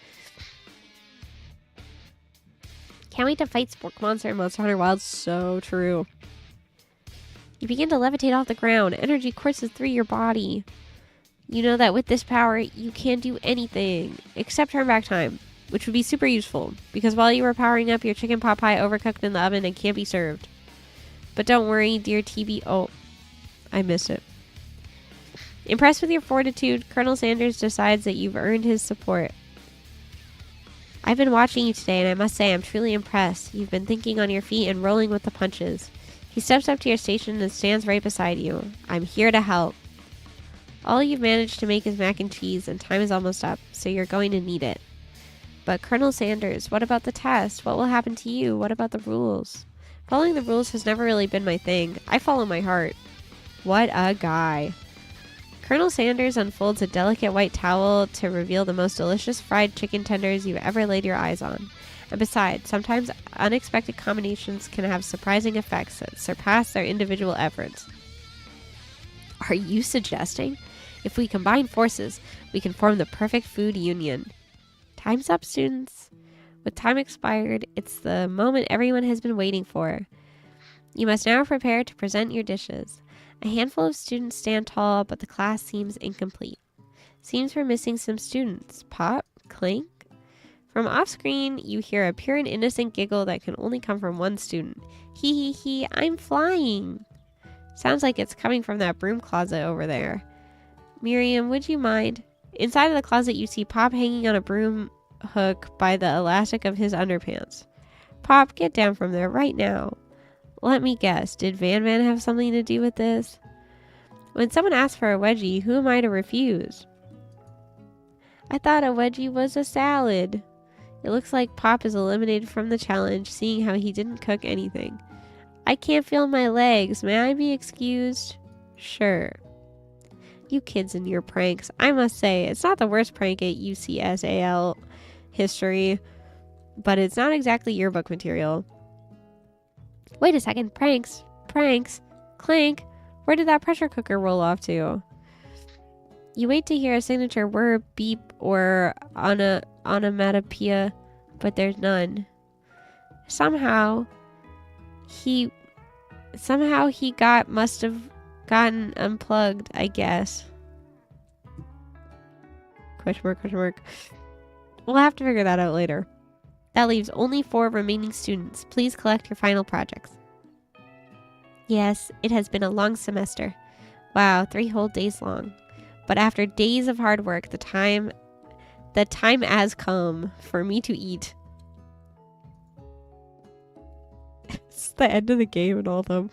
A: Can't wait to fight Spork Monster in Monster Hunter Wilds. So true. You begin to levitate off the ground. Energy courses through your body. You know that with this power, you can't do anything except turn back time, which would be super useful because while you were powering up, your chicken pot pie overcooked in the oven and can't be served. But don't worry, dear TB. Oh, I missed it. Impressed with your fortitude, Colonel Sanders decides that you've earned his support. I've been watching you today, and I must say I'm truly impressed. You've been thinking on your feet and rolling with the punches. He steps up to your station and stands right beside you. I'm here to help. All you've managed to make is mac and cheese, and time is almost up, so you're going to need it. But Colonel Sanders, what about the test? What will happen to you? What about the rules? Following the rules has never really been my thing. I follow my heart. What a guy. Colonel Sanders unfolds a delicate white towel to reveal the most delicious fried chicken tenders you've ever laid your eyes on. And besides, sometimes unexpected combinations can have surprising effects that surpass their individual efforts. Are you suggesting? If we combine forces, we can form the perfect food union. Time's up, students. With time expired, it's the moment everyone has been waiting for. You must now prepare to present your dishes. A handful of students stand tall, but the class seems incomplete. Seems we're missing some students. Pop? Clink? From off-screen, you hear a pure and innocent giggle that can only come from one student. Hee hee hee, I'm flying! Sounds like it's coming from that broom closet over there. Miriam, would you mind? Inside of the closet, you see Pop hanging on a broom hook by the elastic of his underpants. Pop, get down from there right now. Let me guess, did Van Van have something to do with this? When someone asks for a wedgie, who am I to refuse? I thought a wedgie was a salad. It looks like Pop is eliminated from the challenge, seeing how he didn't cook anything. I can't feel my legs. May I be excused? Sure. You kids and your pranks. I must say, it's not the worst prank at UCSAL history, but it's not exactly yearbook material. Wait a second. Pranks. Clink. Where did that pressure cooker roll off to? You wait to hear a signature word, beep, or onomatopoeia, but there's none. Somehow he must have gotten unplugged, I guess. Question mark. We'll have to figure that out later. That leaves only 4 remaining students. Please collect your final projects. Yes, it has been a long semester. Wow, 3 whole days long. But after days of hard work, the time has come for me to eat. It's the end of the game and all the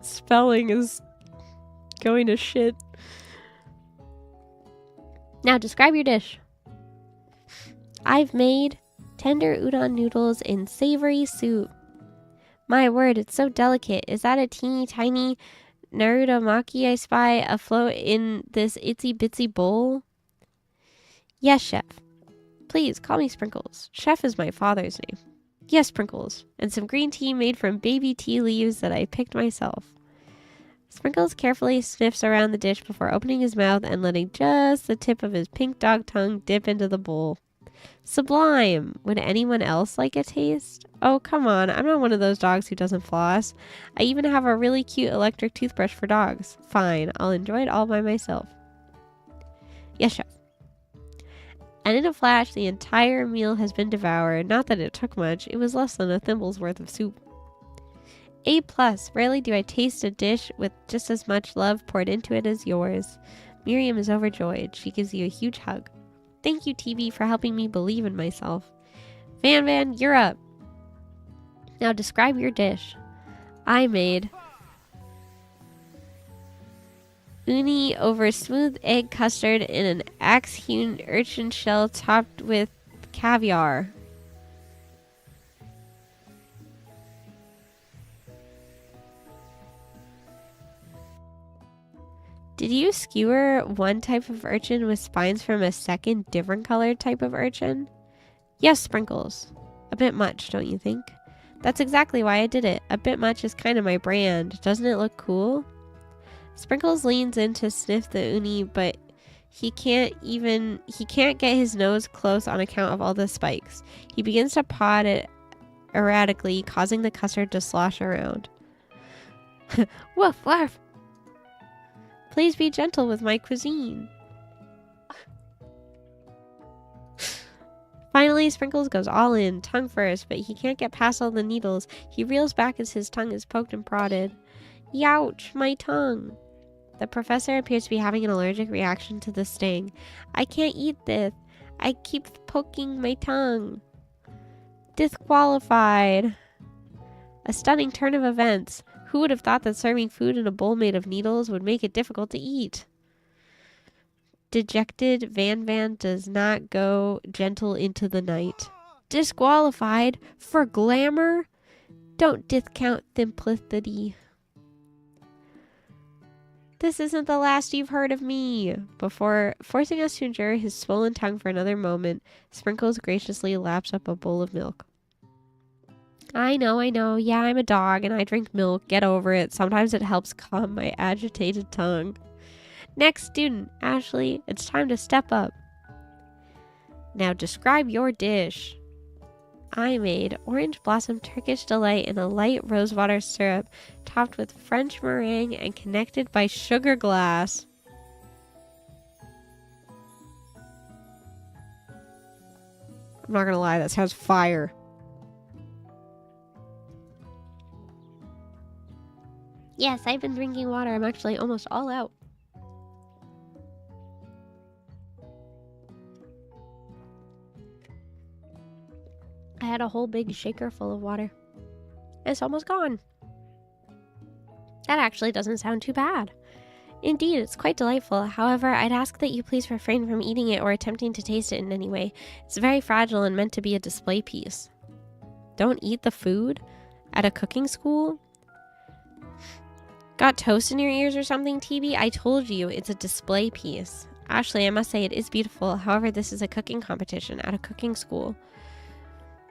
A: spelling is going to shit. Now describe your dish. I've made tender udon noodles in savory soup. My word, it's so delicate. Is that a teeny tiny Narudamaki I spy afloat in this itsy bitsy bowl? Yes, chef. Please call me Sprinkles. Chef is my father's name. Yes, Sprinkles. And some green tea made from baby tea leaves that I picked myself. Sprinkles carefully sniffs around the dish before opening his mouth and letting just the tip of his pink dog tongue dip into the bowl. Sublime! Would anyone else like a taste? Oh, come on. I'm not one of those dogs who doesn't floss. I even have a really cute electric toothbrush for dogs. Fine. I'll enjoy it all by myself. Yes, chef. And in a flash, the entire meal has been devoured. Not that it took much. It was less than a thimble's worth of soup. A+. Rarely do I taste a dish with just as much love poured into it as yours. Miriam is overjoyed. She gives you a huge hug. Thank you, TV, for helping me believe in myself. Van Van, you're up. Now describe your dish. I made uni over smooth egg custard in an axe-hewn urchin shell topped with caviar. Did you skewer one type of urchin with spines from a second different colored type of urchin? Yes, Sprinkles. A bit much, don't you think? That's exactly why I did it. A bit much is kind of my brand. Doesn't it look cool? Sprinkles leans in to sniff the uni, but He can't get his nose close on account of all the spikes. He begins to paw it erratically, causing the custard to slosh around. Woof, woof. Please be gentle with my cuisine. Finally, Sprinkles goes all in, tongue first, but he can't get past all the needles. He reels back as his tongue is poked and prodded. Youch, my tongue. The professor appears to be having an allergic reaction to the sting. I can't eat this. I keep poking my tongue. Disqualified. A stunning turn of events. Who would have thought that serving food in a bowl made of needles would make it difficult to eat? Dejected, Van does not go gentle into the night. Disqualified? For glamour? Don't discount simplicity. This isn't the last you've heard of me. Before forcing us to endure his swollen tongue for another moment, Sprinkles graciously laps up a bowl of milk. I know. Yeah, I'm a dog and I drink milk. Get over it. Sometimes it helps calm my agitated tongue. Next student, Ashley, it's time to step up. Now describe your dish. I made orange blossom Turkish delight in a light rosewater syrup topped with French meringue and connected by sugar glass. I'm not gonna lie, that sounds fire. Yes, I've been drinking water. I'm actually almost all out. I had a whole big shaker full of water. It's almost gone. That actually doesn't sound too bad. Indeed, it's quite delightful. However, I'd ask that you please refrain from eating it or attempting to taste it in any way. It's very fragile and meant to be a display piece. Don't eat the food? At a cooking school? Got toast in your ears or something, TB? I told you, it's a display piece. Ashley, I must say it is beautiful. However, this is a cooking competition at a cooking school.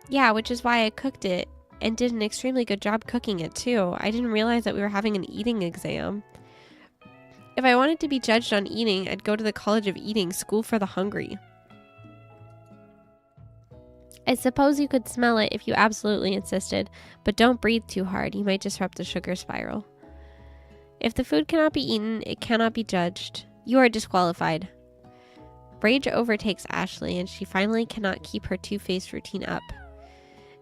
A: Yeah, which is why I cooked it and did an extremely good job cooking it too. I didn't realize that we were having an eating exam. If I wanted to be judged on eating, I'd go to the College of Eating, School for the Hungry. I suppose you could smell it if you absolutely insisted, but don't breathe too hard. You might disrupt the sugar spiral. If the food cannot be eaten, it cannot be judged. You are disqualified. Rage overtakes Ashley, and she finally cannot keep her two-faced routine up.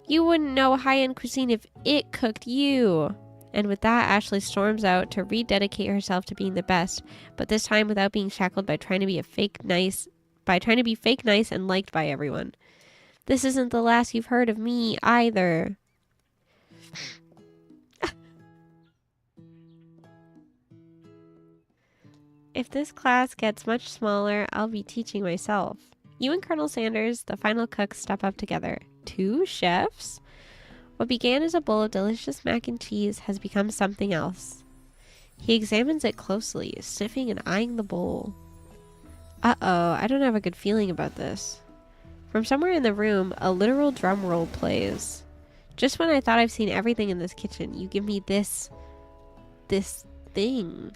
A: You wouldn't know high-end cuisine if it cooked you. And with that, Ashley storms out to rededicate herself to being the best, but this time without being shackled by trying to be fake nice and liked by everyone. This isn't the last you've heard of me either. If this class gets much smaller, I'll be teaching myself. You and Colonel Sanders, the final cook, step up together. 2 chefs? What began as a bowl of delicious mac and cheese has become something else. He examines it closely, sniffing and eyeing the bowl. Uh-oh, I don't have a good feeling about this. From somewhere in the room, a literal drum roll plays. Just when I thought I've seen everything in this kitchen, you give me this thing.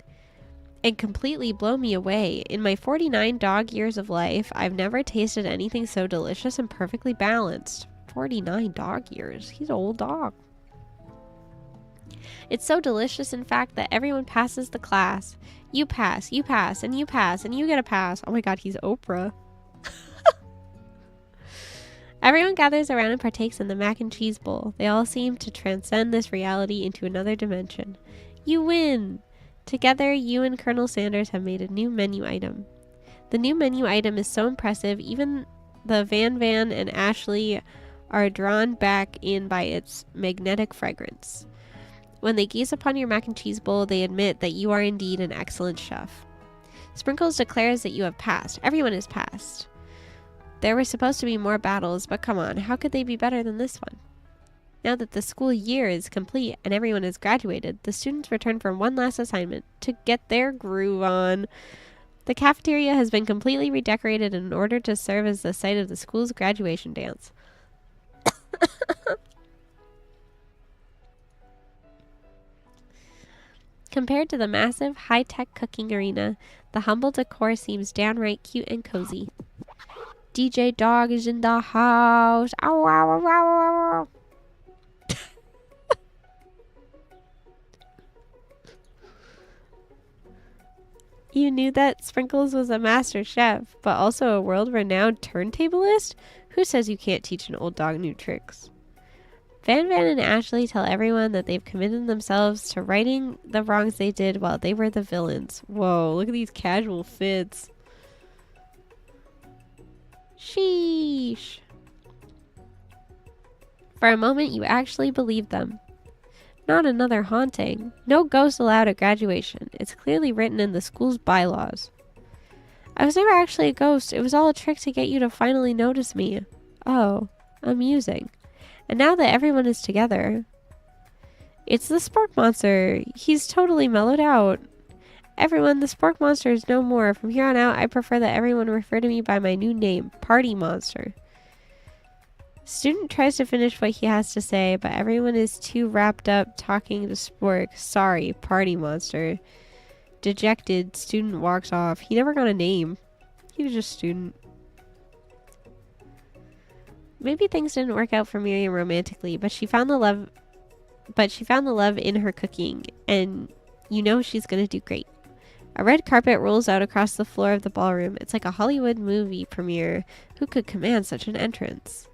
A: And completely blow me away. In my 49 dog years of life, I've never tasted anything so delicious and perfectly balanced. 49 dog years. He's an old dog. It's so delicious, in fact, that everyone passes the class. You pass, and you pass, and you get a pass. Oh my god, he's Oprah. Everyone gathers around and partakes in the mac and cheese bowl. They all seem to transcend this reality into another dimension. You win! Together, you and Colonel Sanders have made a new menu item. The new menu item is so impressive, even the Van and Ashley are drawn back in by its magnetic fragrance. When they gaze upon your mac and cheese bowl, they admit that you are indeed an excellent chef. Sprinkles declares that you have passed. Everyone has passed. There were supposed to be more battles, but come on, how could they be better than this one? Now that the school year is complete and everyone has graduated, the students return for one last assignment to get their groove on. The cafeteria has been completely redecorated in order to serve as the site of the school's graduation dance. Compared to the massive, high-tech cooking arena, the humble decor seems downright cute and cozy. DJ Dog is in the house. Ow, ow, ow, ow, ow. You knew that Sprinkles was a master chef, but also a world-renowned turntablist? Who says you can't teach an old dog new tricks? Van and Ashley tell everyone that they've committed themselves to righting the wrongs they did while they were the villains. Whoa, look at these casual fits. Sheesh. For a moment, you actually believed them. Not another haunting. No ghosts allowed at graduation. It's clearly written in the school's bylaws. I was never actually a ghost. It was all a trick to get you to finally notice me. Oh, amusing. And now that everyone is together... It's the Spork Monster. He's totally mellowed out. Everyone, the Spork Monster is no more. From here on out, I prefer that everyone refer to me by my new name, Party Monster. Student tries to finish what he has to say, but everyone is too wrapped up talking to Spork. Sorry, Party Monster. Dejected, student walks off. He never got a name. He was just student. Maybe things didn't work out for Miriam romantically, but she found the love in her cooking, and you know she's gonna do great. A red carpet rolls out across the floor of the ballroom. It's like a Hollywood movie premiere. Who could command such an entrance?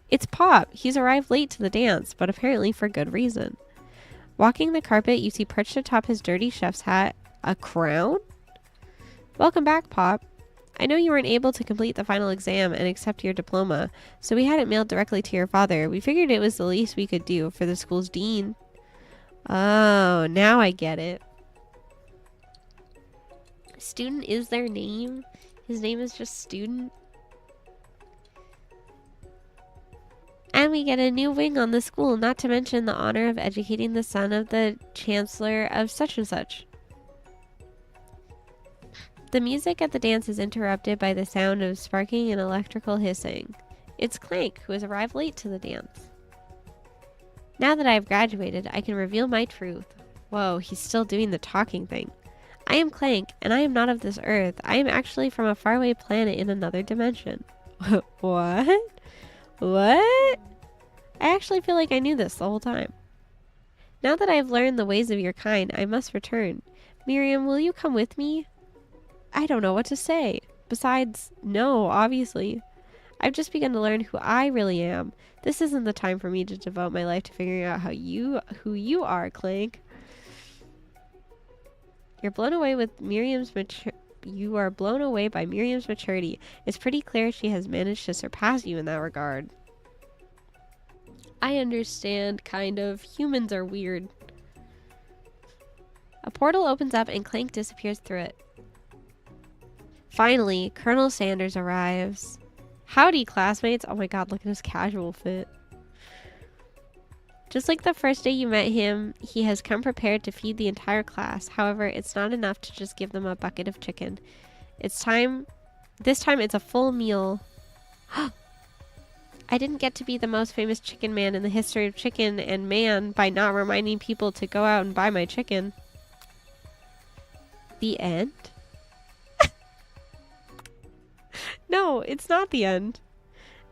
A: It's Pop. He's arrived late to the dance, but apparently for good reason. Walking the carpet, you see perched atop his dirty chef's hat, a crown? Welcome back, Pop. I know you weren't able to complete the final exam and accept your diploma, so we had it mailed directly to your father. We figured it was the least we could do for the school's dean. Oh, now I get it. Student is their name? His name is just Student? And we get a new wing on the school, not to mention the honor of educating the son of the chancellor of such and such. The music at the dance is interrupted by the sound of sparking and electrical hissing. It's Clank, who has arrived late to the dance. Now that I have graduated, I can reveal my truth. Whoa, he's still doing the talking thing. I am Clank, and I am not of this earth. I am actually from a faraway planet in another dimension. What? What? I actually feel like I knew this the whole time. Now that I have learned the ways of your kind, I must return. Miriam, will you come with me? I don't know what to say. Besides, no, obviously. I've just begun to learn who I really am. This isn't the time for me to devote my life to figuring out who you are, Clank. You're blown away with You are blown away by Miriam's maturity. It's pretty clear she has managed to surpass you in that regard. I understand, kind of. Humans are weird. A portal opens up and Clank disappears through it. Finally, Colonel Sanders arrives. Howdy, classmates. Oh my god, look at his casual fit. Just like the first day you met him, he has come prepared to feed the entire class. However, it's not enough to just give them a bucket of chicken. This time it's a full meal. I didn't get to be the most famous chicken man in the history of chicken and man by not reminding people to go out and buy my chicken. The end? No, it's not the end.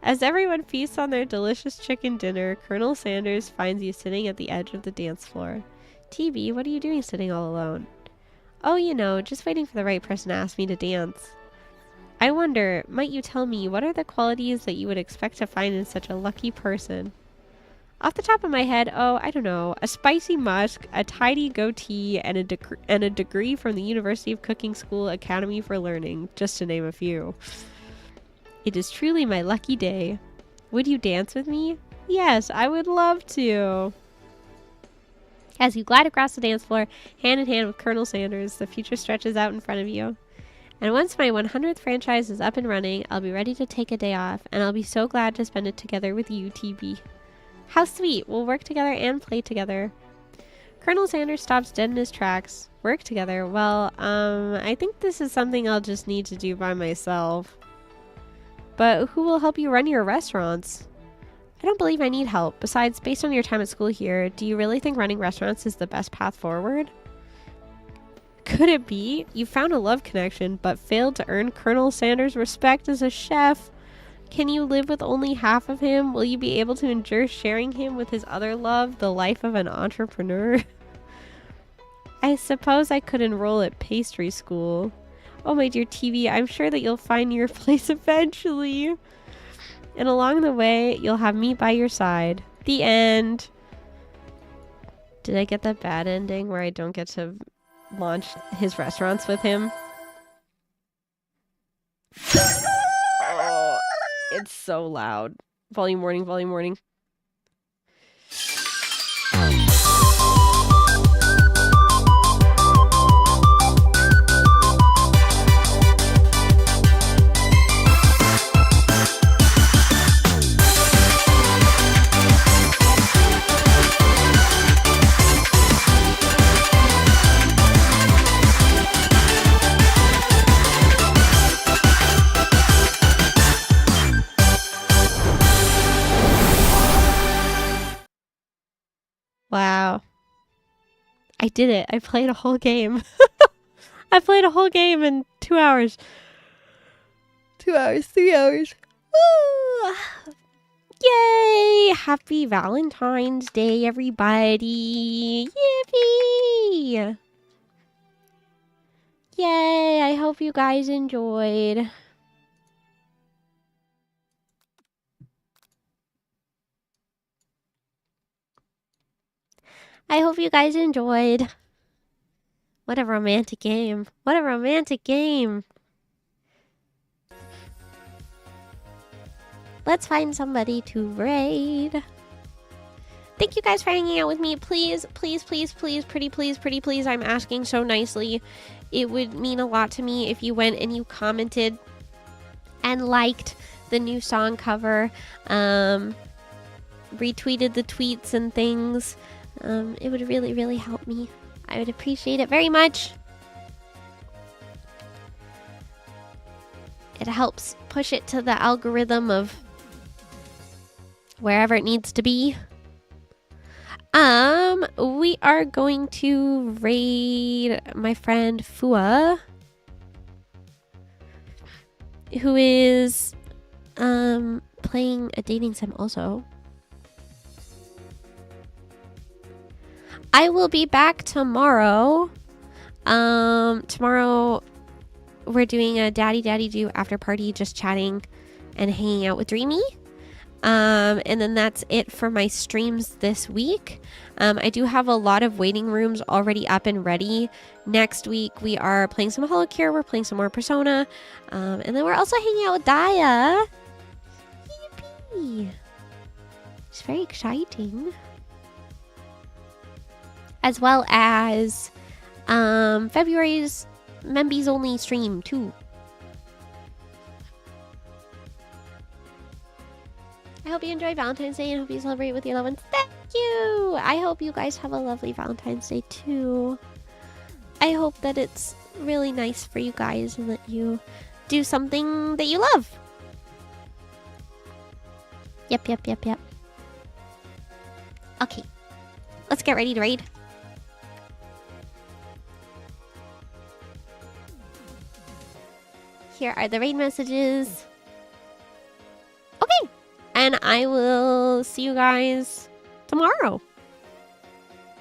A: As everyone feasts on their delicious chicken dinner, Colonel Sanders finds you sitting at the edge of the dance floor. TB, what are you doing sitting all alone? Oh, you know, just waiting for the right person to ask me to dance. I wonder, might you tell me, what are the qualities that you would expect to find in such a lucky person? Off the top of my head, oh, I don't know, a spicy musk, a tidy goatee, and a degree from the University of Cooking School Academy for Learning, just to name a few. It is truly my lucky day. Would you dance with me? Yes, I would love to. As you glide across the dance floor, hand in hand with Colonel Sanders, the future stretches out in front of you. And once my 100th franchise is up and running, I'll be ready to take a day off, and I'll be so glad to spend it together with you, TB. How sweet! We'll work together and play together. Colonel Sanders stops dead in his tracks. Work together? Well, I think this is something I'll just need to do by myself. But who will help you run your restaurants? I don't believe I need help. Besides, based on your time at school here, do you really think running restaurants is the best path forward? could it be? You found a love connection, but failed to earn Colonel Sanders' respect as a chef. Can you live with only half of him? Will you be able to endure sharing him with his other love, the life of an entrepreneur? I suppose I could enroll at pastry school. Oh, my dear TV, I'm sure that you'll find your place eventually. And along the way, you'll have me by your side. The end. Did I get that bad ending where I don't get to launch his restaurants with him? Oh, it's so loud. Volume warning, volume warning. Wow. I did it. I played a whole game. I played a whole game in 2 hours. 2 hours, 3 hours. Woo! Yay! Happy Valentine's Day, everybody. Yippee! Yay! I hope you guys enjoyed. I hope you guys enjoyed. What a romantic game. What a romantic game. Let's find somebody to raid. Thank you guys for hanging out with me. Please, please, please, please, pretty please, I'm asking so nicely. It would mean a lot to me if you went and you commented and liked the new song cover. Retweeted the tweets and things. It would really, really help me. I would appreciate it very much. It helps push it to the algorithm of wherever it needs to be. We are going to raid my friend Fua, who is playing a dating sim also. I will be back tomorrow. Tomorrow we're doing a Daddy Do after party, just chatting and hanging out with Dreamy. And then that's it for my streams this week. I do have a lot of waiting rooms already up and ready. Next week we are playing some Holocure, we're playing some more Persona, and then we're also hanging out with Daya. Yippee! It's very exciting. As well as February's Membies Only stream too. I hope you enjoy Valentine's Day and hope you celebrate with your loved ones. Thank you! I hope you guys have a lovely Valentine's Day too. I hope that it's really nice for you guys and that you do something that you love. Yep. Okay. Let's get ready to raid. Here are the raid messages. Okay. And I will see you guys tomorrow.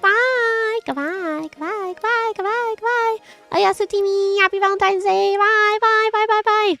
A: Bye. Goodbye. Goodbye. Goodbye. Goodbye. Goodbye. Ayasu Timmy. Happy Valentine's Day. Bye. Bye. Bye. Bye. Bye.